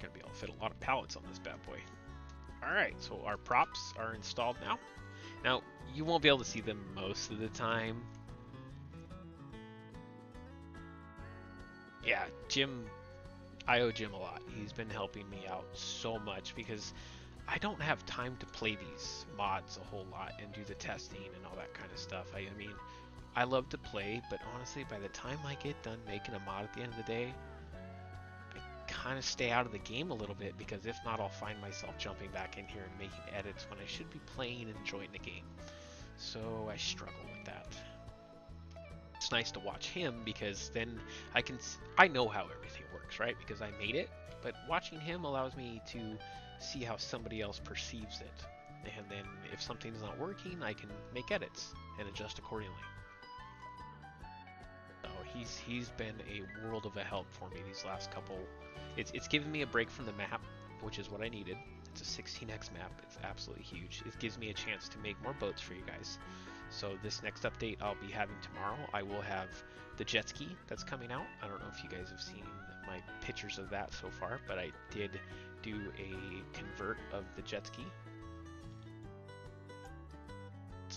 Gonna be able to fit a lot of pallets on this bad boy. Alright, so our props are installed now. Now, you won't be able to see them most of the time. Yeah, Jim, I owe Jim a lot. He's been helping me out so much because I don't have time to play these mods a whole lot and do the testing and all that kind of stuff. I mean, I love to play, but honestly, by the time I get done making a mod at the end of the day, I kind of stay out of the game a little bit, because if not, I'll find myself jumping back in here and making edits when I should be playing and enjoying the game. So I struggle with that. It's nice to watch him, because then I know how everything works, right? Because I made it, but watching him allows me to see how somebody else perceives it. And then if something's not working, I can make edits and adjust accordingly. So he's been a world of a help for me these last couple. It's given me a break from the map, which is what I needed. It's a 16x map. It's absolutely huge. It gives me a chance to make more boats for you guys. So this next update I'll be having tomorrow, I will have the jet ski that's coming out. I don't know if you guys have seen my pictures of that so far, but I did do a convert of the jet ski.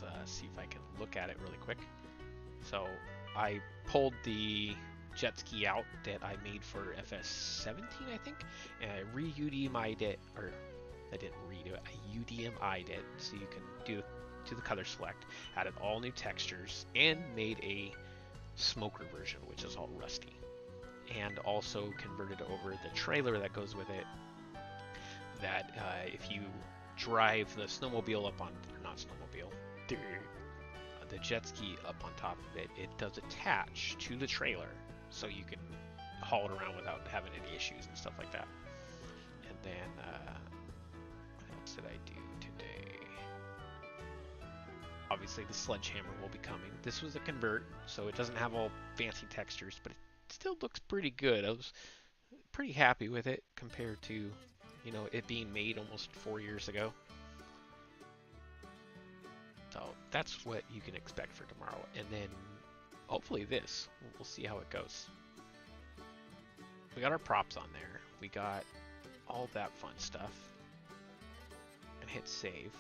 Let's see if I can look at it really quick. So I pulled the jet ski out that I made for FS17, I think, and I re-UDMI'd it, or I didn't redo it, I UDMI'd it so you can do the color select, added all new textures, and made a smoker version, which is all rusty, and also converted over the trailer that goes with it, that if you drive the snowmobile up on, or not snowmobile, the jet ski up on top of it, it does attach to the trailer, so you can haul it around without having any issues and stuff like that. And then, what else did I do today? Obviously the sledgehammer will be coming. This was a convert, so it doesn't have all fancy textures, but it still looks pretty good. I was pretty happy with it compared to, you know, it being made almost 4 years ago. So that's what you can expect for tomorrow. And then hopefully this. We'll see how it goes. We got our props on there. We got all that fun stuff. And hit save.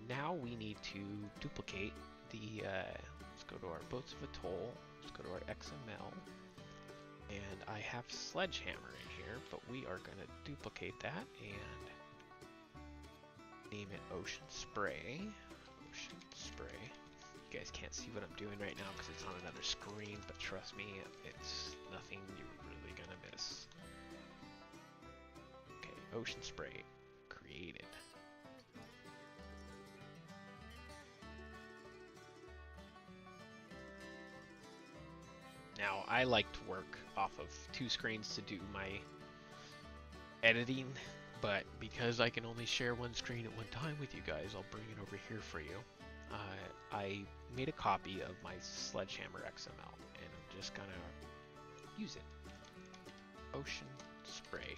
Now we need to duplicate the, let's go to our Boats of Atoll. Let's go to our XML. And I have Sledgehammer in here, but we are going to duplicate that and name it Ocean Spray. Ocean Spray. You guys can't see what I'm doing right now because it's on another screen, but trust me, it's nothing you're really gonna miss. Okay, Ocean Spray created. Now, I like to work off of 2 screens to do my editing, but because I can only share 1 screen at one time with you guys, I'll bring it over here for you. I made a copy of my Sledgehammer XML, and I'm just gonna use it. Ocean Spray.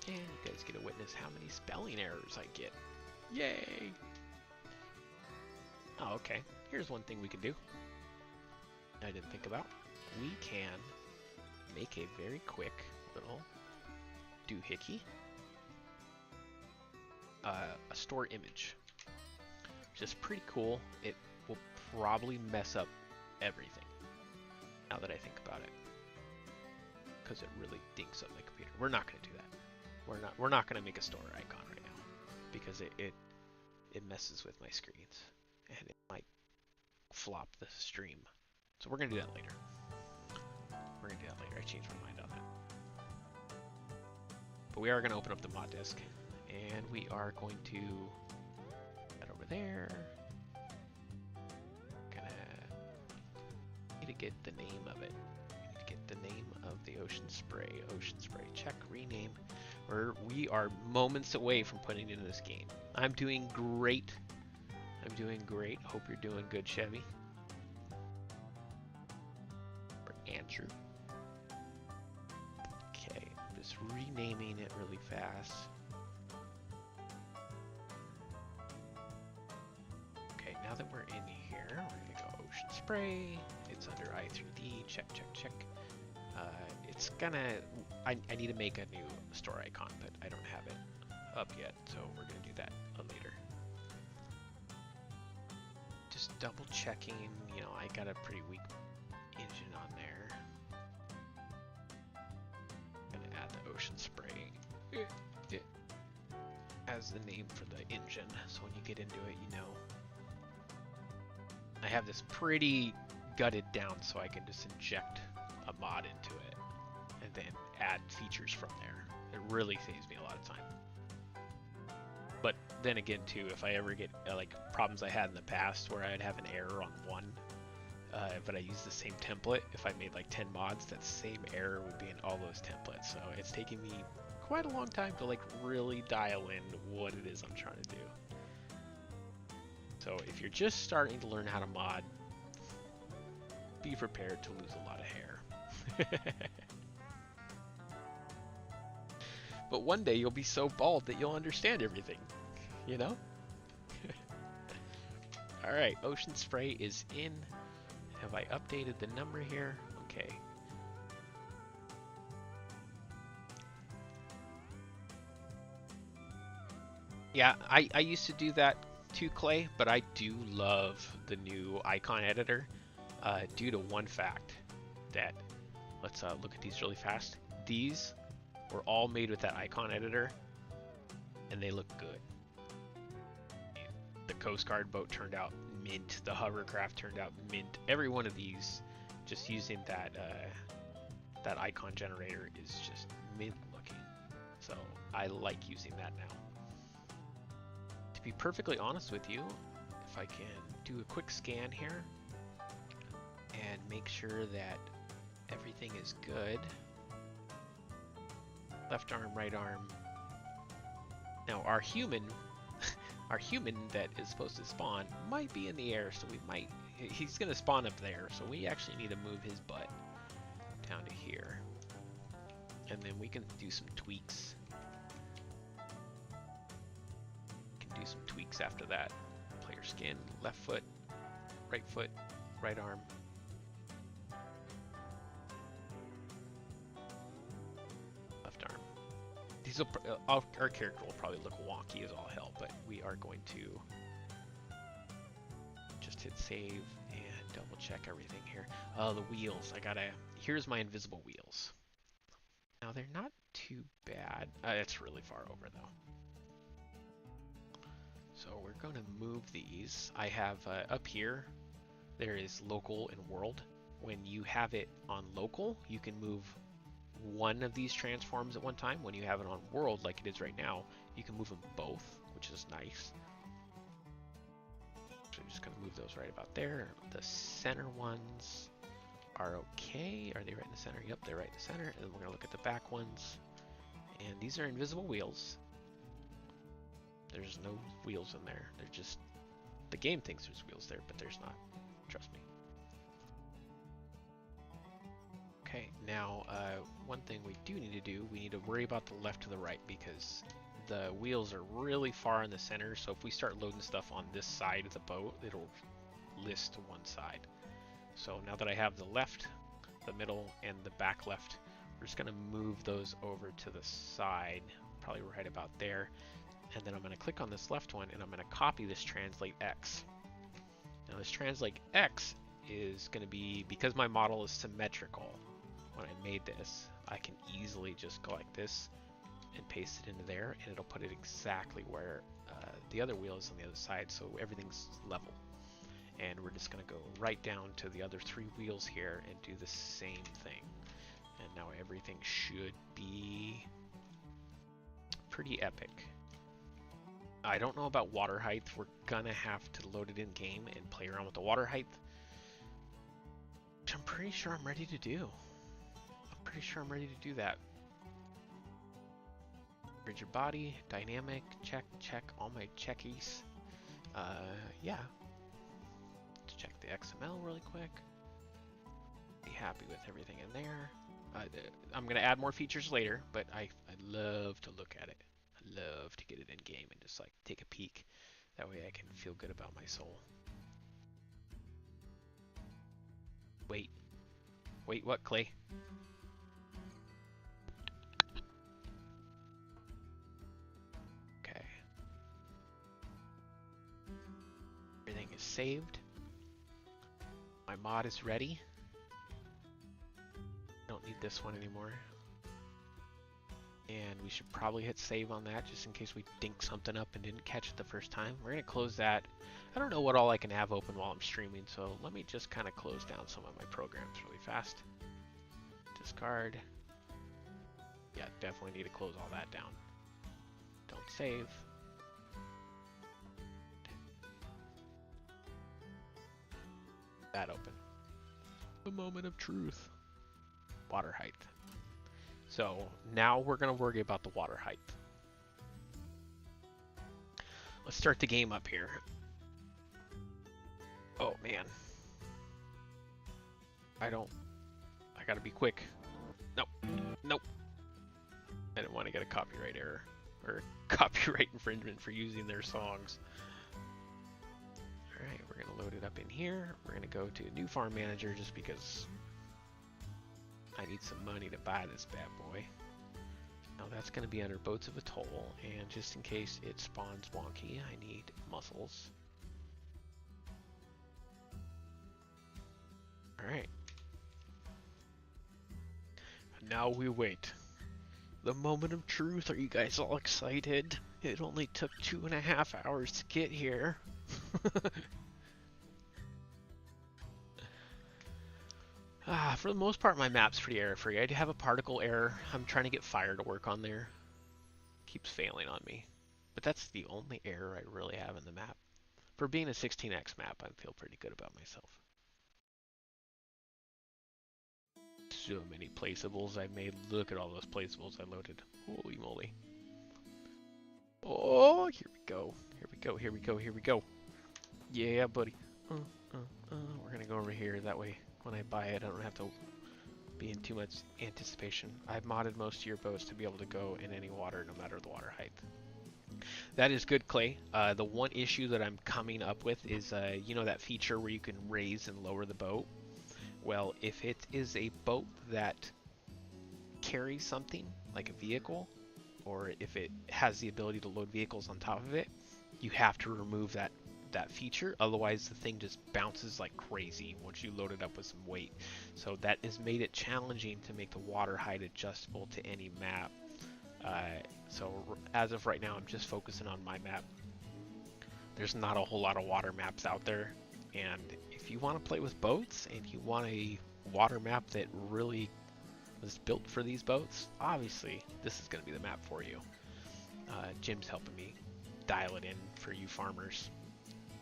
And you guys get to witness how many spelling errors I get. Yay! Oh, okay. Here's one thing we can do I didn't think about. We can make a very quick little doohickey. A store image. Which is pretty cool. It will probably mess up everything, now that I think about it. Because it really dinks up my computer. We're not going to do that. We're not going to make a store icon right now. Because it messes with my screens. And it might flop the stream. So we're going to do that later. We're going to do that later. I changed my mind on that. But we are going to open up the mod disk. And we are going to head over there. Need to get the name of it. Need to get the name of the Ocean Spray. Ocean Spray. Check rename. We are moments away from putting it in this game. I'm doing great. I'm doing great. Hope you're doing good, Chevy. For Andrew. Okay, I'm just renaming it really fast. Okay, now that we're in here, we're gonna go Ocean Spray. It's under i3D. Check, check, check. It's gonna. I need to make a new store icon, but I don't have it up yet, so we're gonna do that later. Just double checking. You know, I got a pretty weak engine on there. Gonna add the Ocean Spray as the name for the engine, so when you get into it, you know. I have this pretty gutted down, so I can just inject a mod into it and then add features from there. It really saves me a lot of time. But then again too, if I ever get like problems I had in the past where I'd have an error on one, but I use the same template, if I made like 10 mods, that same error would be in all those templates. So it's taking me quite a long time to like really dial in what it is I'm trying to do. So if you're just starting to learn how to mod, be prepared to lose a lot of hair. But one day you'll be so bald that you'll understand everything, you know? Alright, Ocean Spray is in. Have I updated the number here? Okay. Yeah, I used to do that too, Clay, but I do love the new icon editor due to one fact that, let's look at these really fast. These were all made with that icon editor, and they look good. The Coast Guard boat turned out mint. The hovercraft turned out mint. Every one of these, just using that that icon generator, is just mint looking. So I like using that now. To be perfectly honest with you, if I can do a quick scan here and make sure that everything is good. Left arm, right arm. Now our human that is supposed to spawn might be in the air, so he's gonna spawn up there, so we actually need to move his butt down to here. And then we can do some tweaks. Do some tweaks after that. Player skin, left foot, right arm. Left arm. These will, our character will probably look wonky as all hell, but we are going to just hit save and double check everything here. The wheels, here's my invisible wheels. Now they're not too bad. It's really far over though. So we're going to move these. I have up here, there is local and world. When you have it on local, you can move one of these transforms at one time. When you have it on world, like it is right now, you can move them both, which is nice. So I'm just going to move those right about there. The center ones are okay. Are they right in the center? Yep, they're right in the center. And then we're going to look at the back ones. And these are invisible wheels. There's no wheels in there. They're just, the game thinks there's wheels there, but there's not. Trust me. Okay, now one thing we do need to do, we need to worry about the left to the right because the wheels are really far in the center. So if we start loading stuff on this side of the boat, it'll list to one side. So now that I have the left, the middle, and the back left, we're just going to move those over to the side, probably right about there. And then I'm going to click on this left one and I'm going to copy this translate X. Now this translate X is going to be, because my model is symmetrical, when I made this, I can easily just go like this and paste it into there, and it'll put it exactly where the other wheel is on the other side, so everything's level. And we're just going to go right down to the other three wheels here and do the same thing. And now everything should be pretty epic. I don't know about water height. We're gonna have to load it in game and play around with the water height, which I'm pretty sure I'm ready to do. That. Rigid body, dynamic, check all my checkies. Yeah. Let's check the XML really quick. Be happy with everything in there. I'm gonna add more features later, but I love to look at it. I love to get it in game and just like take a peek. That way I can feel good about my soul. Wait, what, Clay? Okay. Everything is saved. My mod is ready. Don't need this one anymore. And we should probably hit save on that just in case we dink something up and didn't catch it the first time. We're going to close that. I don't know what all I can have open while I'm streaming, so let me just kind of close down some of my programs really fast. Discard. Yeah, definitely need to close all that down. Don't save. That open. The moment of truth. Water height. So now we're going to worry about the water height. Let's start the game up here. Oh man. I gotta be quick. Nope. I didn't want to get a copyright error or copyright infringement for using their songs. Alright, we're going to load it up in here. We're going to go to new farm manager just because I need some money to buy this bad boy. Now that's going to be under Boats of Atoll, and just in case it spawns wonky, I need mussels. Alright. Now we wait. The moment of truth. Are you guys all excited? It only took 2.5 hours to get here. For the most part, my map's pretty error-free. I do have a particle error. I'm trying to get fire to work on there. Keeps failing on me. But that's the only error I really have in the map. For being a 16x map, I feel pretty good about myself. So many placeables I made. Look at all those placeables I loaded. Holy moly. Oh, here we go. Here we go. Yeah, buddy. We're gonna go over here. That way, when I buy it, I don't have to be in too much anticipation. I've modded most of your boats to be able to go in any water, no matter the water height. That is good, Clay. The one issue that I'm coming up with is, you know that feature where you can raise and lower the boat? Well, if it is a boat that carries something, like a vehicle, or if it has the ability to load vehicles on top of it, you have to remove that feature. Otherwise, the thing just bounces like crazy once you load it up with some weight. So that has made it challenging to make the water height adjustable to any map. So as of right now, I'm just focusing on my map. There's not a whole lot of water maps out there, and if you want to play with boats and you want a water map that really was built for these boats, obviously this is going to be the map for you. Jim's helping me dial it in for you farmers.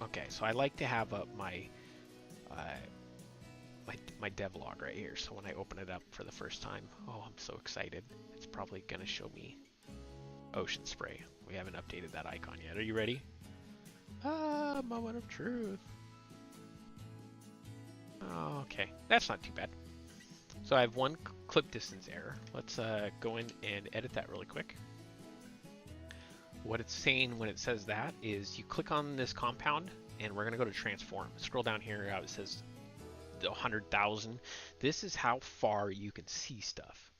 Okay, so I like to have up my my devlog right here, so when I open it up for the first time, oh, I'm so excited. It's probably going to show me ocean spray. We haven't updated that icon yet. Are you ready? Moment of truth. Okay, that's not too bad. So I have one clip distance error. Let's go in and edit that really quick. What it's saying when it says that is you click on this compound, and we're going to go to transform. Scroll down here, it says 100,000. This is how far you can see stuff.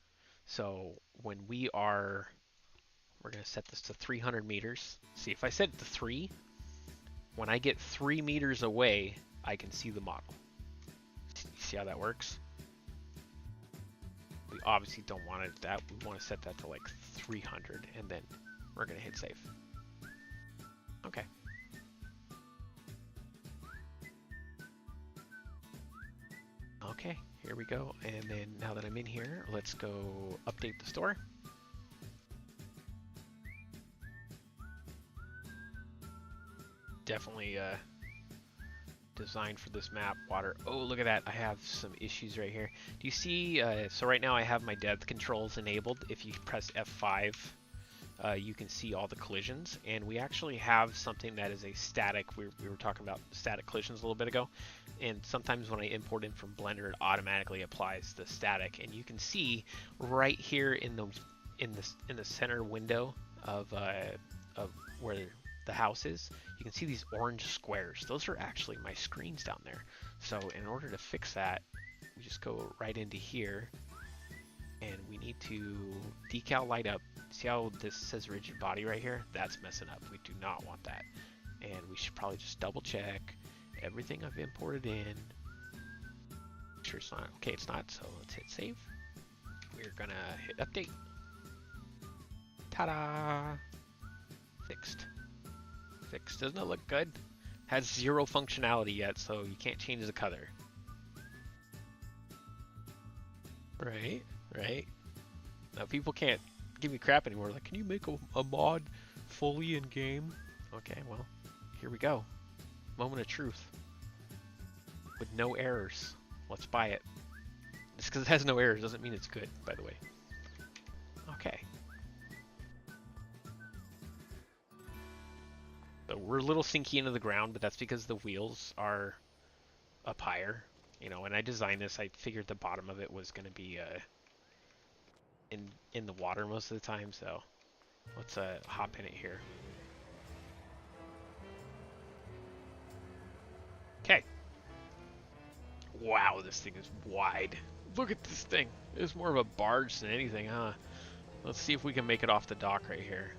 So when we're going to set this to 300 meters. See, if I set it to 3, when I get 3 meters away, I can see the model. See how that works? We obviously don't want it that. We want to set that to like 300, and then we're going to hit save. Okay. Okay, here we go. And then now that I'm in here, let's go update the store. Definitely designed for this map. Water. Oh, look at that. I have some issues right here. Do you see? So right now I have my depth controls enabled. If you press F5, you can see all the collisions, and we actually have something that is a static. We were talking about static collisions a little bit ago, and sometimes when I import in from Blender, it automatically applies the static, and you can see right here in the center window of where the house is, you can see these orange squares. Those are actually my screens down there. So in order to fix that, we just go right into here, and we need to decal light up. See how this says rigid body right here? That's messing up. We do not want that. And we should probably just double check everything I've imported in. Make sure it's not. Okay, it's not, so let's hit save. We're gonna hit update. Ta-da! Fixed. Fixed. Doesn't it look good? Has 0 functionality yet, so you can't change the color. Right? Right? Now people can't give me crap anymore. Like, can you make a mod fully in game? Okay, well, here we go. Moment of truth. With no errors. Let's buy it. Just because it has no errors doesn't mean it's good, by the way. Okay. So we're a little sinky into the ground, but that's because the wheels are up higher. You know, when I designed this, I figured the bottom of it was going to be in the water most of the time, so let's hop in it here. Okay. Wow, this thing is wide. Look at this thing. It's more of a barge than anything, huh? Let's see if we can make it off the dock right here.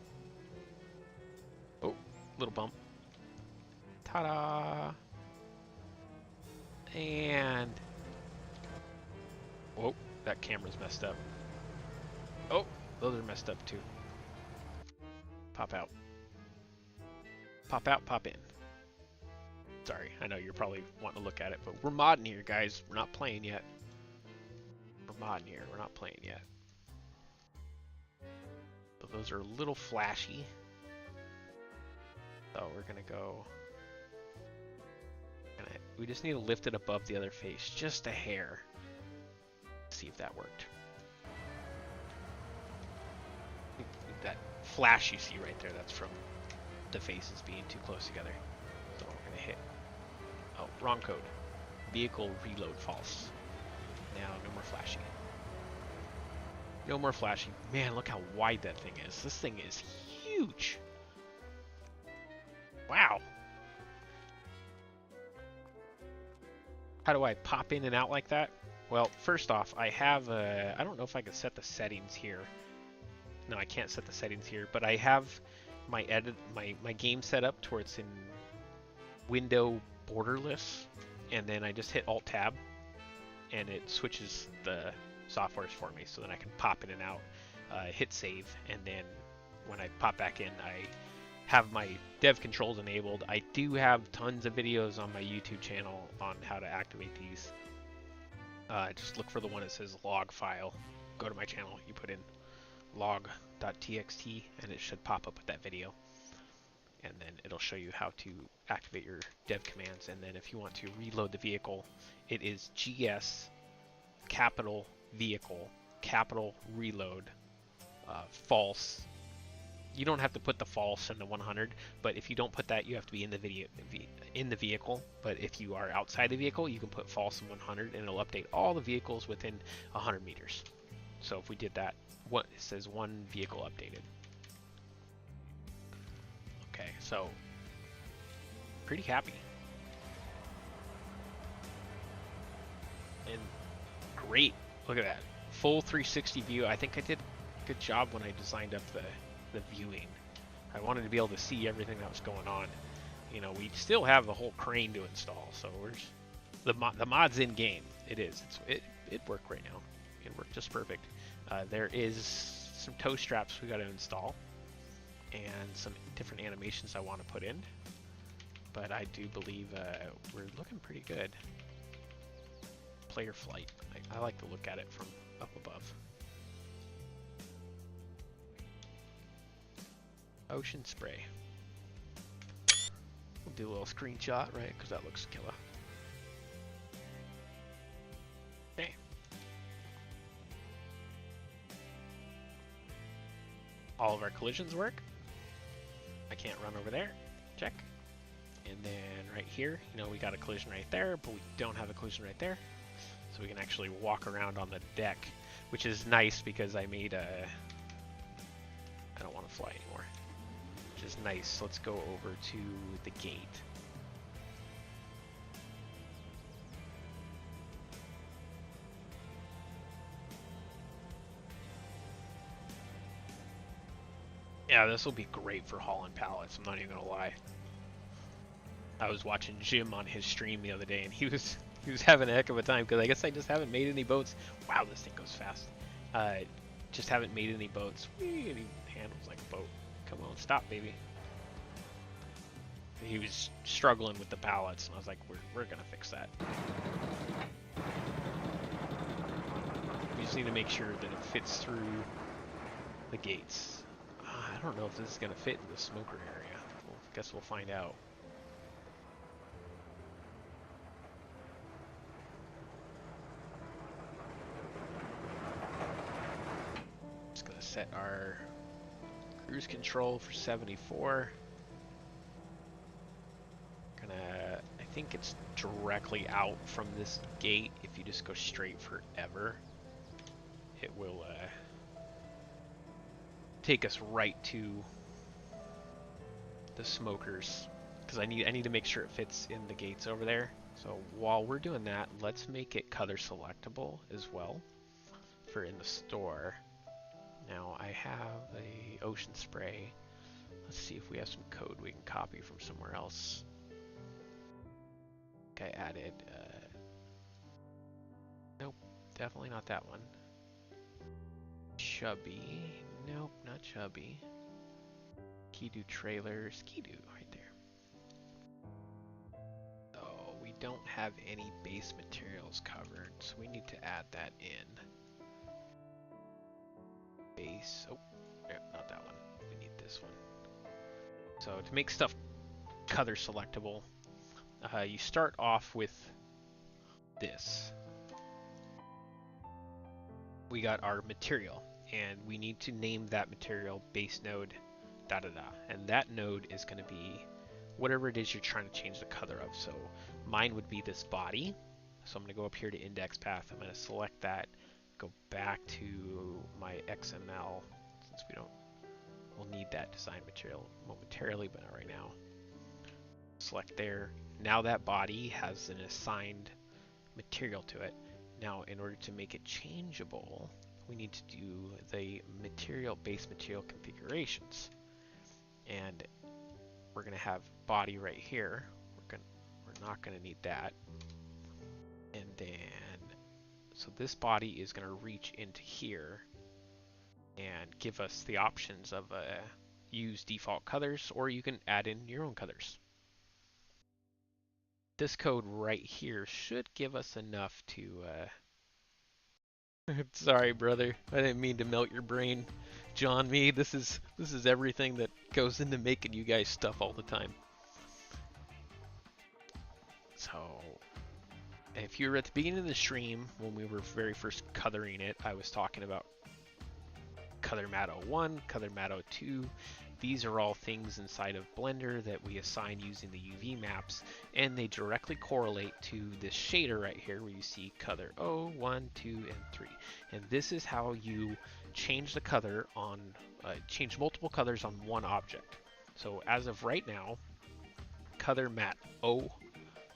Oh, little bump. Ta-da! And... whoa, that camera's messed up. Oh, those are messed up too. Pop out. Pop out, pop in. Sorry, I know you're probably wanting to look at it, but we're modding here, guys. We're not playing yet. We're modding here. We're not playing yet. So those are a little flashy. So we're gonna go... we just need to lift it above the other face, just a hair. See if that worked. That flash you see right there, that's from the faces being too close together. So we're gonna hit, oh, wrong code. Vehicle reload false. Now, no more flashing. No more flashing. Man, look how wide that thing is. This thing is huge. Wow. How do I pop in and out like that? Well, first off, I have I don't know if I can set the settings here. No, I can't set the settings here, but I have my my game set up to where it's in window borderless, and then I just hit Alt Tab, and it switches the softwares for me, so then I can pop in and out, hit save, and then when I pop back in, I have my dev controls enabled. I do have tons of videos on my YouTube channel on how to activate these. Just look for the one that says log file. Go to my channel, you put in log.txt, and it should pop up with that video. And then it'll show you how to activate your dev commands. And then if you want to reload the vehicle, it is GS capital vehicle capital reload false. You don't have to put the false in the 100, but if you don't put that, you have to be in the vehicle. But if you are outside the vehicle, you can put false in 100, and it'll update all the vehicles within 100 meters. So if we did that, it says one vehicle updated. Okay, so pretty happy. And great, look at that. Full 360 view. I think I did a good job when I designed up the viewing. I wanted to be able to see everything that was going on. You know, we still have the whole crane to install, so the mod's in game. It worked right now. It worked just perfect. There is some toe straps we got to install, and some different animations I want to put in. But I do believe we're looking pretty good. Player flight. I like to look at it from up above. Ocean spray. We'll do a little screenshot, right? Because that looks killer. Okay. All of our collisions work. I can't run over there. Check. And then right here, you know, we got a collision right there, but we don't have a collision right there. So we can actually walk around on the deck, which is nice because I made a... I don't want to fly anymore, which is nice. Let's go over to the gate. Yeah, this will be great for hauling pallets, I'm not even gonna lie. I was watching Jim on his stream the other day, and he was having a heck of a time, because I guess I just haven't made any boats. Wow, this thing goes fast. Just haven't made any boats. Whee, and he handles like a boat. Come on, stop, baby. He was struggling with the pallets, and I was like, we're gonna fix that. We just need to make sure that it fits through the gates. I don't know if this is gonna fit in the smoker area. Well, guess we'll find out. Just gonna set our cruise control for 74. I think it's directly out from this gate. If you just go straight forever, it will take us right to the smokers, because I need to make sure it fits in the gates over there. So while we're doing that, let's make it color selectable as well for in the store. Now I have a ocean spray. Let's see if we have some code we can copy from somewhere else. I added, nope, definitely not that one. Chubby, nope, not chubby. Ski-Doo trailer, Ski-Doo right there. So we don't have any base materials covered, so we need to add that in. Base, oh, not that one. We need this one. So to make stuff color selectable, you start off with this. We got our material, and we need to name that material base node da da da, and that node is going to be whatever it is you're trying to change the color of. So mine would be this body, so I'm going to go up here to index path. I'm going to select that, go back to my XML, since we'll need that design material momentarily, but not right now. Select there. Now that body has an assigned material to it. Now in order to make it changeable, we need to do the base material configurations, and we're going to have body right here. We're not going to need that. And then so this body is going to reach into here and give us the options of use default colors, or you can add in your own colors. This code right here should give us enough to sorry brother, I didn't mean to melt your brain, John. This is everything that goes into making you guys stuff all the time. So if you were at the beginning of the stream when we were very first coloring it, I was talking about color mat 01, color mat 02. These are all things inside of Blender that we assign using the UV maps, and they directly correlate to this shader right here where you see color 0, 1, 2, and 3. And this is how you change the color on, change multiple colors on one object. So as of right now, color mat 0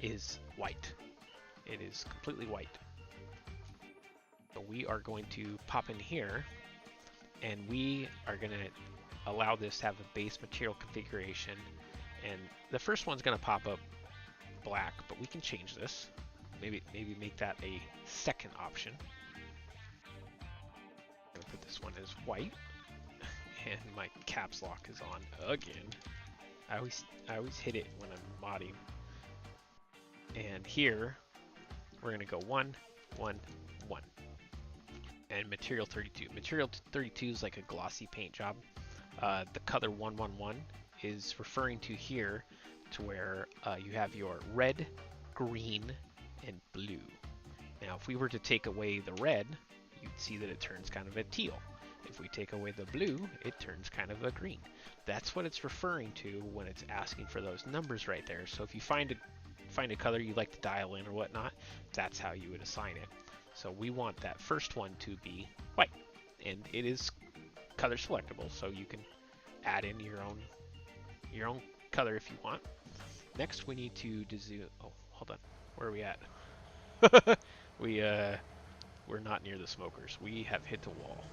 is white. It is completely white. So we are going to pop in here, and we are going to allow this to have a base material configuration, and the first one's going to pop up black, but we can change this. Maybe make that a second option. I'm going to put this one as white, and my caps lock is on again. I always hit it when I'm modding. And here we're going to go 1, 1, 1, and material 32. Material 32 is like a glossy paint job. The color 111 is referring to here to where you have your red, green, and blue. Now if we were to take away the red, you'd see that it turns kind of a teal. If we take away the blue, it turns kind of a green. That's what it's referring to when it's asking for those numbers right there. So if you find a color you like to dial in or whatnot, that's how you would assign it. So we want that first one to be white, and it is color selectable, so you can add in your own color if you want. Next, we need to oh, hold on. Where are we at? We're not near the smokers. We have hit the wall.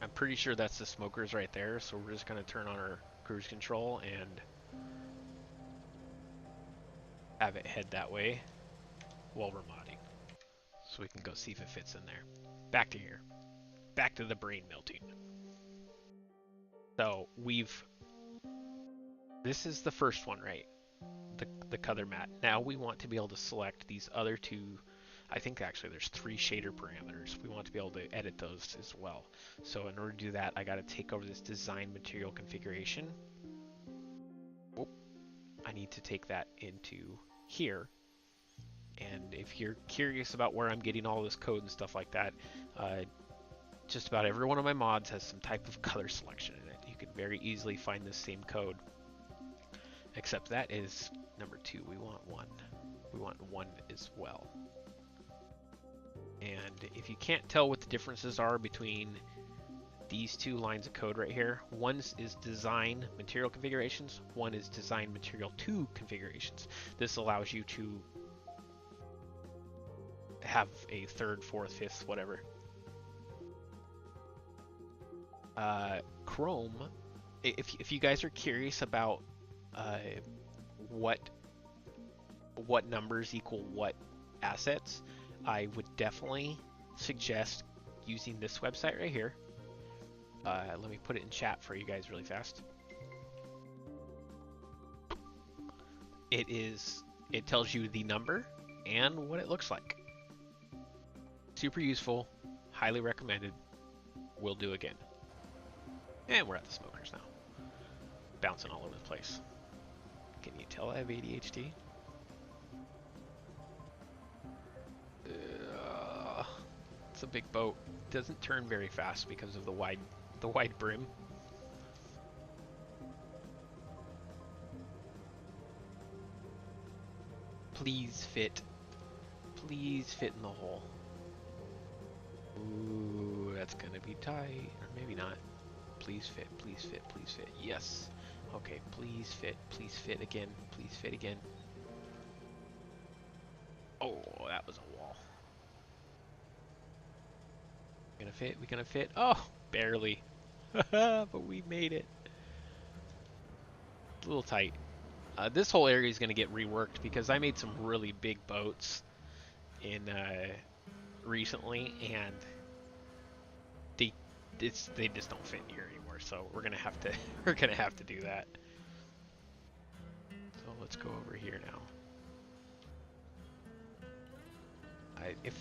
I'm pretty sure that's the smokers right there, so we're just going to turn on our cruise control and have it head that way while we're modding. So we can go see if it fits in there. Back to here. Back to the brain melting. So this is the first one, right? The color mat. Now we want to be able to select these other two. I think actually there's 3 shader parameters. We want to be able to edit those as well. So in order to do that, I got to take over this design material configuration. Oh, I need to take that into here. And if you're curious about where I'm getting all this code and stuff like that, just about every one of my mods has some type of color selection in it. You can very easily find this same code, except that is number 2. We want 1. We want 1 as well. And if you can't tell what the differences are between these 2 lines of code right here, one is design material configurations, one is design material 2 configurations. This allows you to have a 3rd, 4th, 5th, whatever. Chrome, if you guys are curious about what numbers equal what assets, I would definitely suggest using this website right here. Let me put it in chat for you guys really fast. It tells you the number and what it looks like. Super useful, highly recommended. Will do again. And we're at the smokers now. Bouncing all over the place. Can you tell I have ADHD? It's a big boat. It doesn't turn very fast because of the wide brim. Please fit. Please fit in the hole. Ooh, that's gonna be tight. Or maybe not. Please fit, please fit, please fit. Yes. Okay, please fit again, please fit again. Oh, that was a wall. We gonna fit? Oh, barely. But we made it. A little tight. This whole area is gonna get reworked because I made some really big boats in recently, and they just don't fit in here anymore. So we're gonna have to do that. So let's go over here now. If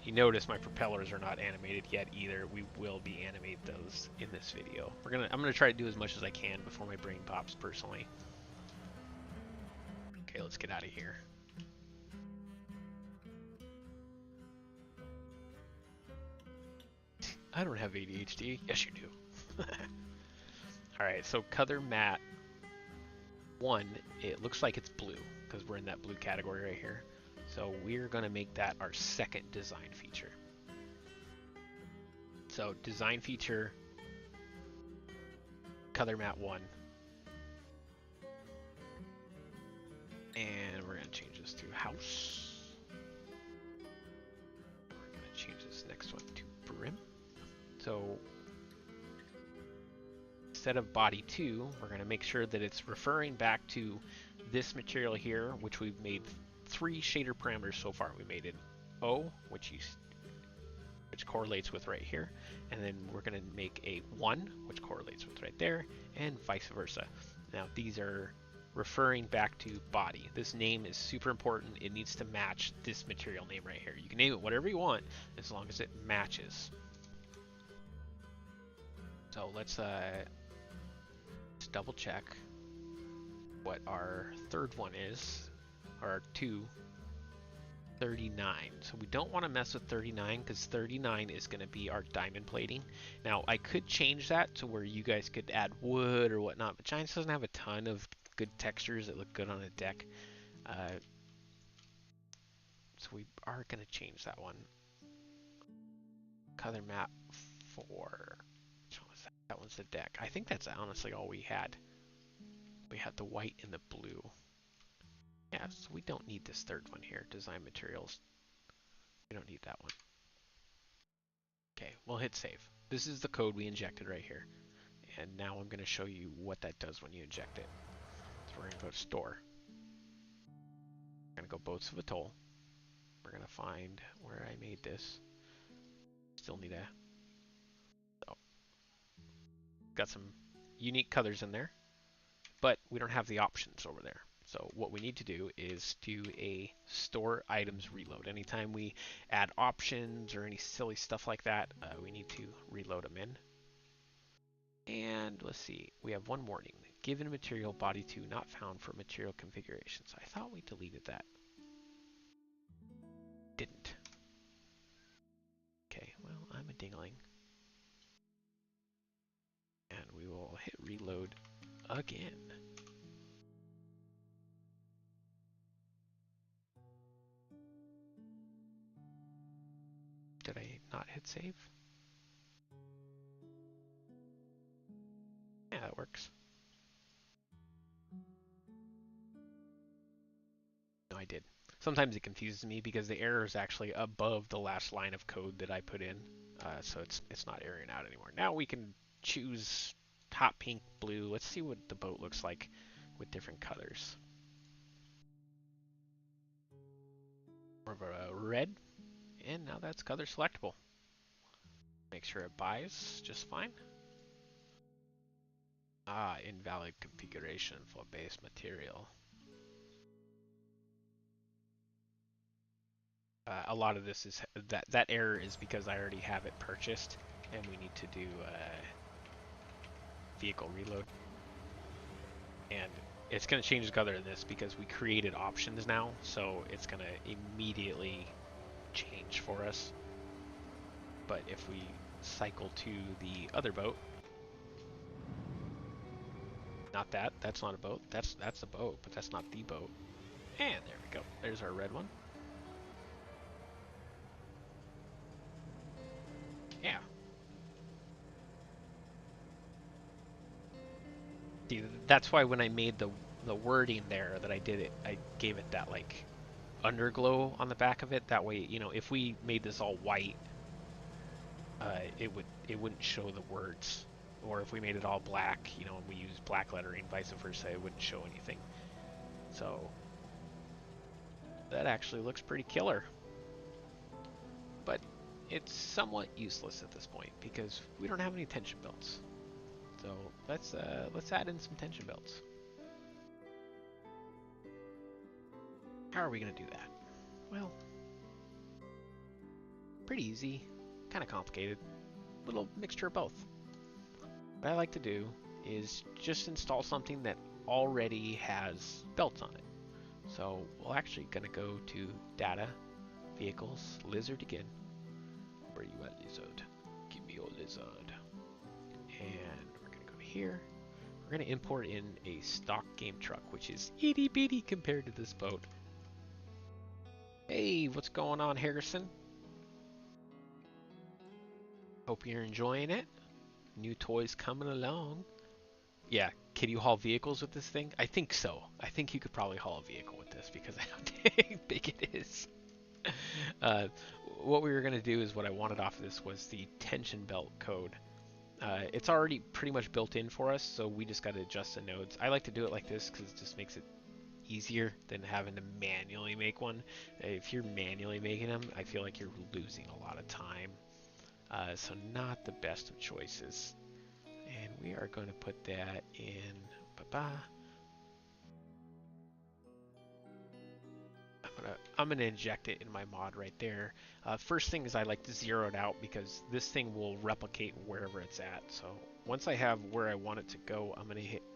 you notice, my propellers are not animated yet either. We will be animate those in this video. I'm gonna try to do as much as I can before my brain pops personally. Okay, let's get out of here. I don't have ADHD. Yes, you do. Alright, so color mat 1, it looks like it's blue because we're in that blue category right here. So we're going to make that our second design feature. So design feature, color mat 1. And we're going to change this to house. We're going to change this next one to brim. So instead of body 2, we're going to make sure that it's referring back to this material here, which we've made 3 shader parameters so far. We made an O, which correlates with right here, and then we're going to make a 1, which correlates with right there, and vice versa. Now these are referring back to body. This name is super important. It needs to match this material name right here. You can name it whatever you want as long as it matches. So let's double check what our third one is, or our 2. 39. So we don't want to mess with 39 because 39 is going to be our diamond plating. Now I could change that to where you guys could add wood or whatnot, but Giants doesn't have a ton of good textures that look good on a deck. So we are going to change that one. Color map for, which one was that? That one's the deck. I think that's honestly all we had. We had the white and the blue. Yeah, so we don't need this third one here, design materials. We don't need that one. Okay, we'll hit save. This is the code we injected right here. And now I'm going to show you what that does when you inject it. So we're going to go to store. We're going to go Boats of Atoll. We're going to find where I made this. Still need a... Oh. Got some unique colors in there, but we don't have the options over there. So what we need to do is do a store items reload. Anytime we add options or any silly stuff like that, we need to reload them in. And let's see, we have one warning. Given material body 2 not found for material configurations. I thought we deleted that. Didn't. Okay, well, I'm a dingling. And we will hit reload again. Did I not hit save? Yeah, that works. No, I did. Sometimes it confuses me because the error is actually above the last line of code that I put in, so it's not erroring out anymore. Now we can choose hot pink, blue. Let's see what the boat looks like with different colors. More of a red, and now that's color selectable. Make sure it buys just fine. Ah, invalid configuration for base material. A lot of this is that error is because I already have it purchased, and we need to do vehicle reload. And it's going to change the color of this because we created options now, so it's going to immediately change for us. But if we cycle to the other boat, not that, that's not a boat, that's a boat, but that's not the boat. And there we go, there's our red one. Yeah. See, that's why when I made the wording there that I did it, I gave it that like underglow on the back of it. That way, you know, if we made this all white, it wouldn't show the words. Or if we made it all black, you know, and we used black lettering, vice versa, it wouldn't show anything. So that actually looks pretty killer. But it's somewhat useless at this point because we don't have any tension belts. So let's add in some tension belts. How are we gonna do that? Well, pretty easy, kind of complicated, little mixture of both. What I like to do is just install something that already has belts on it. So we're actually gonna go to Data, Vehicles, Lizard again. Where are you at, Lizard? Give me your Lizard. And we're gonna go to here. We're gonna import in a stock game truck, which is itty bitty compared to this boat. Hey, what's going on, Harrison? Hope you're enjoying it. New toys coming along. Yeah, can you haul vehicles with this thing? I think so. I think you could probably haul a vehicle with this because of how big it is. What we were going to do is what I wanted off of this was the tension belt code. It's already pretty much built in for us, so we just got to adjust the nodes. I like to do it like this because it just makes it easier than having to manually make one. If you're manually making them, I feel like you're losing a lot of time. So not the best of choices. And we are going to put that in. I'm gonna inject it in my mod right there. First thing is I like to zero it out because this thing will replicate wherever it's at. So once I have where I want it to go,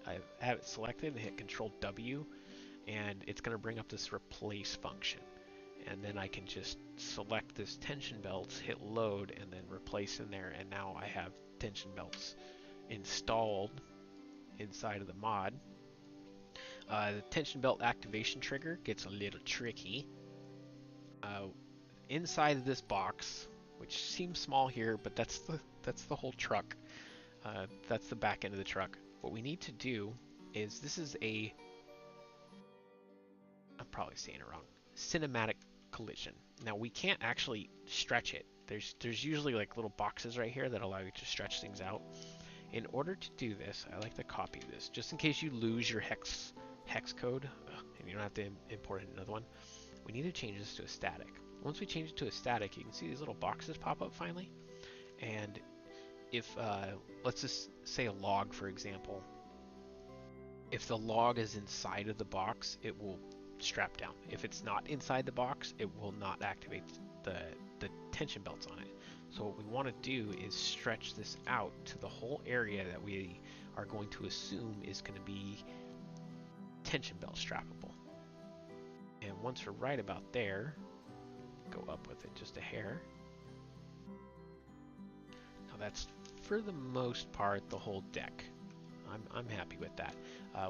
I have it selected and hit Control W, and it's gonna bring up this replace function. and then I can just select this tension belts, hit load, and then replace in there, and now I have tension belts installed inside of the mod. The tension belt activation trigger gets a little tricky. Inside of this box, which seems small here, but that's the whole truck. That's the back end of the truck. What we need to do is, this is I'm probably saying it wrong, cinematic collision. Now we can't actually stretch it. There's usually like little boxes right here that allow you to stretch things out. In order to do this, I like to copy this just in case you lose your hex code and you don't have to import another one. We need to change this to a static. Once we change it to a static, you can see these little boxes pop up finally. And if let's just say a log, for example, if the log is inside of the box, it will strap down. If it's not inside the box, it will not activate the tension belts on it. So what we want to do is stretch this out to the whole area that we are going to assume is going to be tension belt strappable. And once we're right about there, go up with it just a hair. Now that's, for the most part, the whole deck. I'm happy with that.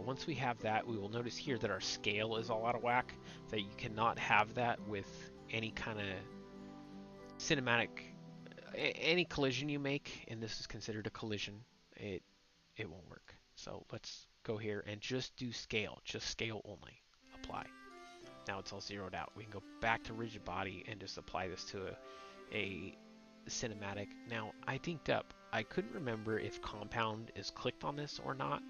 Once we have that, we will notice here that our scale is all out of whack, that you cannot have that with any kind of cinematic, any collision you make, and this is considered a collision, it won't work. So let's go here and just do scale, just scale only, apply. Now it's all zeroed out. We can go back to rigid body and just apply this to a cinematic. Now I dinked up. I couldn't remember if compound is clicked on this or not.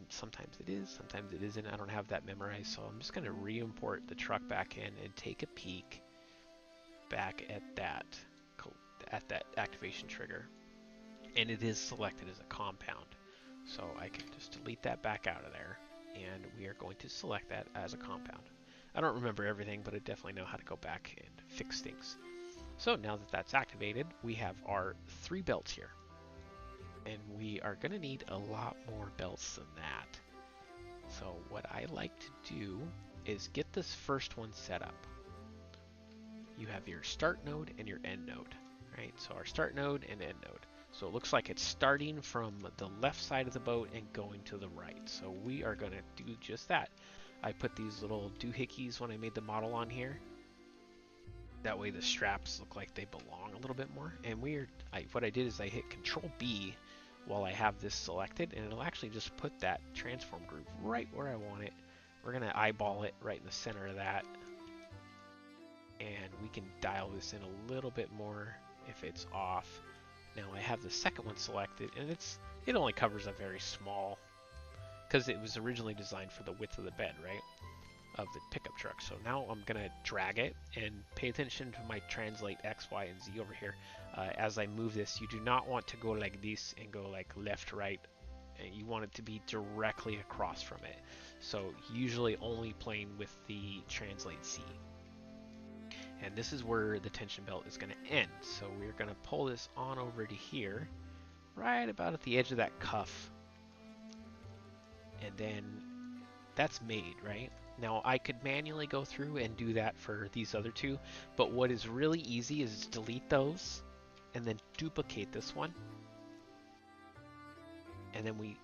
Sometimes it is, sometimes it isn't. I don't have that memorized, so I'm just going to re-import the truck back in and take a peek back at that activation trigger. And it is selected as a compound. So I can just delete that back out of there, and we are going to select that as a compound. I don't remember everything, but I definitely know how to go back and fix things. So now that that's activated, we have our 3 belts here. And we are going to need a lot more belts than that. So what I like to do is get this first one set up. You have your start node and your end node, right? So our start node and end node. So it looks like it's starting from the left side of the boat and going to the right. So we are going to do just that. I put these little doohickeys when I made the model on here. That way the straps look like they belong a little bit more. And what I did is I hit Control B while I have this selected, and it'll actually just put that transform group right where I want it. We're going to eyeball it right in the center of that. And we can dial this in a little bit more if it's off. Now I have the second one selected, and it only covers a very small, because it was originally designed for the width of the bed, right, of the pickup truck. So now I'm gonna drag it, and pay attention to my translate X, Y, and Z over here. As I move this, you do not want to go like this and go like left, right. And you want it to be directly across from it. So usually only playing with the translate C. And this is where the tension belt is going to end. So we're going to pull this on over to here, right about at the edge of that cuff. And then that's made, right? Now I could manually go through and do that for these other 2, but what is really easy is delete those and then duplicate this one. And then we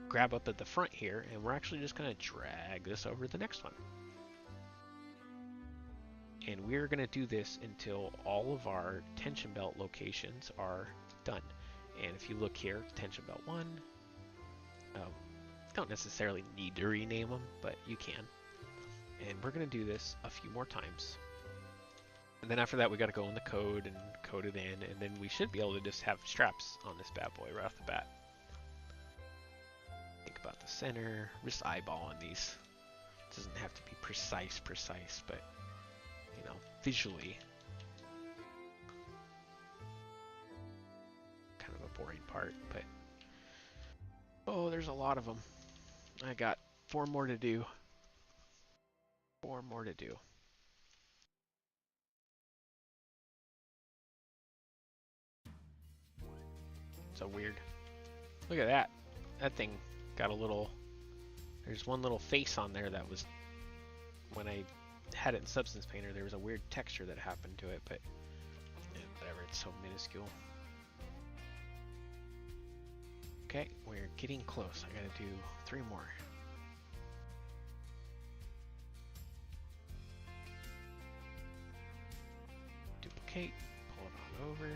grab up at the front here, and we're actually just going to drag this over to the next one. And we're going to do this until all of our tension belt locations are done. And if you look here, tension belt 1, don't necessarily need to rename them, but you can. And we're going to do this a few more times. And then after that, we got to go in the code and code it in, and then we should be able to just have straps on this bad boy right off the bat. Think about the center, just eyeballing these. It doesn't have to be precise, but you know, visually, kind of a boring part, but oh, there's a lot of them. I got 4 more to do. 4 more to do. So weird. Look at that. That thing got a little, there's one little face on there that was, when I had it in Substance Painter, there was a weird texture that happened to it, but yeah, whatever, it's so minuscule. Okay, we're getting close. I gotta do 3 more. Duplicate, pull it on over,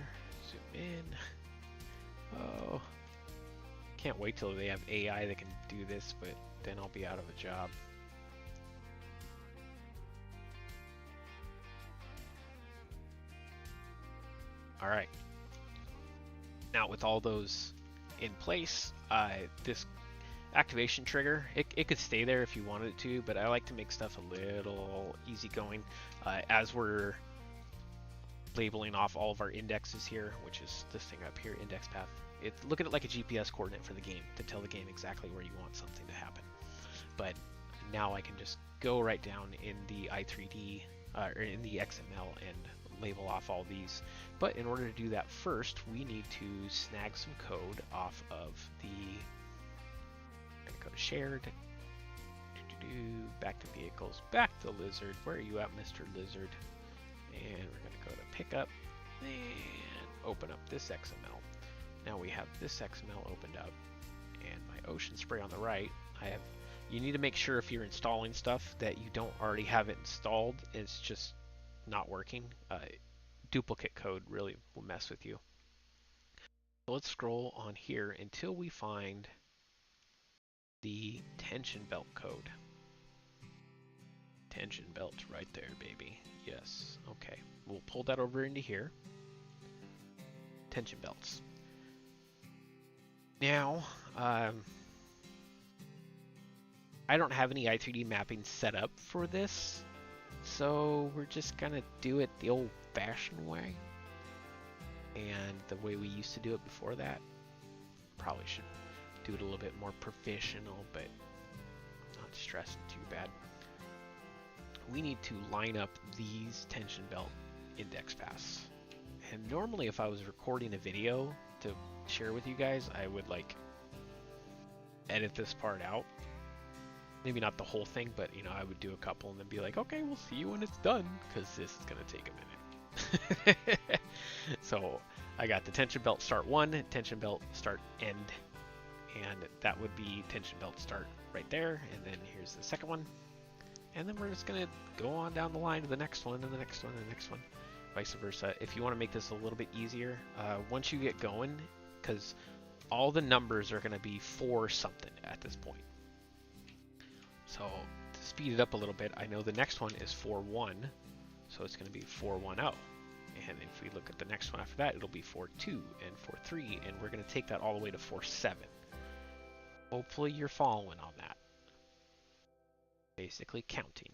zoom in. Oh, can't wait till they have AI that can do this, but then I'll be out of a job. All right. Now with all those in place, this activation trigger, it could stay there if you wanted it to, but I like to make stuff a little easygoing as we're labeling off all of our indexes here, which is this thing up here, index path. Look at it like a GPS coordinate for the game to tell the game exactly where you want something to happen. But now I can just go right down in the i3D or in the XML and label off all these. But in order to do that first, we need to snag some code off of the, I'm gonna go to shared, back to vehicles, back to lizard. Where are you at, Mr. Lizard? And we're gonna go to pickup and open up this XML. Now we have this XML opened up, and my ocean spray on the right. You need to make sure if you're installing stuff that you don't already have it installed. It's just not working. Duplicate code really will mess with you. So let's scroll on here until we find the tension belt code. Tension belt right there, baby. Yes. Okay. We'll pull that over into here. Tension belts. Now, I don't have any i3D mapping set up for this, so we're just gonna do it the old-fashioned way, and the way we used to do it before that. Probably should do it a little bit more professional, but not stressing too bad. We need to line up these tension belt index paths, and normally if I was recording a video to share with you guys, I would like edit this part out. Maybe not the whole thing, but you know, I would do a couple and then be like, okay, we'll see you when it's done, because this is gonna take a minute. So I got the tension belt start 1, tension belt start end, and that would be tension belt start right there, and then here's the second one, and then we're just gonna go on down the line to the next one and the next one and the next one, vice versa. If you want to make this a little bit easier, once you get going, because all the numbers are going to be 4 something at this point. So to speed it up a little bit, I know the next one is 4-1, so it's going to be 4-1-0. And if we look at the next one after that, it'll be 4-2 and 4-3, and we're going to take that all the way to 4-7. Hopefully you're following on that. Basically counting.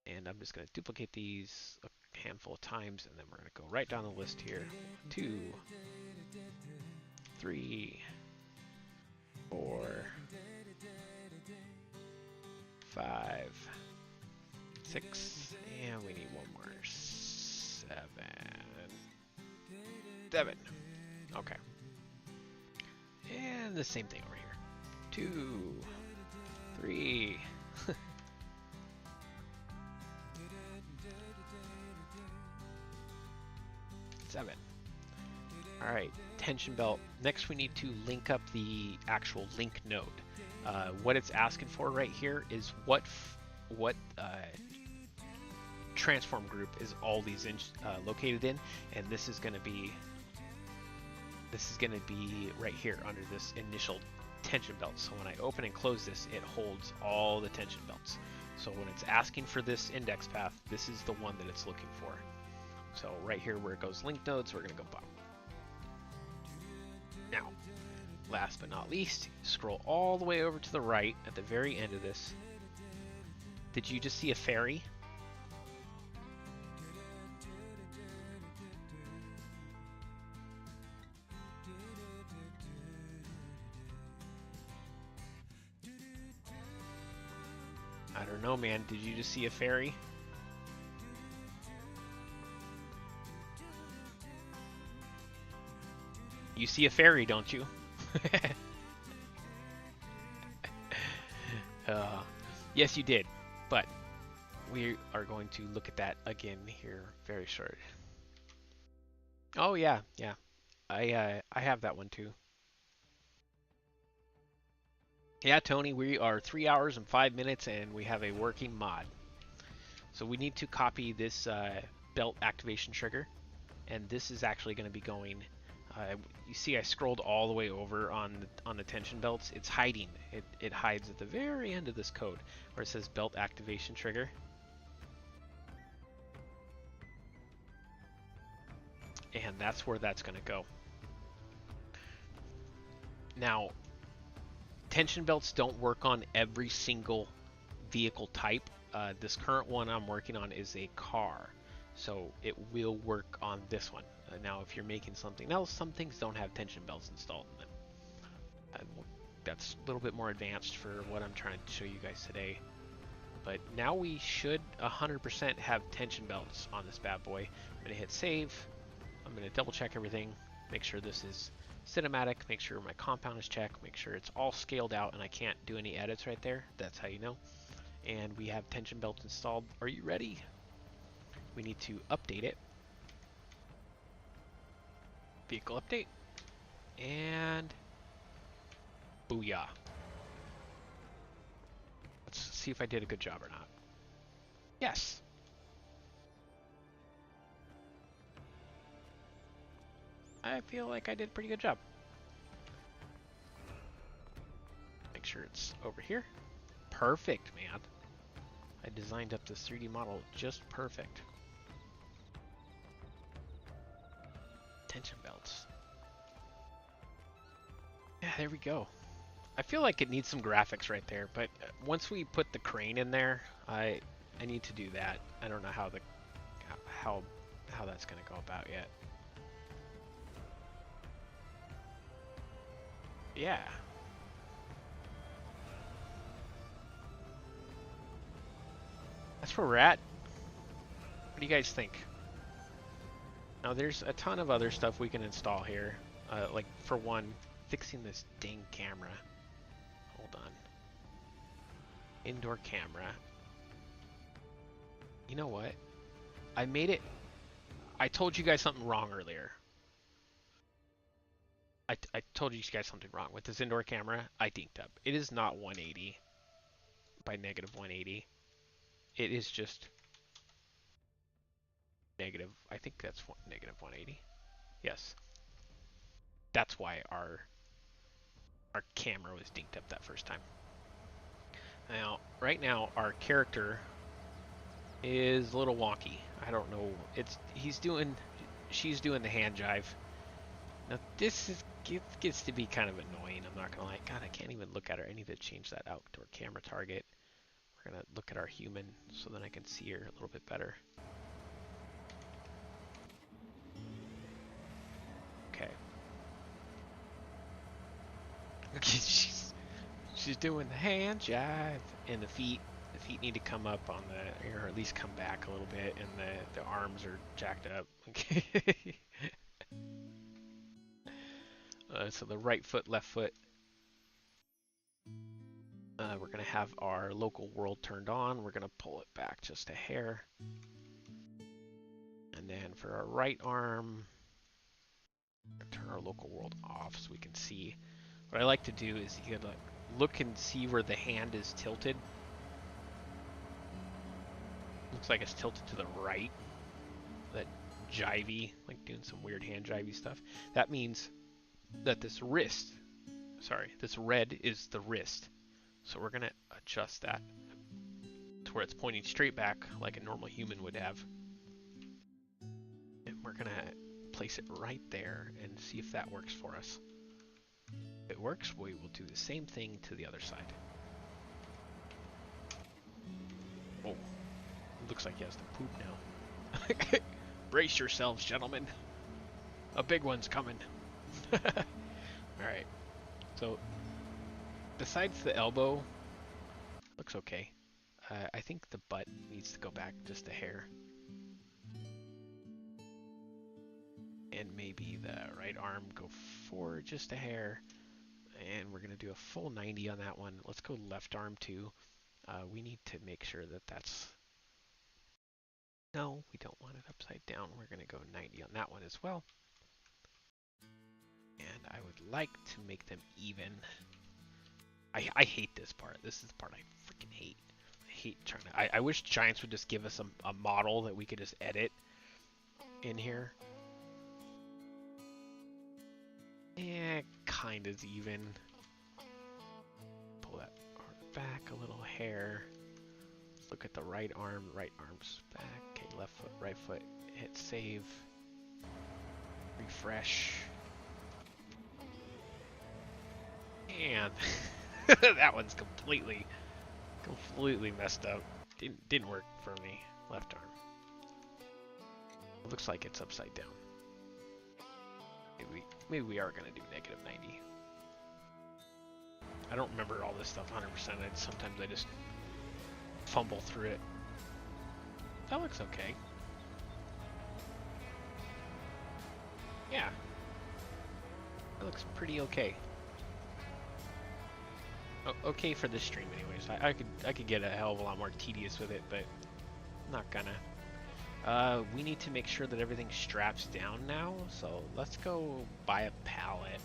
And I'm just going to duplicate these a handful of times, and then we're going to go right down the list here. 2, 3, 4, 5, 6, and we need one more. 7. Okay. And the same thing over here. 2, 3. 7. Alright, tension belt. Next we need to link up the actual link node. What it's asking for right here is what transform group is all these located in, and this is going to be right here under this initial tension belt. So when I open and close this, it holds all the tension belts. So when it's asking for this index path, this is the one that it's looking for. So right here where it goes link nodes, we're going to go bottom. Now, last but not least, scroll all the way over to the right at the very end of this. Did you just see a ferry? I don't know, man. Did you just see a ferry? You see a ferry, don't you? Yes, you did. But we are going to look at that again here very short. Oh yeah, yeah. I have that one too. Yeah, Tony, we are 3 hours and 5 minutes and we have a working mod. So we need to copy this belt activation trigger, and this is actually going to be going. You see, I scrolled all the way over on the tension belts. It's hiding. It hides at the very end of this code where it says belt activation trigger. And that's where that's going to go. Now, tension belts don't work on every single vehicle type. This current one I'm working on is a car, so it will work on this one. Now, if you're making something else, some things don't have tension belts installed in them. That's a little bit more advanced for what I'm trying to show you guys today. But now we should 100% have tension belts on this bad boy. I'm going to hit save. I'm going to double check everything, make sure this is cinematic, make sure my compound is checked, make sure it's all scaled out and I can't do any edits right there. That's how you know. And we have tension belts installed. Are you ready? We need to update it. Vehicle update. And booyah. Let's see if I did a good job or not. Yes. I feel like I did a pretty good job. Make sure it's over here. Perfect, man. I designed up this 3D model just perfect. Tension belts. Yeah, there we go. I feel like it needs some graphics right there, but once we put the crane in there, I need to do that. I don't know how that's gonna go about yet. Yeah. That's where we're at. What do you guys think? Now there's a ton of other stuff we can install here. Like for one, fixing this dang camera. Hold on. Indoor camera. You know what? I made it. I told you guys something wrong earlier. I told you guys something wrong with this indoor camera. I dinked up. It is not 180 by negative 180. It is just negative. I think that's negative 180. Yes. That's why our camera was dinked up that first time. Now, right now, our character is a little wonky. I don't know. She's doing the hand jive. Now, this gets to be kind of annoying. I'm not gonna lie. God, I can't even look at her. I need to change that outdoor camera target. We're gonna look at our human so that I can see her a little bit better. Okay. Okay, she's doing the hand jive, and the feet need to come up on the, or at least come back a little bit, and the arms are jacked up. Okay. So the right foot, left foot. We're gonna have our local world turned on. We're gonna pull it back just a hair, and then for our right arm, turn our local world off so we can see. What I like to do is you gotta look and see where the hand is tilted. Looks like it's tilted to the right. That jivey, like doing some weird hand jivey stuff. That means that this red is the wrist. So we're gonna adjust that to where it's pointing straight back like a normal human would have. And we're gonna place it right there and see if that works for us. If it works, we will do the same thing to the other side. Oh, looks like he has to poop now. Brace yourselves, gentlemen. A big one's coming. Alright, so besides the elbow, looks okay. I think the butt needs to go back just a hair. And maybe the right arm go forward just a hair. And we're going to do a full 90 on that one. Let's go left arm too. We need to make sure that that's... No, we don't want it upside down. We're going to go 90 on that one as well. And I would like to make them even. I hate this part. This is the part I freaking hate. I hate trying to... I wish Giants would just give us a model that we could just edit in here. Yeah, kind of even. Pull that back a little hair. Let's look at the right arm. Right arm's back. Okay, left foot, right foot. Hit save. Refresh. And that one's completely messed up. Didn't work for me. Left arm. It looks like it's upside down. Maybe we are gonna do -90. I don't remember all this stuff 100%. Sometimes I just fumble through it. That looks okay. Yeah. That looks pretty okay. Okay for this stream anyways. I could get a hell of a lot more tedious with it, but I'm not gonna. We need to make sure that everything straps down now, so let's go buy a pallet.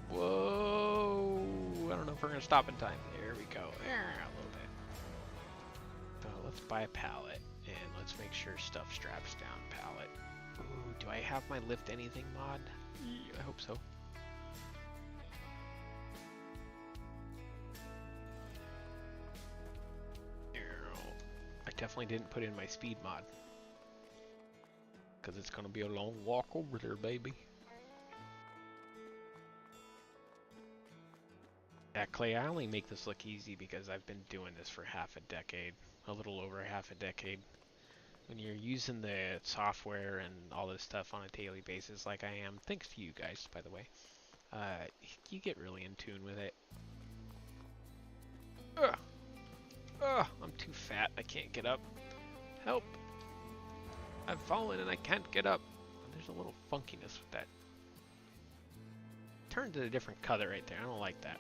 Whoa! I don't know if we're gonna stop in time. There we go. A little bit. So let's buy a pallet, and let's make sure stuff straps down. Pallet. Ooh, do I have my lift anything mod? I hope so. I definitely didn't put in my speed mod, because it's going to be a long walk over there, baby. Yeah, Clay, I only make this look easy because I've been doing this for half a decade, a little over half a decade. When you're using the software and all this stuff on a daily basis like I am, thanks to you guys, by the way, you get really in tune with it. Ugh. Ugh, I'm too fat. I can't get up. Help. I've fallen and I can't get up. There's a little funkiness with that. Turned to a different color right there. I don't like that.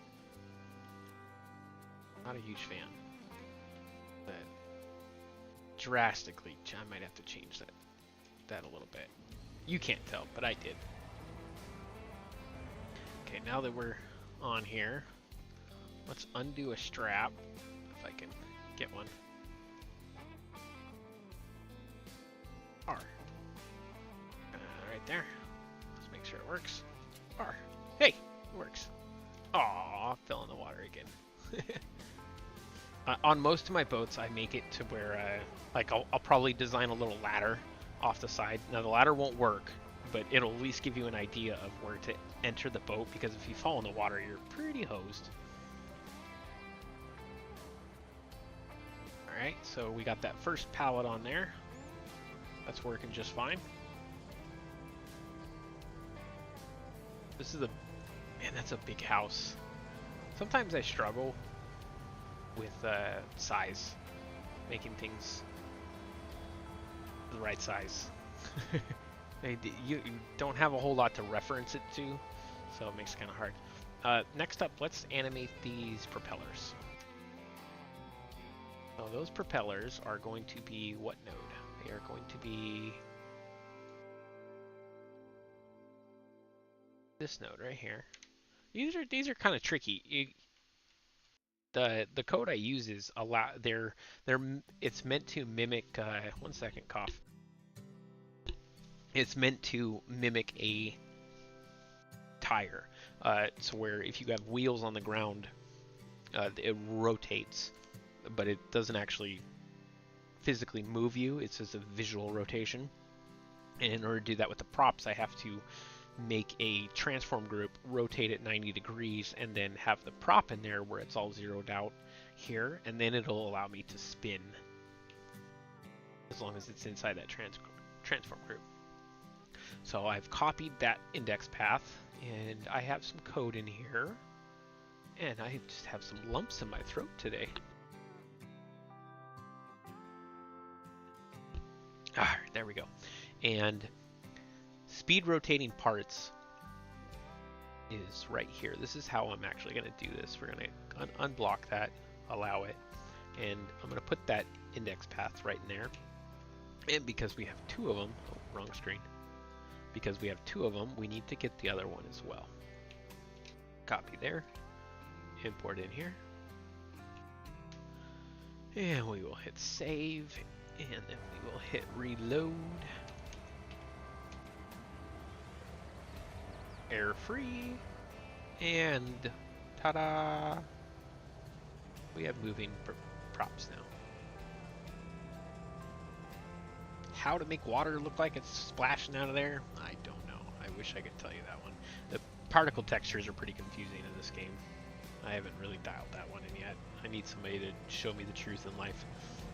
Not a huge fan. But drastically, I might have to change that a little bit. You can't tell, but I did. Okay, now that we're on here, let's undo a strap, if I can get one. R. Right there. Let's make sure it works. R. Hey, it works. Aw, fell in the water again. On most of my boats, I make it to where, like, I'll probably design a little ladder off the side. Now, the ladder won't work, but it'll at least give you an idea of where to enter the boat, because if you fall in the water, you're pretty hosed. Alright, so we got that first pallet on there. That's working just fine. This is man, that's a big house. Sometimes I struggle with size, making things the right size. You don't have a whole lot to reference it to, so it makes it kind of hard. Next up, let's animate these propellers. So those propellers are going to be what node? They are going to be this node right here. These are kind of tricky. The code I use is it's meant to mimic. One second, cough. It's meant to mimic a tire. So where if you have wheels on the ground, it rotates, but it doesn't actually physically move you. It's just a visual rotation. And in order to do that with the props, I have to make a transform group, rotate it 90 degrees, and then have the prop in there where it's all zeroed out here, and then it'll allow me to spin as long as it's inside that transform group. So I've copied that index path, and I have some code in here, and I just have some lumps in my throat today. There we go. And speed rotating parts is right here. This is how I'm actually going to do this. We're going to unblock that, allow it, and I'm going to put that index path right in there. And because we have two of them, oh, wrong screen. Because we have two of them, we need to get the other one as well. Copy there, import in here, and we will hit save, and then we will hit reload. Error free, and ta-da! We have moving props now. How to make water look like it's splashing out of there? I don't know. I wish I could tell you that one. The particle textures are pretty confusing in this game. I haven't really dialed that one in yet. I need somebody to show me the truth in life.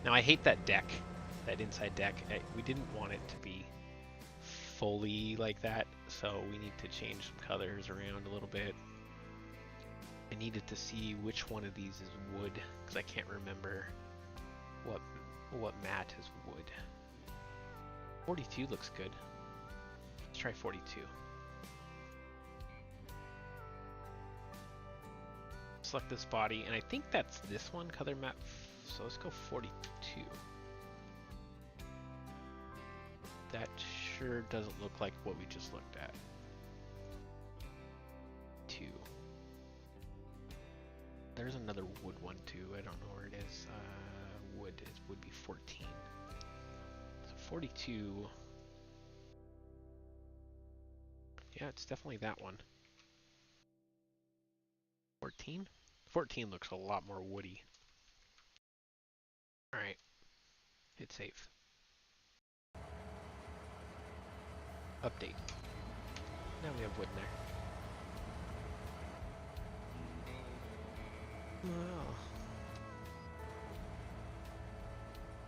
Now I hate that deck, that inside deck. We didn't want it to be fully like that, so we need to change some colors around a little bit. I needed to see which one of these is wood, because I can't remember what mat is wood. 42 looks good. Let's try 42. Select this body, and I think that's this one, color map. So let's go 42. That sure doesn't look like what we just looked at. 2. There's another wood one too. I don't know where it is. Wood would be 14. So 42. Yeah, it's definitely that one. 14? 14 looks a lot more woody. Alright. Hit save. Update. Now we have wood in there. Well,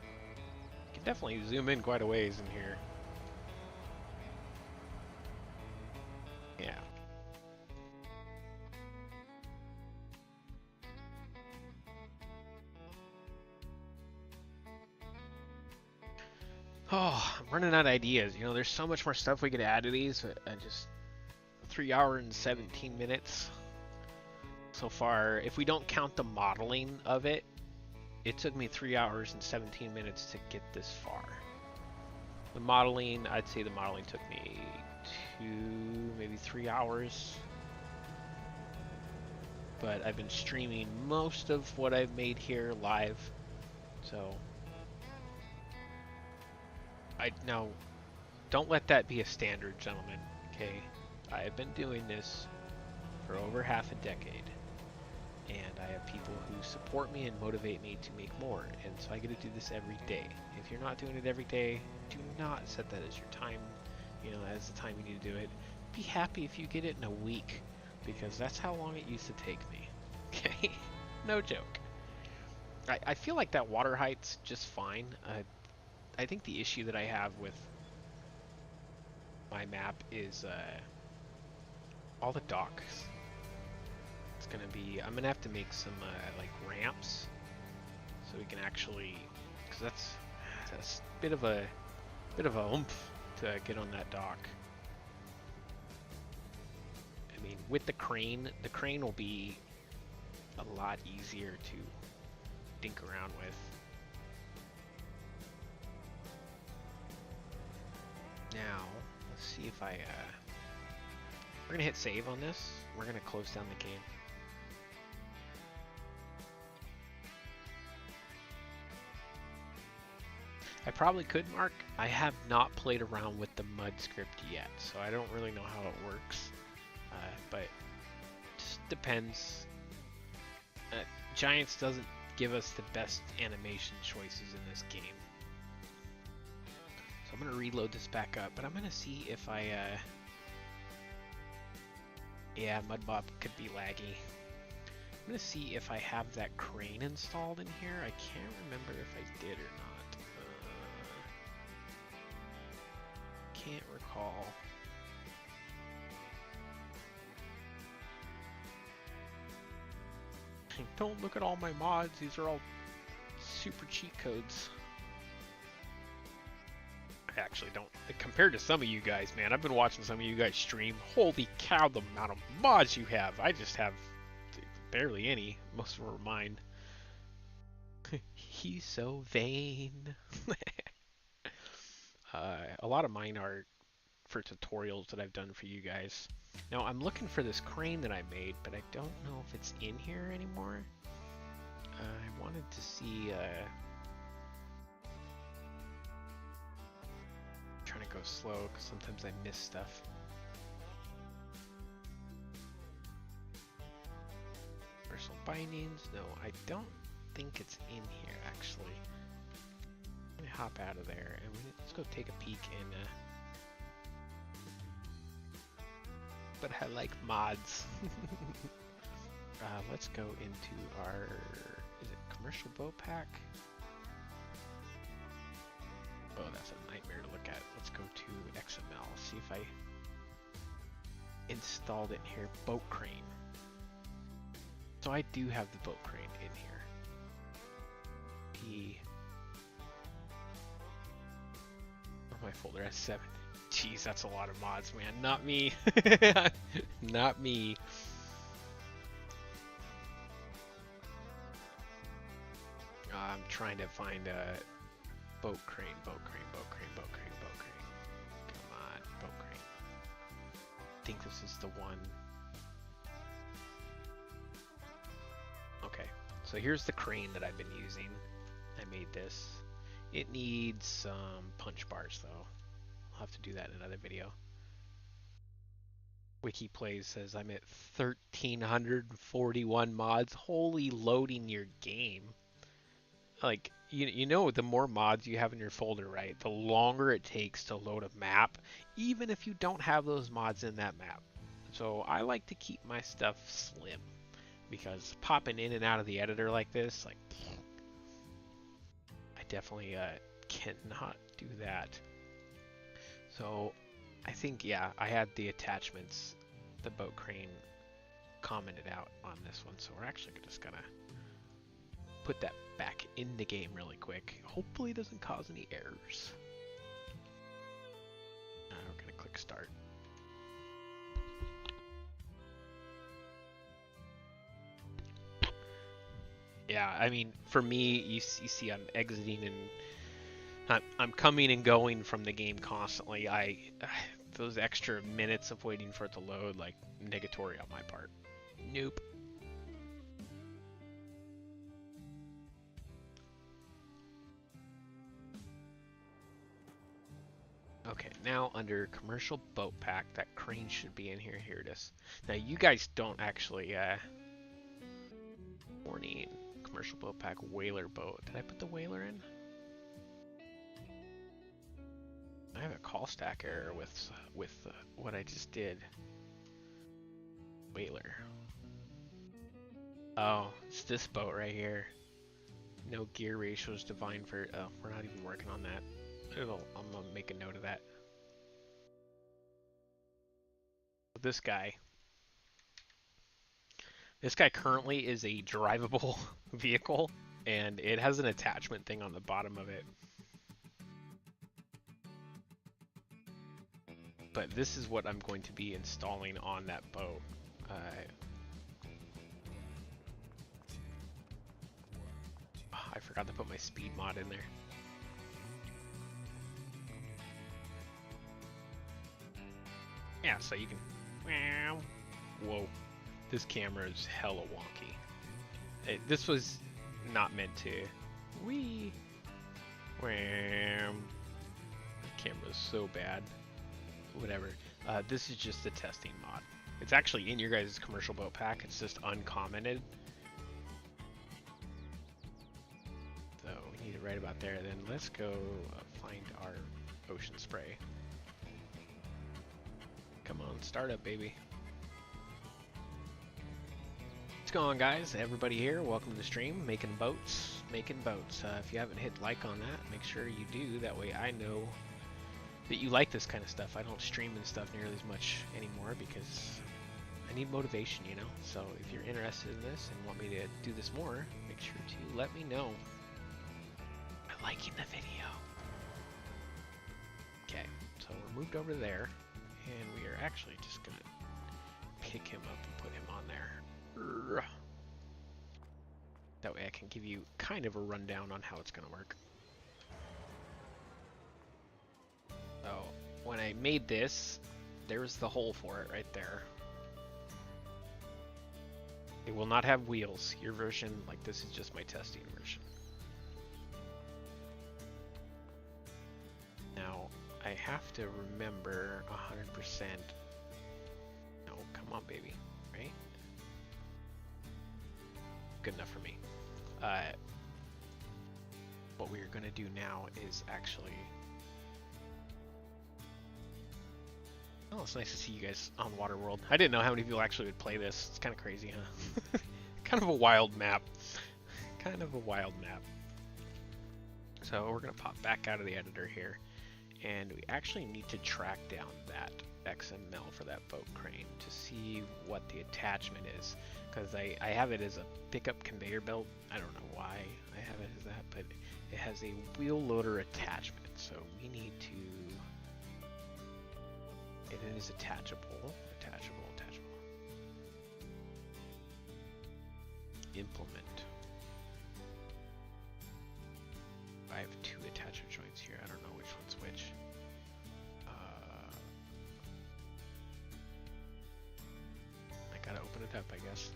you can definitely zoom in quite a ways in here. Yeah. Oh, I'm running out of ideas. You know, there's so much more stuff we could add to these, but I just 3 hours and 17 minutes so far. If we don't count the modeling of it, it took me 3 hours and 17 minutes to get this far. The modeling, I'd say the modeling took me 2, maybe 3 hours. But I've been streaming most of what I've made here live, so now don't let that be a standard, gentlemen. Okay, I have been doing this for over half a decade, and I have people who support me and motivate me to make more, and so I get to do this every day. If you're not doing it every day, do not set that as your time, you know, as the time you need to do it. Be happy if you get it in a week, because that's how long it used to take me. Okay, no joke. I feel like that water height's just fine. I think the issue that I have with my map is all the docks. It's gonna be, I'm gonna have to make some like ramps so we can actually, because that's a bit of a oomph to get on that dock. I mean, with the crane will be a lot easier to dink around with. Now, let's see if we're gonna hit save on this. We're gonna close down the game. I probably could, Mark. I have not played around with the mud script yet, so I don't really know how it works. But just depends. Giants doesn't give us the best animation choices in this game. So I'm going to reload this back up, but I'm going to see if yeah, Mudbop could be laggy. I'm going to see if I have that crane installed in here. I can't remember if I did or not. Can't recall. Don't look at all my mods. These are all super cheat codes. I actually don't. Compared to some of you guys, man, I've been watching some of you guys stream. Holy cow, the amount of mods you have. I just have barely any. Most of them are mine. He's so vain. A lot of mine are for tutorials that I've done for you guys. Now, I'm looking for this crane that I made, but I don't know if it's in here anymore. I wanted to see... trying to go slow because sometimes I miss stuff. Universal bindings. No, I don't think it's in here actually. Let me hop out of there and let's go take a peek in. But I like mods. Let's go into our. Is it commercial boat pack? Oh, that's a nightmare to look at. Let's go to XML, see if I installed it here. Boat crane. So I do have the boat crane in here. My folder has 7. Jeez, that's a lot of mods, man. Not me. Not me. I'm trying to find a boat crane, boat crane, boat crane, boat crane, boat crane. Come on, boat crane. I think this is the one. Okay, so here's the crane that I've been using. I made this. It needs some punch bars though. I'll have to do that in another video. WikiPlays says I'm at 1,341 mods. Holy loading your game. Like, you know, the more mods you have in your folder, right, the longer it takes to load a map, even if you don't have those mods in that map. So I like to keep my stuff slim, because popping in and out of the editor like this, like, I definitely cannot do that. So I think, yeah, I had the attachments, the boat crane commented out on this one, so we're actually just gonna put that back in the game really quick. Hopefully it doesn't cause any errors. We're gonna click start. Yeah, I mean, for me, you see I'm exiting and I'm coming and going from the game constantly. Those extra minutes of waiting for it to load, like, negatory on my part. Nope. Okay, now under commercial boat pack, that crane should be in here. Here it is. Now you guys don't actually, warning, commercial boat pack, whaler boat. Did I put the whaler in? I have a call stack error with what I just did. Whaler. Oh, it's this boat right here. No gear ratios defined for. Oh, we're not even working on that. I'm gonna make a note of that. This guy currently is a drivable vehicle, and it has an attachment thing on the bottom of it. But this is what I'm going to be installing on that boat. I forgot to put my speed mod in there. Yeah, so you can... Whoa. This camera is hella wonky. This was not meant to... Whee! Wham! The camera is so bad. Whatever. This is just a testing mod. It's actually in your guys' commercial boat pack. It's just uncommented. So we need it right about there. Then let's go find our ocean spray. Come on, start up, baby. What's going on, guys? Everybody here, welcome to the stream. Making boats. If you haven't hit like on that, make sure you do. That way I know that you like this kind of stuff. I don't stream and stuff nearly as much anymore because I need motivation, you know? So if you're interested in this and want me to do this more, make sure to let me know by liking the video. So we're moved over there, and we are actually just gonna pick him up and put him on there. That way I can give you kind of a rundown on how it's gonna work. So when I made this, there's the hole for it right there. It will not have wheels. Your version, like this is just my testing version. Now, I have to remember 100%. No, come on, baby. Right? Good enough for me. What we're going to do now is actually... Oh, it's nice to see you guys on Waterworld. I didn't know how many people actually would play this. It's kind of crazy, huh? Kind of a wild map. Kind of a wild map. So we're going to pop back out of the editor here. And we actually need to track down that XML for that boat crane to see what the attachment is. Because I have it as a pickup conveyor belt. I don't know why I have it as that, but it has a wheel loader attachment. So we need to... It is attachable. Implement. I have two attachment joints here. I don't know which one's which. I gotta open it up, I guess.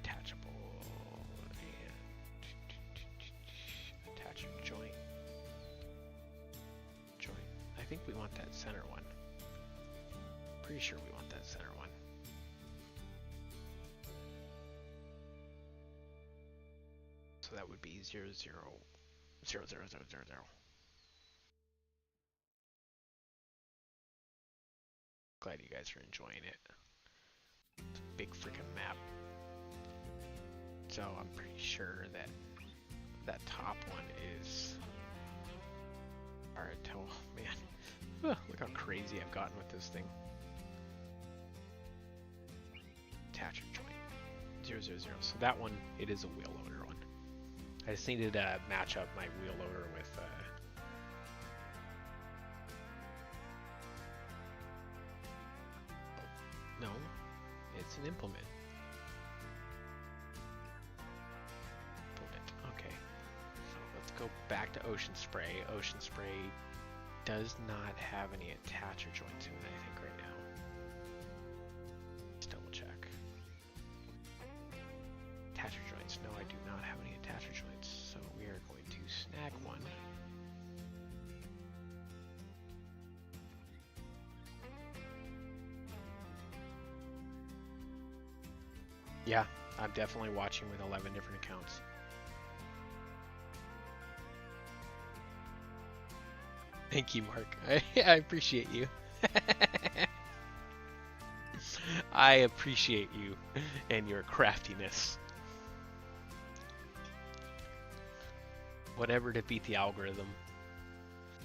Attachable and attachment joint. I think we want that center one. Pretty sure we want that center one. So that would be 0, 0, 0, 0, 0, 0, 0. Glad you guys are enjoying it. It's a big freaking map. So I'm pretty sure that that top one is our Atoll. Man, look how crazy I've gotten with this thing. Attachment joint 0, 0, 0. So that one, it is a wheel loader one. I just needed to match up my wheel loader with no, it's an implement. Okay, so let's go back to Ocean Spray. Ocean Spray does not have any attacher joints in it, I think, right now. Let's double check. Attacher joints. No, I do not have any attacher joints. So we are going to snag one. Yeah, I'm definitely watching with 11 different accounts. Thank you, Mark. I appreciate you. I appreciate you and your craftiness. Whatever to beat the algorithm.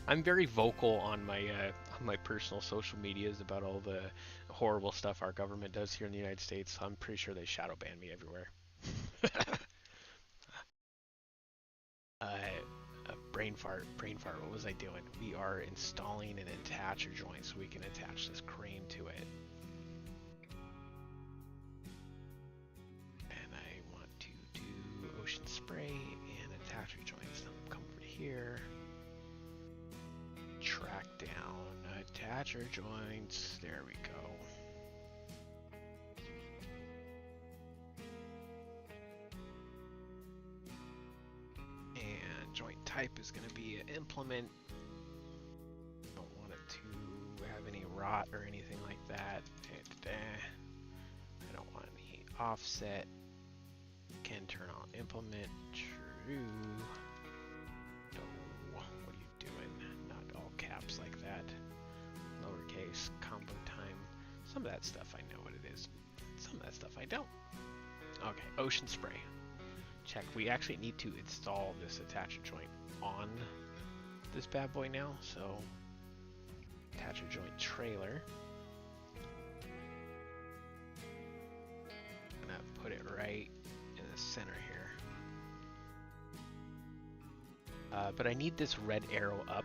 I'm very vocal on my personal social medias about all the horrible stuff our government does here in the United States. I'm pretty sure they shadow ban me everywhere. Brain fart, what was I doing? We are installing an attacher joint so we can attach this crane to it. And I want to do Ocean Spray and attacher joints. Come over here. Track down attacher joints. There we go. Joint type is going to be an implement. Don't want it to have any rot or anything like that. I don't want any offset. Can turn on implement. True. Oh, what are you doing? Not all caps like that. Lowercase, combo time. Some of that stuff I know what it is. Some of that stuff I don't. Okay, Ocean Spray. Check. We actually need to install this attacher joint on this bad boy now. So, attacher joint trailer. I'm gonna put it right in the center here. But I need this red arrow up.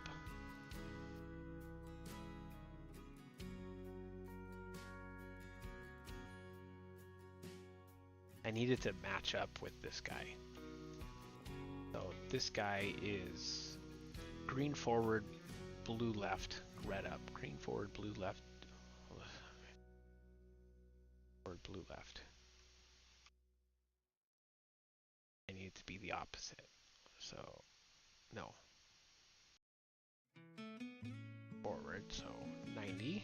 I need it to match up with this guy. So this guy is green forward, blue left, red up. Green forward, blue left, forward, blue left. I need it to be the opposite. So, no. Forward, so 90.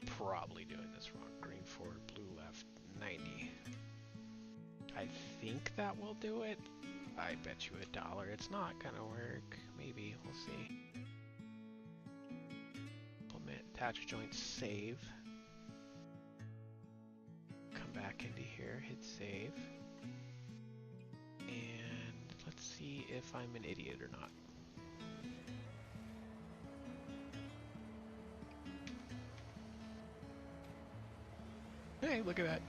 Probably doing this wrong. Green forward, blue left, 90. I think that will do it. I bet you $1 it's not gonna work. Maybe, we'll see. Implement, attach joint, save. Come back into here, hit save. And let's see if I'm an idiot or not. Hey, look at that.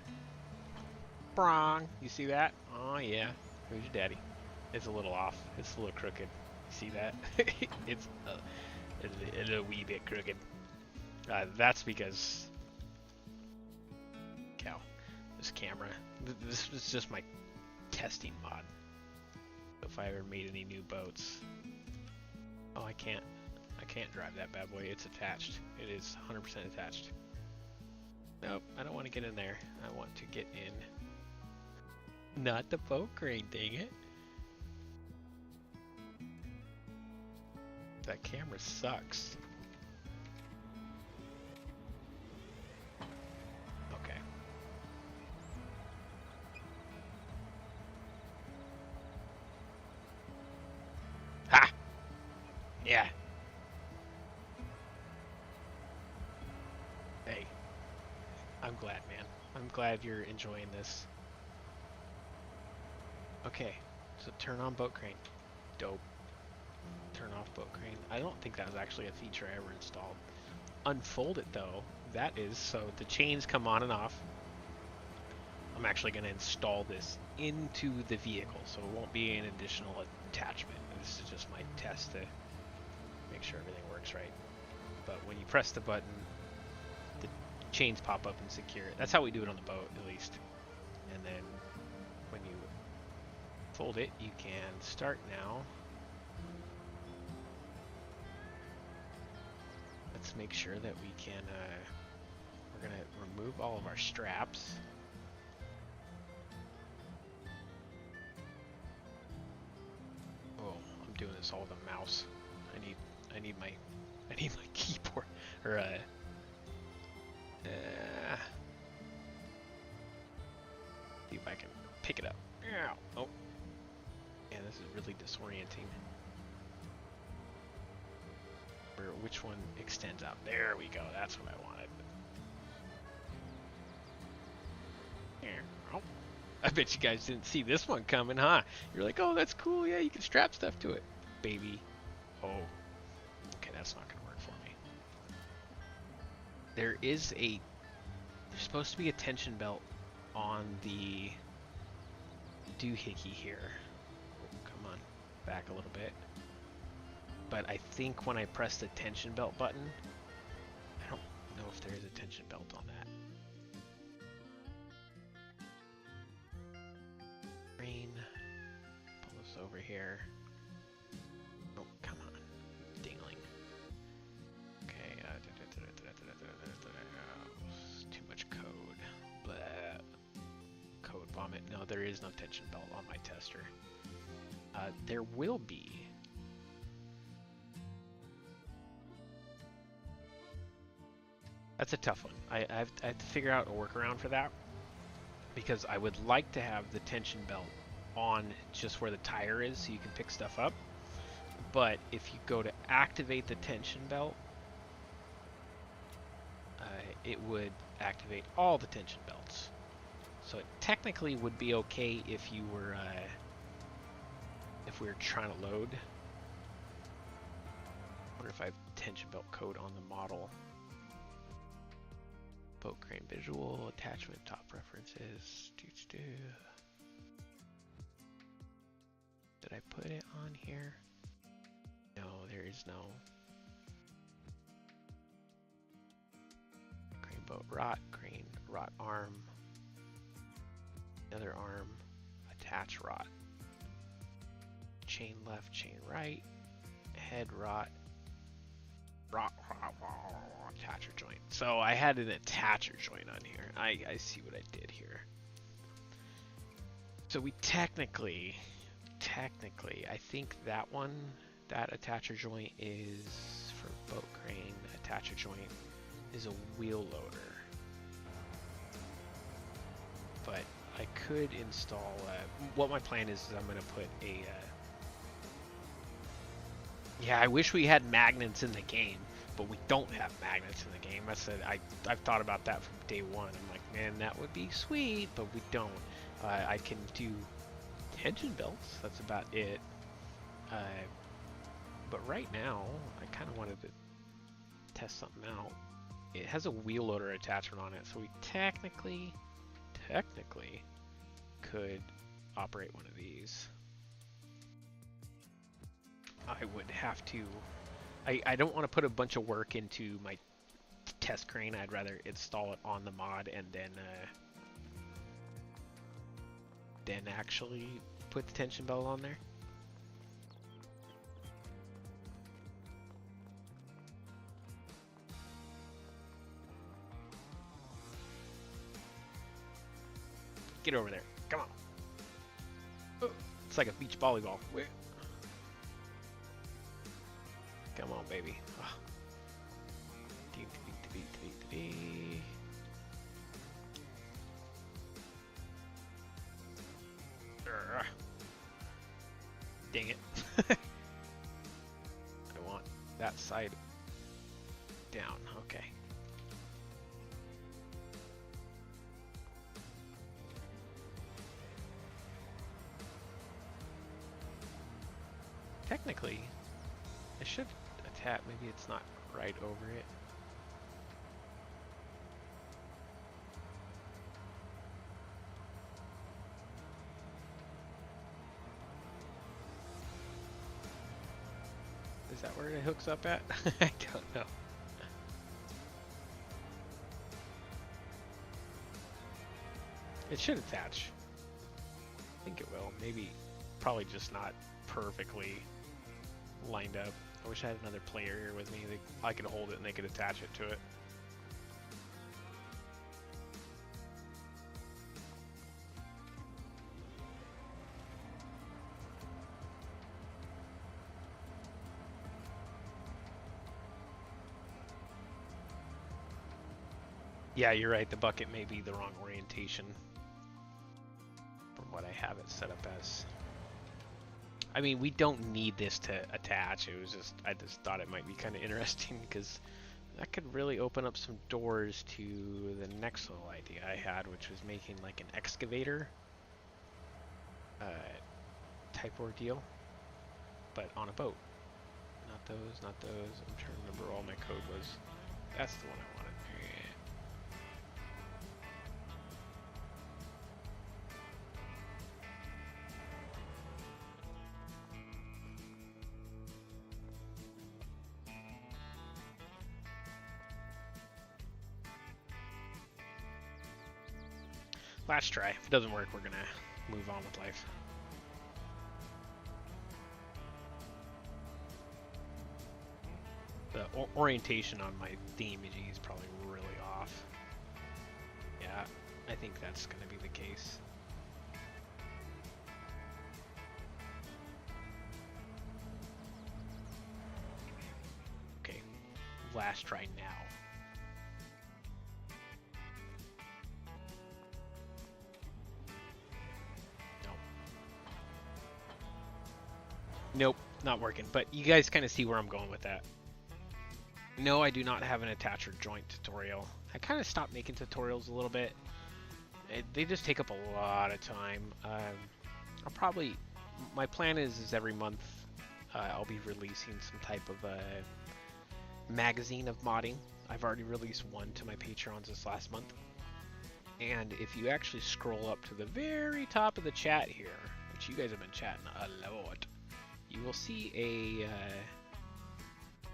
Brong. You see that? Oh yeah. Who's your daddy? It's a little off. It's a little crooked. You see that? it's a wee bit crooked. That's because cow. This camera. This is just my testing mod. If I ever made any new boats. Oh, I can't drive that bad boy. It's attached. It is 100% attached. Nope, I don't want to get in there. I want to get in. Not the boat crane, dang it. That camera sucks. Okay. Ha! Yeah. Hey. I'm glad, man. I'm glad you're enjoying this. Okay, so turn on boat crane. Dope. Turn off boat crane. I don't think that was actually a feature I ever installed. Unfold it though. That is, so the chains come on and off. I'm actually going to install this into the vehicle, so it won't be an additional attachment. This is just my test to make sure everything works right. But when you press the button, the chains pop up and secure it. That's how we do it on the boat, at least. And then when you fold it, you can start now. Let's make sure that we can, we're gonna remove all of our straps. Oh, I'm doing this all with a mouse. I need my keyboard, or see if I can pick it up. Oh, yeah, this is really disorienting. Which one extends out? There we go. That's what I wanted. Oh, I bet you guys didn't see this one coming, huh? You're like, oh, that's cool. Yeah, you can strap stuff to it, baby. Oh, okay, that's not gonna work for me. There's supposed to be a tension belt on the doohickey here. Oh, come on, back a little bit. But I think when I press the tension belt button, I don't know if there is a tension belt on that. Rain, pull this over here. Oh, come on, dingling. Okay, too much code. Blah. Code vomit. No, there is no tension belt on my tester. There will be. That's a tough one. I have to figure out a workaround for that, because I would like to have the tension belt on just where the tire is so you can pick stuff up. But if you go to activate the tension belt, it would activate all the tension belts. So it technically would be okay if you were, if we were trying to load. I wonder if I have tension belt code on the model. Boat crane visual, attachment, top references. Did Did I put it on here? No, there is no. Crane boat crane rot arm. Another arm, attach rot. Chain left, chain right. Head rot. Attacher joint. So I had an attacher joint on here. I see what I did here. So we technically, I think that attacher joint is for boat crane. Attacher joint is a wheel loader. But I could install, what my plan is I'm going to put a, yeah, I wish we had magnets in the game, but we don't have magnets in the game. I've thought about that from day one. I'm like, man, that would be sweet, but we don't. I can do tension belts, that's about it. But right now, I kind of wanted to test something out. It has a wheel loader attachment on it, so we technically could operate one of these. I would have to, I don't want to put a bunch of work into my test crane. I'd rather install it on the mod and then actually put the tension belt on there. Get over there. Come on. Oh, it's like a beach volleyball. Come on, baby. Oh. Dang it. I want that side down. Okay. Technically, I should attach, maybe it's not right over it. Is that where it hooks up at? I don't know. It should attach. I think it will. Maybe, probably just not perfectly lined up. I wish I had another player here with me. I could hold it and they could attach it to it. Yeah, you're right. The bucket may be the wrong orientation from what I have it set up as. I mean, we don't need this to attach. It was just, I just thought it might be kind of interesting because that could really open up some doors to the next little idea I had, which was making like an excavator type ordeal, but on a boat. Not those, not those. I'm trying to remember all my code was. That's the one I wanted. Last try. If it doesn't work, we're gonna move on with life. The orientation on my theme imaging is probably really off. Yeah, I think that's gonna be the case. Okay, last try now. Nope, not working, but you guys kind of see where I'm going with that. No, I do not have an attacher joint tutorial. I kind of stopped making tutorials a little bit. They just take up a lot of time. I'll probably, my plan is every month I'll be releasing some type of magazine of modding. I've already released one to my Patreons this last month. And if you actually scroll up to the very top of the chat here, which you guys have been chatting a lot, you will see a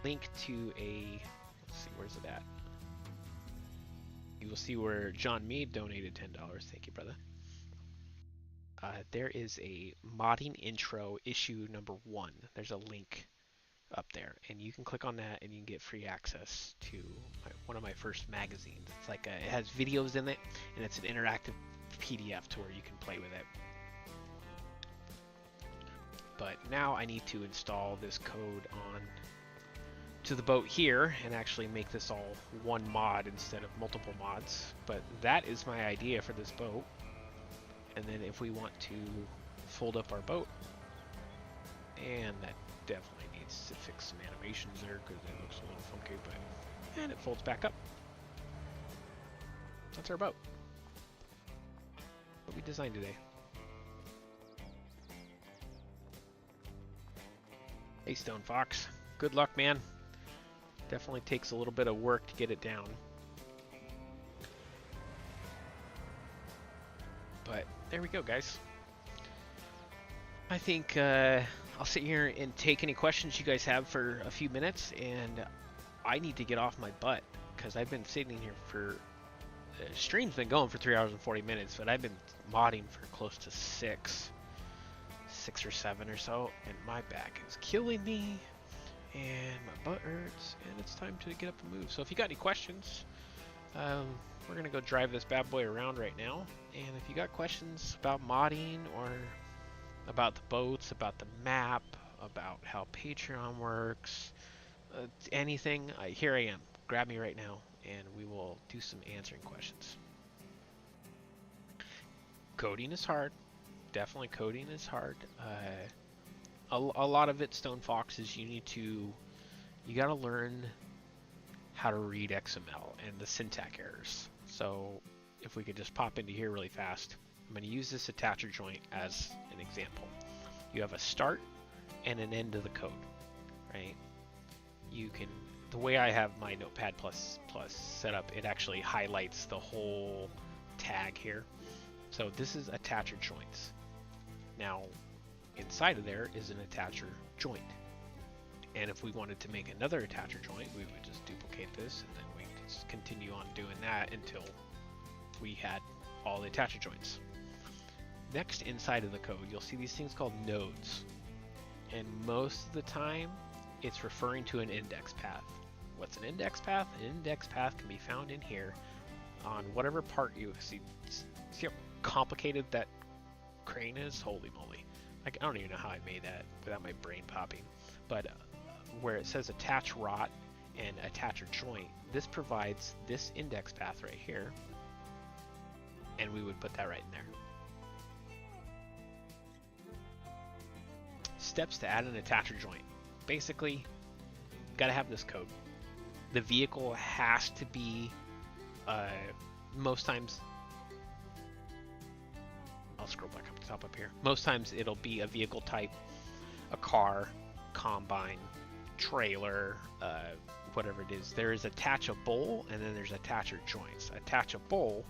link to a, let's see, where's it at? You will see where John Mead donated $10. Thank you, brother. There is a modding intro issue number 1. There's a link up there, and you can click on that and you can get free access to one of my first magazines. It's like it has videos in it, and it's an interactive PDF to where you can play with it. But now I need to install this code on to the boat here and actually make this all one mod instead of multiple mods. But that is my idea for this boat. And then if we want to fold up our boat, and that definitely needs to fix some animations there because it looks a little funky, but and it folds back up. That's our boat. What we designed today. Hey Stone Fox, good luck, man. Definitely takes a little bit of work to get it down. But there we go, guys. I think I'll sit here and take any questions you guys have for a few minutes, and I need to get off my butt because I've been sitting here for stream's been going for 3 hours and 40 minutes, but I've been modding for close to 6 or 7 or so, and my back is killing me and my butt hurts, and it's time to get up and move. So if you got any questions, we're gonna go drive this bad boy around right now, and if you got questions about modding or about the boats, about the map, about how Patreon works, anything, here I am. Grab me right now and we will do some answering questions. Coding is hard. Definitely coding is hard. A lot of it, Stone Fox, is you gotta learn how to read XML and the syntax errors. So if we could just pop into here really fast, I'm going to use this attacher joint as an example. You have a start and an end of the code, right? You can, the way I have my Notepad++ set up, it actually highlights the whole tag here. So this is attacher joints. Now, inside of there is an attacher joint. And if we wanted to make another attacher joint, we would just duplicate this and then we just continue on doing that until we had all the attacher joints. Next, inside of the code, you'll see these things called nodes. And most of the time, it's referring to an index path. What's an index path? An index path can be found in here on whatever part you see. See how complicated that crane is? Holy moly. I don't even know how I made that without my brain popping. But where it says attach rot and attacher joint, this provides this index path right here. And we would put that right in there. Steps to add an attacher joint. Basically, gotta have this code. The vehicle has to be, most times, I'll scroll back up the top up here. Most times it'll be a vehicle type, a car, combine, trailer, whatever it is. There is attachable and then there's attacher joints. Attachable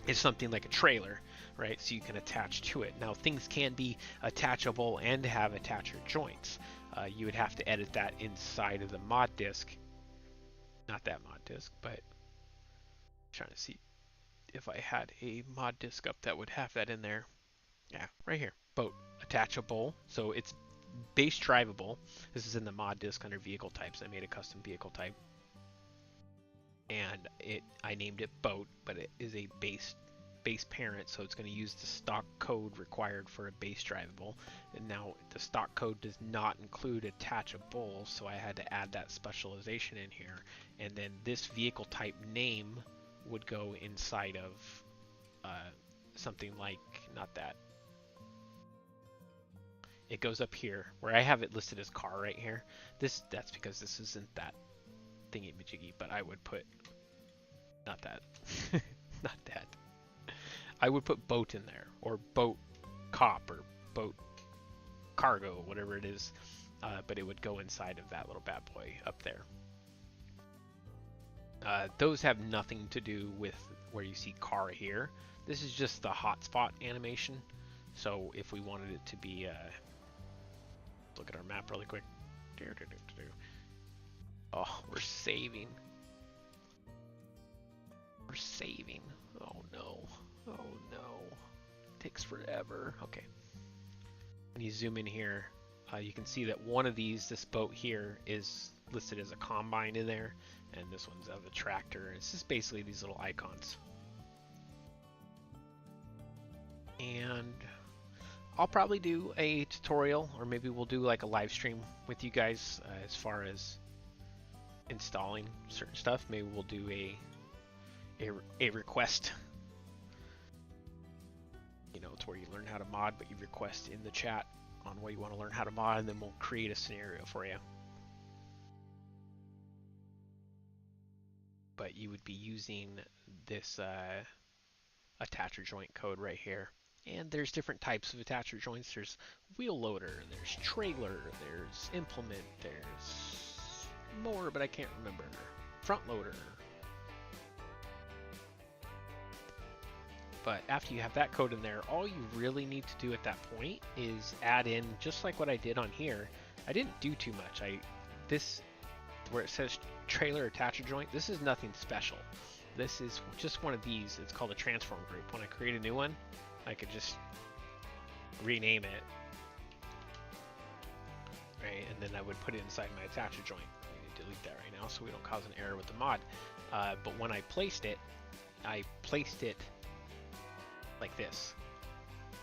is something like a trailer, right? So you can attach to it. Now things can be attachable and have attacher joints. You would have to edit that inside of the mod disk. Not that mod disk, but I'm trying to see if I had a mod disk up that would have that in there. Yeah, right here. Boat attachable. So it's base drivable. This is in the mod disk under vehicle types. I made a custom vehicle type. And I named it boat, but it is a base parent, so it's going to use the stock code required for a base drivable. And now the stock code does not include attachable, so I had to add that specialization in here. And then this vehicle type name would go inside of something like, not that. It goes up here where I have it listed as car right here. That's because this isn't that thingy majiggy, but I would put not that. Not that. I would put boat in there, or boat cop, or boat cargo, whatever it is, but it would go inside of that little bad boy up there. Those have nothing to do with where you see car here. This is just the hotspot animation. So if we wanted it to be, look at our map really quick. Oh, we're saving. We're saving. Oh no. Oh no. Takes forever. Okay. When you zoom in here, you can see that one of these, this boat here, is listed as a combine in there, and this one's of a tractor. It's just basically these little icons. And I'll probably do a tutorial, or maybe we'll do like a live stream with you guys as far as installing certain stuff. Maybe we'll do a request. You know, it's where you learn how to mod, but you request in the chat on what you want to learn how to mod, and then we'll create a scenario for you. But you would be using this attacher joint code right here. And there's different types of attacher joints. There's wheel loader, there's trailer, there's implement, there's more, but I can't remember. Front loader. But after you have that code in there, all you really need to do at that point is add in, just like what I did on here. I didn't do too much. This, where it says trailer attacher joint, this is nothing special. This is just one of these. It's called a transform group. When I create a new one, I could just rename it, right? And then I would put it inside my attacher joint. I'm going to delete that right now so we don't cause an error with the mod. But when I placed it like this,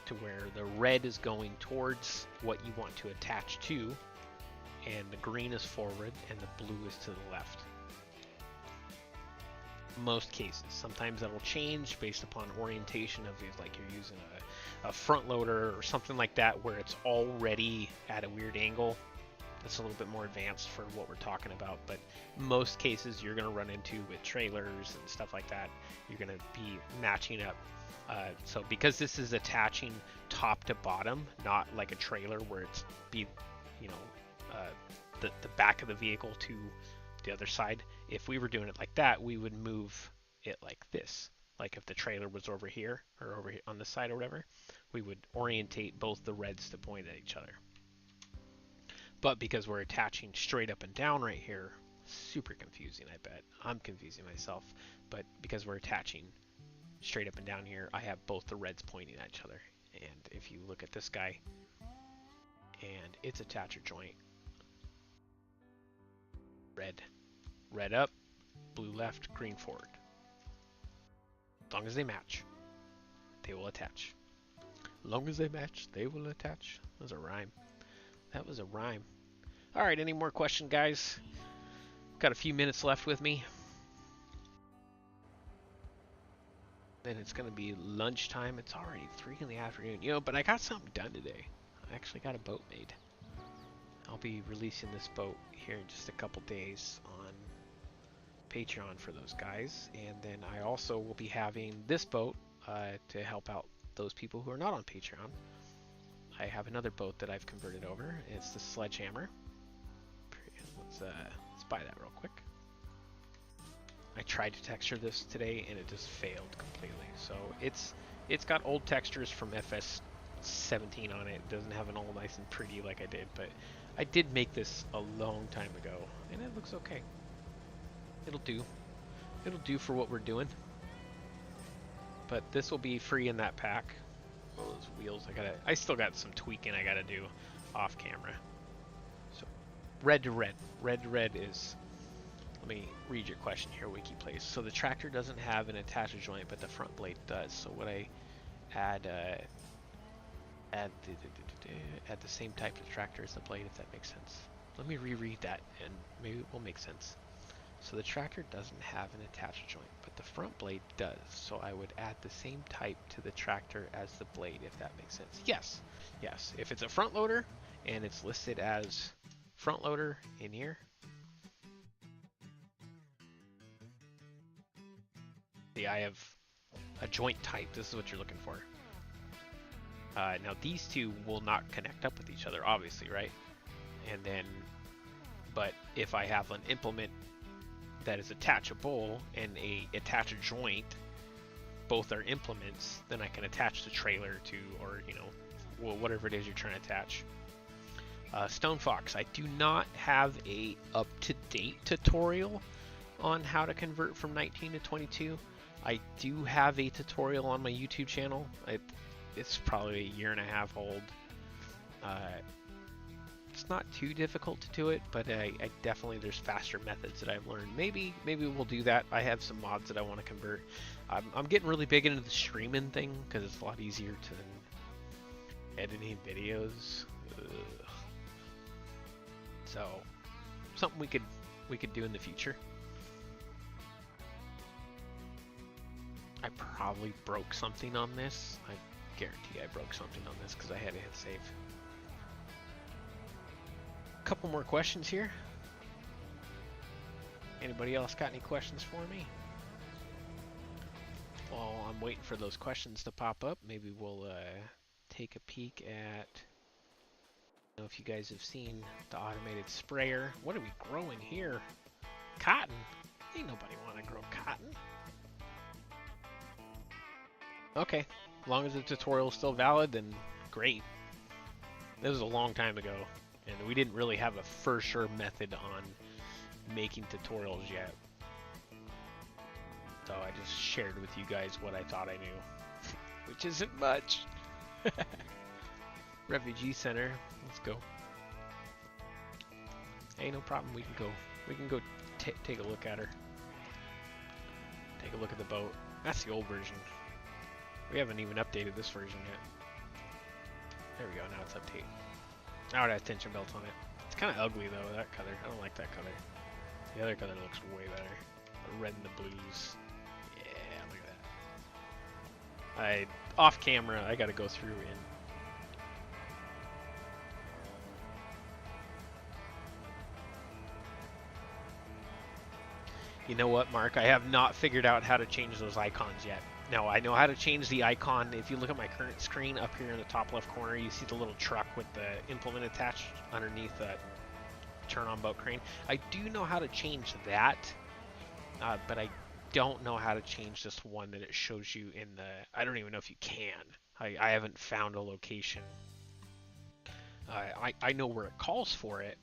to where the red is going towards what you want to attach to, and the green is forward, and the blue is to the left. Most cases. Sometimes that'll change based upon orientation of it, like you're using a front loader or something like that, where it's already at a weird angle. That's a little bit more advanced for what we're talking about, but most cases you're going to run into with trailers and stuff like that, you're going to be matching up. So because this is attaching top to bottom, not like a trailer where it's the back of the vehicle to the other side. If we were doing it like that, we would move it like this. Like if the trailer was over here or over here on this side or whatever, we would orientate both the reds to point at each other. But because we're attaching straight up and down right here, super confusing, I bet. I'm confusing myself. But because we're attaching straight up and down here, I have both the reds pointing at each other. And if you look at this guy and its attacher joint, red up, blue left, green forward. As long as they match, they will attach. As long as they match, they will attach. That was a rhyme. That was a rhyme. Alright, any more questions, guys? Got a few minutes left with me. Then it's going to be lunchtime. It's already 3 in the afternoon. You know, but I got something done today. I actually got a boat made. I'll be releasing this boat here in just a couple days on Patreon for those guys. And then I also will be having this boat to help out those people who are not on Patreon. I have another boat that I've converted over. It's the Sledgehammer. Let's buy that real quick. I tried to texture this today and it just failed completely. So it's got old textures from FS17 on it. It doesn't have it all nice and pretty like I did, but I did make this a long time ago and it looks okay. It'll do. It'll do for what we're doing. But this will be free in that pack. Oh, those wheels, I still got some tweaking I gotta do off camera. So red to red. Red to red is, let me read your question here, WikiPlace. So the tractor doesn't have an attacher joint, but the front blade does. So would I add the same type of tractor as the blade, if that makes sense? Let me reread that and maybe it will make sense. So the tractor doesn't have an attacher joint, but the front blade does. So I would add the same type to the tractor as the blade, if that makes sense. Yes, yes. If it's a front loader and it's listed as front loader in here, see, I have a joint type. This is what you're looking for. Now these two will not connect up with each other, obviously, right? And then, but if I have an implement that is attachable and a attacher joint both are implements, then I can attach the trailer to, or whatever it is you're trying to attach. Stone Fox, I do not have a up-to-date tutorial on how to convert from 19 to 22. I do have a tutorial on my YouTube channel. It's probably a year and a half old. It's not too difficult to do it, but I definitely, there's faster methods that I've learned. Maybe we'll do that. I have some mods that I want to convert. I'm getting really big into the streaming thing because it's a lot easier to editing videos. Ugh. So something we could do in the future. I probably broke something on this. I guarantee I broke something on this because I had to hit save. Couple more questions here. Anybody else got any questions for me? While I'm waiting for those questions to pop up, maybe we'll take a peek at, I don't know if you guys have seen the automated sprayer. What are we growing here? Cotton? Ain't nobody want to grow cotton. Okay, as long as the tutorial is still valid, then great. This was a long time ago, and we didn't really have a for sure method on making tutorials yet. So I just shared with you guys what I thought I knew, which isn't much. Refugee Center, let's go. Hey, no problem. We can go take a look at her. Take a look at the boat. That's the old version. We haven't even updated this version yet. There we go. Now it's update. Now it has tension belts on it. It's kind of ugly though, that color. I don't like that color. The other color looks way better. The red and the blues. Yeah, look at that. Off camera, I gotta go through and you know what, Mark? I have not figured out how to change those icons yet. No, I know how to change the icon. If you look at my current screen up here in the top left corner, you see the little truck with the implement attached underneath that turn on boat crane. I do know how to change that, but I don't know how to change this one that it shows you in the, I don't even know if you can. I haven't found a location. I know where it calls for it,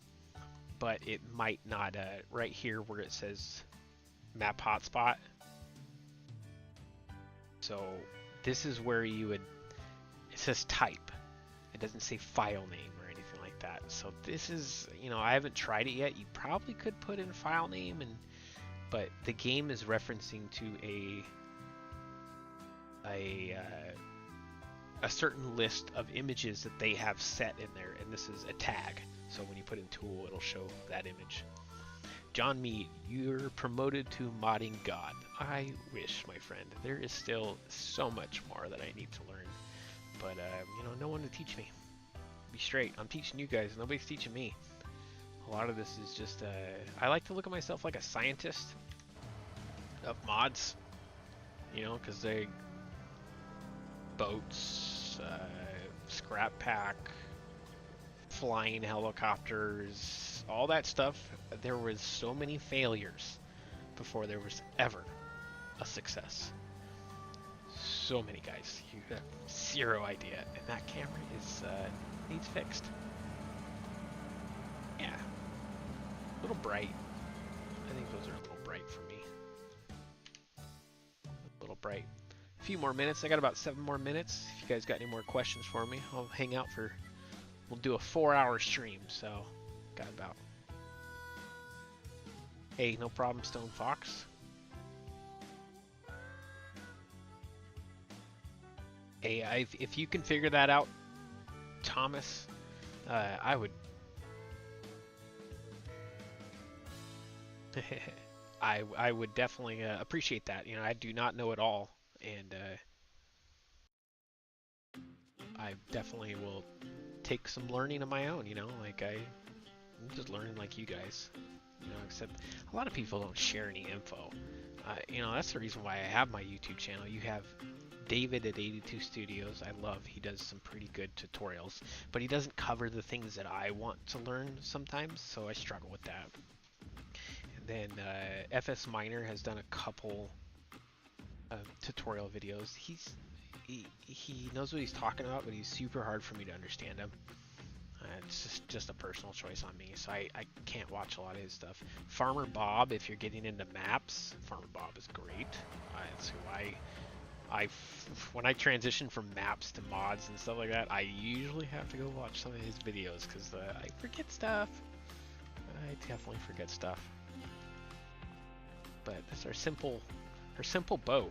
but it might not, right here where it says map hotspot. So this is where you would, it says type. It doesn't say file name or anything like that. So this is, I haven't tried it yet. You probably could put in file name, but the game is referencing to a certain list of images that they have set in there, and this is a tag. So when you put in tool, it'll show that image. John Mead, you're promoted to modding god. I wish, my friend. There is still so much more that I need to learn. But, no one to teach me. Be straight. I'm teaching you guys. Nobody's teaching me. A lot of this is just, I like to look at myself like a scientist of mods. Because they... boats, scrap pack, flying helicopters, all that stuff. There was so many failures before there was ever a success. So many, guys. You have zero idea, and that camera is needs fixed. Yeah, a little bright. I think those are a little bright for me. A little bright. A few more minutes. I got about 7 more minutes. If you guys got any more questions for me, I'll hang out for. We'll do a 4-hour stream, so got about. Hey, no problem, Stone Fox. Hey, if you can figure that out, Thomas, I would. I would definitely appreciate that. I do not know it all, and I definitely will take some learning of my own. I'm just learning like you guys. Except a lot of people don't share any info. That's the reason why I have my YouTube channel. You have David at 82 Studios. I love, he does some pretty good tutorials, but he doesn't cover the things that I want to learn sometimes, so I struggle with that. And then FS Miner has done a couple tutorial videos. He knows what he's talking about, but he's super hard for me to understand him. It's just a personal choice on me, so I can't watch a lot of his stuff. Farmer Bob, if you're getting into maps, Farmer Bob is great. That's who when I transition from maps to mods and stuff like that, I usually have to go watch some of his videos because I forget stuff. I definitely forget stuff. But that's our simple boat.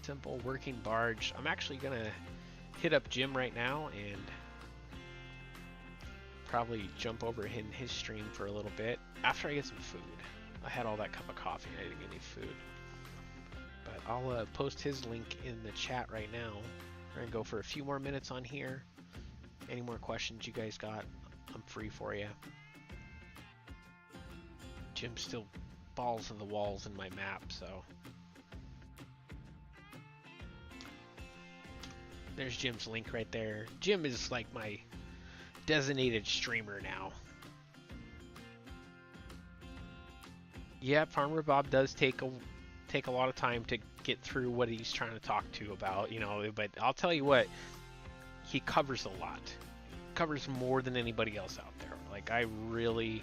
Simple working barge. I'm actually gonna hit up Jim right now and probably jump over in his stream for a little bit after I get some food. I had all that cup of coffee and I didn't get any food. But I'll post his link in the chat right now. We're gonna go for a few more minutes on here. Any more questions you guys got, I'm free for you. Jim's still balls in the walls in my map, so. There's Jim's link right there. Jim is like my designated streamer now. Yeah, Farmer Bob does take a lot of time to get through what he's trying to talk to about, you know, but I'll tell you what, he covers a lot. Covers more than anybody else out there. Like, I really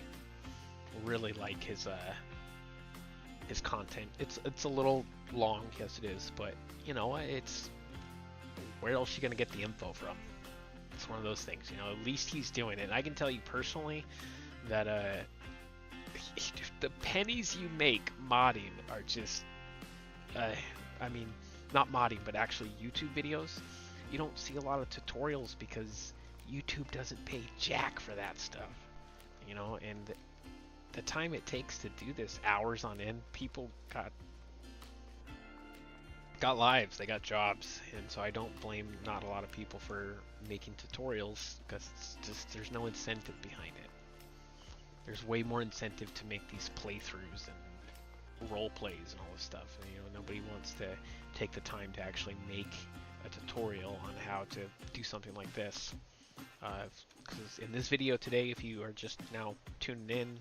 like his content. It's a little long, yes it is, but you know, it's where else are you gonna get the info from? It's one of those things, you know, at least he's doing it. And I can tell you personally that the pennies you make modding are just I mean, not modding, but actually YouTube videos. You don't see a lot of tutorials because YouTube doesn't pay jack for that stuff, you know, and the time it takes to do this, hours on end, people got lives, they got jobs, and so I don't blame not a lot of people for making tutorials because it's just there's no incentive behind it. There's way more incentive to make these playthroughs and role plays and all this stuff. And, you know, nobody wants to take the time to actually make a tutorial on how to do something like this. Because in this video today, if you are just now tuning in,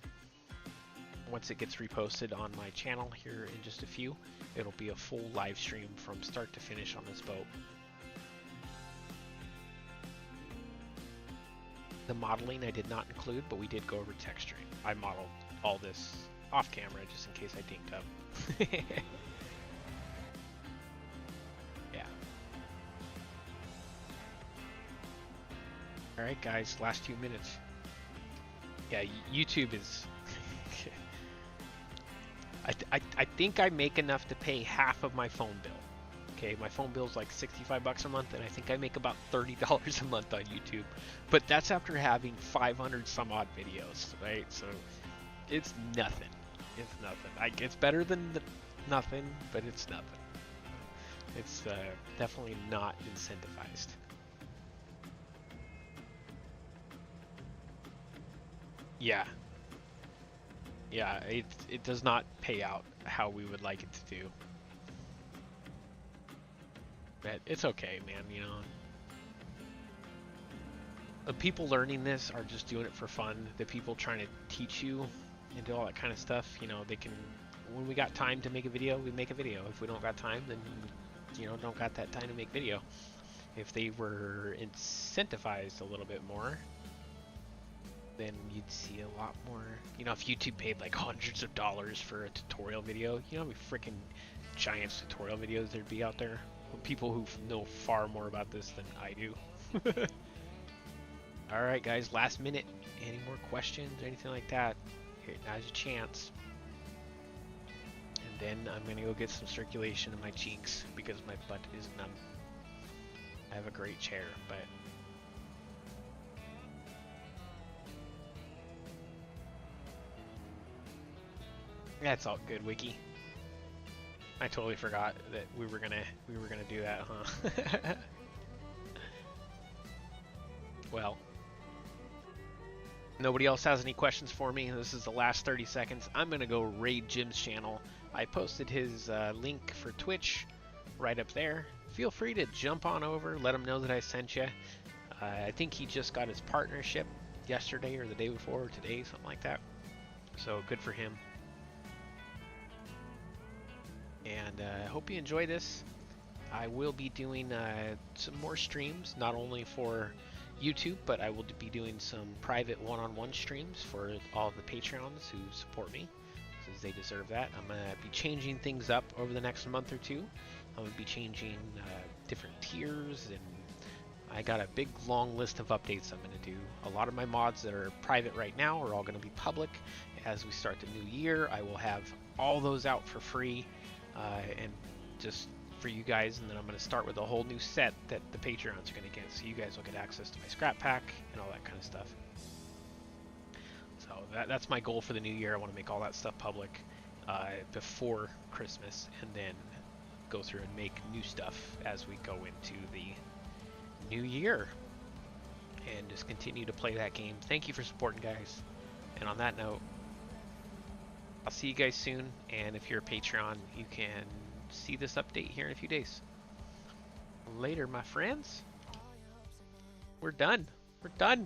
once it gets reposted on my channel here in just a few, it'll be a full live stream from start to finish on this boat. The modeling I did not include, but we did go over texturing. I modeled all this off camera just in case I dinked up. Yeah. Alright guys, last 2 minutes. Yeah, YouTube is... I think I make enough to pay half of my phone bill. Okay, my phone bill is like $65 a month, and I think I make about $30 a month on YouTube. But that's after having 500 some odd videos, right? So it's nothing. It's nothing. It's better than nothing, but it's nothing. It's definitely not incentivized. Yeah. Yeah, it does not pay out how we would like it to do. But it's okay, man, you know. The people learning this are just doing it for fun. The people trying to teach you and do all that kind of stuff, you know, they can, when we got time to make a video, we make a video. If we don't got time, then, you know, don't got that time to make video. If they were incentivized a little bit more, then you'd see a lot more. You know, if YouTube paid like hundreds of dollars for a tutorial video, you know how many freaking giant tutorial videos there'd be out there? People who know far more about this than I do. Alright guys, last minute. Any more questions or anything like that? Here, now's your chance. And then I'm gonna go get some circulation in my cheeks because my butt is numb. I have a great chair, but that's all good, Wiki. I totally forgot that we were gonna do that, huh? Well, nobody else has any questions for me. This is the last 30 seconds. I'm gonna go raid Jim's channel. I posted his link for Twitch right up there. Feel free to jump on over, let him know that I sent you. I think he just got his partnership yesterday or the day before or today, something like that. So good for him. and I hope you enjoy this. I will be doing some more streams, not only for YouTube, but I will be doing some private one-on-one streams for all of the Patreons who support me, because they deserve that. I'm going to be changing things up over the next month or two. I'm going to be changing different tiers, and I got a big long list of updates I'm going to do. A lot of my mods that are private right now are all going to be public. As we start the new year, I will have all those out for free, and just for you guys, and then I'm going to start with a whole new set that the Patreons are going to get, so you guys will get access to my scrap pack and all that kind of stuff. So that's my goal for the new year. I want to make all that stuff public before Christmas, and then go through and make new stuff as we go into the new year, and just continue to play that game. Thank you for supporting, guys, and on that note, I'll see you guys soon, and if you're a Patreon, you can see this update here in a few days. Later, my friends. We're done. We're done.